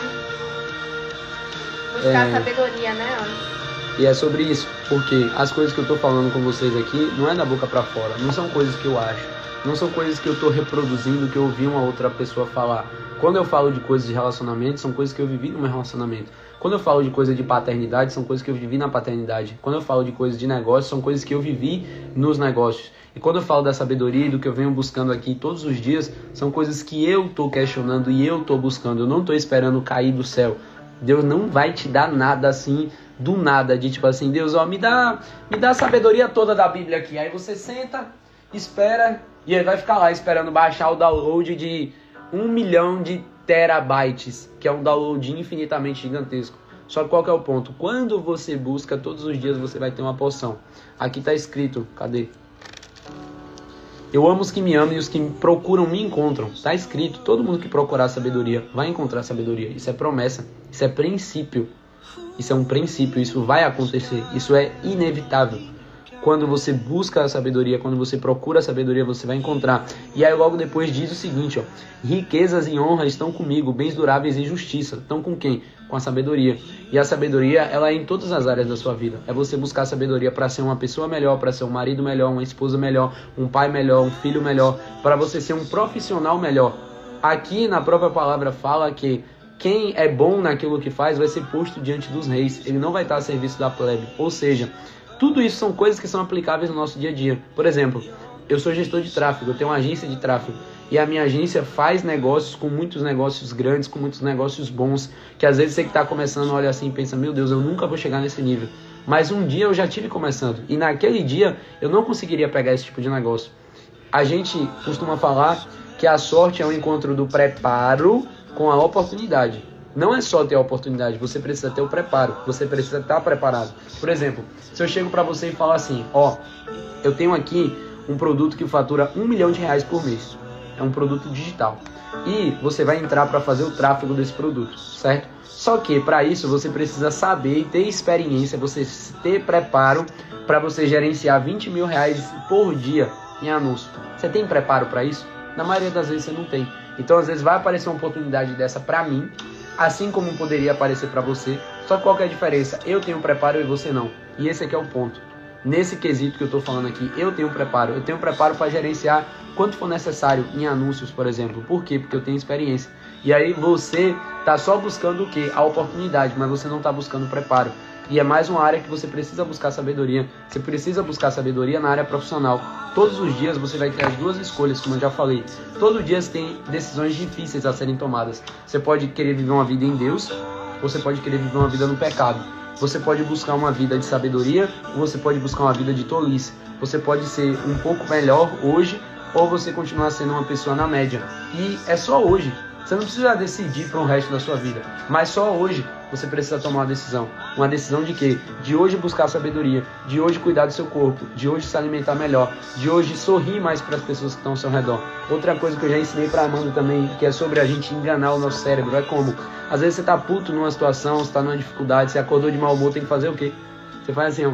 buscar sabedoria, né, antes. E é sobre isso, porque as coisas que eu tô falando com vocês aqui não é da boca pra fora, não são coisas que eu acho, não são coisas que eu tô reproduzindo, que eu ouvi uma outra pessoa falar. Quando eu falo de coisas de relacionamento, são coisas que eu vivi no meu relacionamento. Quando eu falo de coisas de paternidade, são coisas que eu vivi na paternidade. Quando eu falo de coisas de negócio, são coisas que eu vivi nos negócios. E quando eu falo da sabedoria e do que eu venho buscando aqui todos os dias, são coisas que eu tô questionando e eu tô buscando. Eu não tô esperando cair do céu. Deus não vai te dar nada assim, do nada, de tipo assim, Deus, ó, me dá a sabedoria toda da Bíblia aqui. Aí você senta, espera, e ele vai ficar lá esperando baixar o download de 1 milhão de terabytes, que é um download infinitamente gigantesco. Só que qual que é o ponto? Quando você busca, todos os dias você vai ter uma porção. Aqui tá escrito, cadê? Eu amo os que me amam e os que me procuram me encontram. Tá escrito, todo mundo que procurar sabedoria vai encontrar sabedoria. Isso é promessa, isso é princípio. Isso é um princípio, isso vai acontecer, isso é inevitável. Quando você busca a sabedoria, quando você procura a sabedoria, você vai encontrar. E aí logo depois diz o seguinte, ó: riquezas e honra estão comigo, bens duráveis e justiça. Estão com quem? Com a sabedoria. E a sabedoria, ela é em todas as áreas da sua vida. É você buscar a sabedoria para ser uma pessoa melhor, para ser um marido melhor, uma esposa melhor, um pai melhor, um filho melhor, para você ser um profissional melhor. Aqui na própria palavra fala que quem é bom naquilo que faz vai ser posto diante dos reis. Ele não vai estar a serviço da plebe. Ou seja, tudo isso são coisas que são aplicáveis no nosso dia a dia. Por exemplo, eu sou gestor de tráfego, eu tenho uma agência de tráfego. E a minha agência faz negócios com muitos negócios grandes, com muitos negócios bons. Que às vezes você que está começando olha assim e pensa, meu Deus, eu nunca vou chegar nesse nível. Mas um dia eu já tive começando. E naquele dia eu não conseguiria pegar esse tipo de negócio. A gente costuma falar que a sorte é o encontro do preparo com a oportunidade. Não é só ter a oportunidade, você precisa ter o preparo, você precisa estar preparado. Por exemplo, se eu chego para você e falo assim, ó, eu tenho aqui um produto que fatura R$1 milhão por mês. É um produto digital. E você vai entrar para fazer o tráfego desse produto, certo? Só que para isso você precisa saber e ter experiência, você ter preparo para você gerenciar R$20 mil por dia em anúncio. Você tem preparo para isso? Na maioria das vezes você não tem. Então às vezes vai aparecer uma oportunidade dessa para mim, assim como poderia aparecer para você. Só que qual que é a diferença? Eu tenho preparo e você não. E esse aqui é o ponto. Nesse quesito que eu estou falando aqui, eu tenho preparo. Eu tenho preparo para gerenciar quanto for necessário em anúncios, por exemplo. Por quê? Porque eu tenho experiência. E aí você está só buscando o quê? A oportunidade, mas você não está buscando preparo. E é mais uma área que você precisa buscar sabedoria. Você precisa buscar sabedoria na área profissional. Todos os dias você vai ter as duas escolhas, como eu já falei. Todos os dias tem decisões difíceis a serem tomadas. Você pode querer viver uma vida em Deus, ou você pode querer viver uma vida no pecado. Você pode buscar uma vida de sabedoria, ou você pode buscar uma vida de tolice. Você pode ser um pouco melhor hoje, ou você continuar sendo uma pessoa na média. E é só hoje. Você não precisa decidir para o resto da sua vida, mas só hoje você precisa tomar uma decisão. Uma decisão de quê? De hoje buscar sabedoria, de hoje cuidar do seu corpo, de hoje se alimentar melhor, de hoje sorrir mais para as pessoas que estão ao seu redor. Outra coisa que eu já ensinei para a Amanda também, que é sobre a gente enganar o nosso cérebro, é como? Às vezes você tá puto numa situação, você tá numa dificuldade, você acordou de mau humor, tem que fazer o quê? Você faz assim, ó.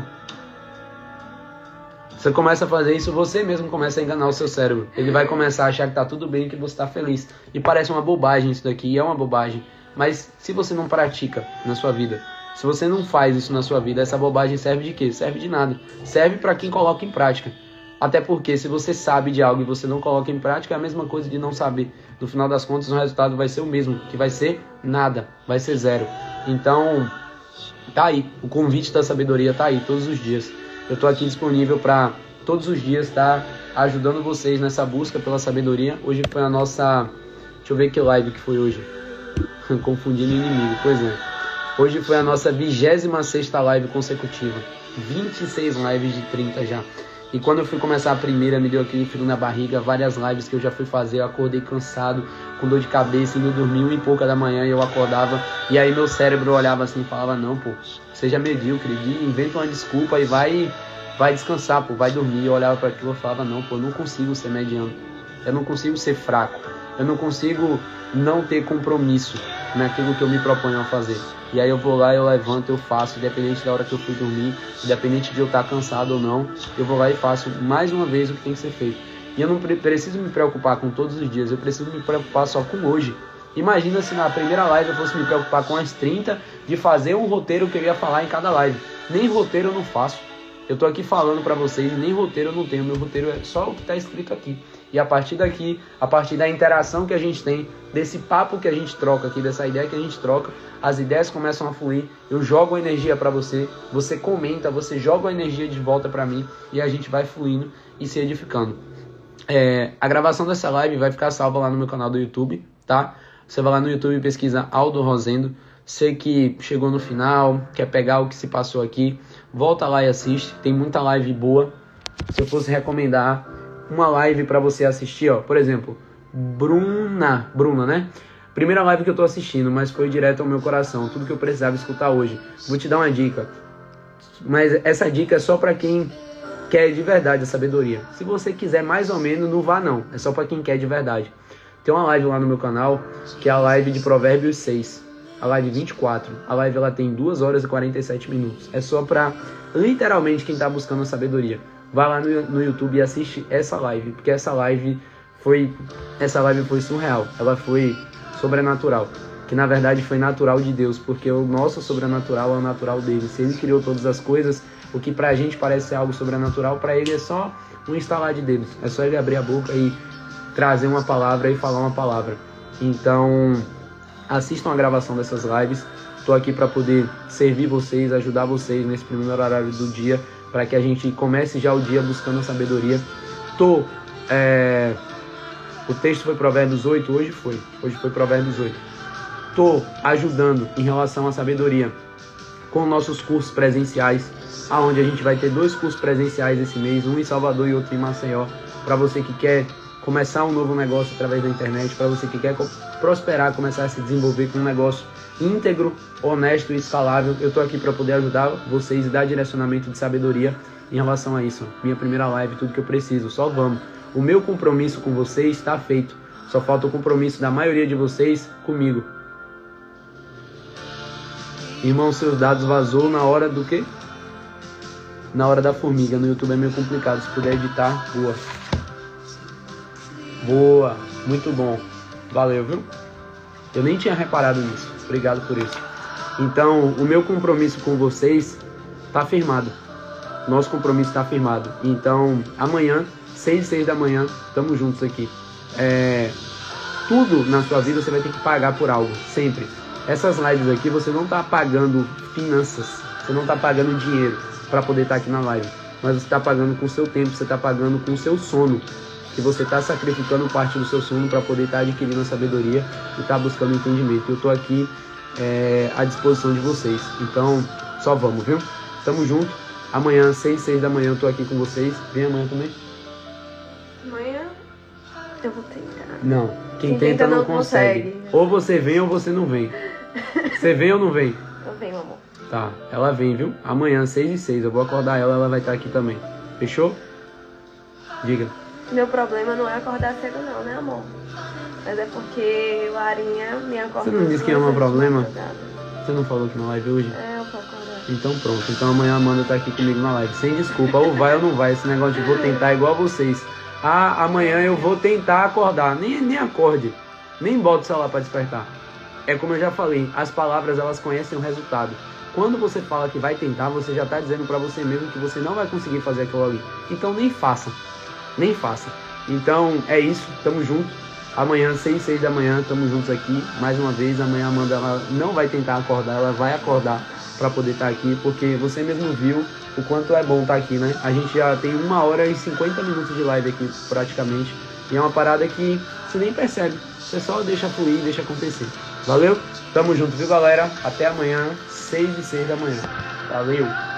Você começa a fazer isso, você mesmo começa a enganar o seu cérebro. Ele vai começar a achar que tá tudo bem, que você tá feliz. E parece uma bobagem isso daqui, e é uma bobagem. Mas se você não pratica na sua vida, se você não faz isso na sua vida, essa bobagem serve de quê? Serve de nada. Serve para quem coloca em prática. Até porque se você sabe de algo e você não coloca em prática, é a mesma coisa de não saber. No final das contas, o resultado vai ser o mesmo, que vai ser nada, vai ser zero. Então, tá aí. O convite da sabedoria tá aí todos os dias. Eu tô aqui disponível para todos os dias estar ajudando vocês nessa busca pela sabedoria. Hoje foi a nossa... Deixa eu ver que live que foi hoje. Confundindo inimigo, pois é. Hoje foi a nossa 26ª live consecutiva. 26 lives de 30 já. E quando eu fui começar a primeira, me deu aquele frio na barriga. Várias lives que eu já fui fazer, eu acordei cansado, com dor de cabeça, indo dormir 1h pouca da manhã, e eu acordava. E aí meu cérebro olhava assim e falava, não, pô, seja medíocre, inventa uma desculpa e vai descansar, pô, vai dormir. Eu olhava para aquilo e falava, não, pô, eu não consigo ser mediano. Eu não consigo ser fraco. Eu não consigo não ter compromisso naquilo que eu me proponho a fazer. E aí eu vou lá, eu levanto, eu faço, independente da hora que eu fui dormir, independente de eu estar cansado ou não, eu vou lá e faço mais uma vez o que tem que ser feito. E eu não preciso me preocupar com todos os dias, eu preciso me preocupar só com hoje. Imagina se na primeira live eu fosse me preocupar com as 30 de fazer um roteiro que eu ia falar em cada live. Nem roteiro eu não faço. Eu tô aqui falando pra vocês, nem roteiro eu não tenho, meu roteiro é só o que tá escrito aqui. E a partir daqui, a partir da interação que a gente tem, desse papo que a gente troca aqui, dessa ideia que a gente troca, as ideias começam a fluir, eu jogo a energia para você, você comenta, você joga a energia de volta para mim e a gente vai fluindo e se edificando. A gravação dessa live vai ficar salva lá no meu canal do YouTube, tá? Você vai lá no YouTube e pesquisa Aldo Rosendo. Você que chegou no final, quer pegar o que se passou aqui, volta lá e assiste, tem muita live boa. Se eu fosse recomendar uma live para você assistir, ó, por exemplo, Bruna, né? Primeira live que eu tô assistindo, mas foi direto ao meu coração, tudo que eu precisava escutar hoje. Vou te dar uma dica, mas essa dica é só para quem quer de verdade a sabedoria. Se você quiser mais ou menos, não vá não, é só para quem quer de verdade. Tem uma live lá no meu canal, que é a live de Provérbios 6, a live 24. A live ela tem 2 horas e 47 minutos. É só para literalmente quem tá buscando a sabedoria. Vai lá no YouTube e assiste essa live, porque essa live foi surreal, ela foi sobrenatural, que na verdade foi natural de Deus, porque o nosso sobrenatural é o natural dele. Se ele criou todas as coisas, o que pra gente parece ser algo sobrenatural, pra ele é só um instalar de dedos, é só ele abrir a boca e trazer uma palavra e falar uma palavra. Então, assistam a gravação dessas lives, tô aqui para poder servir vocês, ajudar vocês nesse primeiro horário do dia, para que a gente comece já o dia buscando a sabedoria. O texto foi Provérbios 8, hoje foi Provérbios 8. Tô ajudando em relação à sabedoria com nossos cursos presenciais, aonde a gente vai ter 2 cursos presenciais esse mês, um em Salvador e outro em Maceió, para você que quer começar um novo negócio através da internet, para você que quer prosperar, começar a se desenvolver com um negócio íntegro, honesto e escalável. Eu tô aqui para poder ajudar vocês e dar direcionamento de sabedoria em relação a isso. Minha primeira live, tudo que eu preciso, só vamos. O meu compromisso com vocês está feito, só falta o compromisso da maioria de vocês comigo. Irmão, seus dados vazou na hora do quê? Na hora da formiga. No YouTube é meio complicado, se puder editar, boa. Boa, muito bom, valeu, viu? Eu nem tinha reparado nisso, obrigado por isso. Então, o meu compromisso com vocês está firmado. Nosso compromisso está firmado. Então, amanhã, 6 da manhã, estamos juntos aqui. Tudo na sua vida você vai ter que pagar por algo, sempre. Essas lives aqui, você não está pagando finanças, você não está pagando dinheiro para poder estar aqui na live. Mas você está pagando com o seu tempo, você está pagando com o seu sono. Que você está sacrificando parte do seu sono para poder estar adquirindo a sabedoria e estar buscando entendimento. Eu estou aqui à disposição de vocês. Então, só vamos, viu? Tamo junto. Amanhã, 6 da manhã, eu estou aqui com vocês. Vem amanhã também? Amanhã eu vou tentar. Não, quem tenta não consegue. Ou você vem ou você não vem. Você vem ou não vem? Eu venho, amor. Tá, ela vem, viu? Amanhã, 6h06. Eu vou acordar ela, ela vai estar aqui também. Fechou? Diga. Meu problema não é acordar cedo não, né, amor? Mas é porque o Arinha me acorda. Você não disse que é um problema? Você não falou que na live hoje? Eu vou acordar. Então pronto, então amanhã a Amanda tá aqui comigo na live. Sem desculpa, ou vai ou não vai. Esse negócio de vou tentar igual a vocês. Amanhã eu vou tentar acordar. Nem acorde. Nem bota o celular pra despertar. É como eu já falei, as palavras elas conhecem o resultado. Quando você fala que vai tentar, você já tá dizendo pra você mesmo que você não vai conseguir fazer aquilo ali. Então nem faça. Nem faça. Então é isso, tamo junto. Amanhã, 6 e 6 da manhã, estamos juntos aqui. Mais uma vez, amanhã a Amanda ela não vai tentar acordar, ela vai acordar para poder estar aqui, porque você mesmo viu o quanto é bom estar aqui, né? A gente já tem 1 hora e 50 minutos de live aqui, praticamente. E é uma parada que você nem percebe. Você só deixa fluir, deixa acontecer. Valeu? Tamo junto, viu, galera? Até amanhã, 6 e 6 da manhã. Valeu!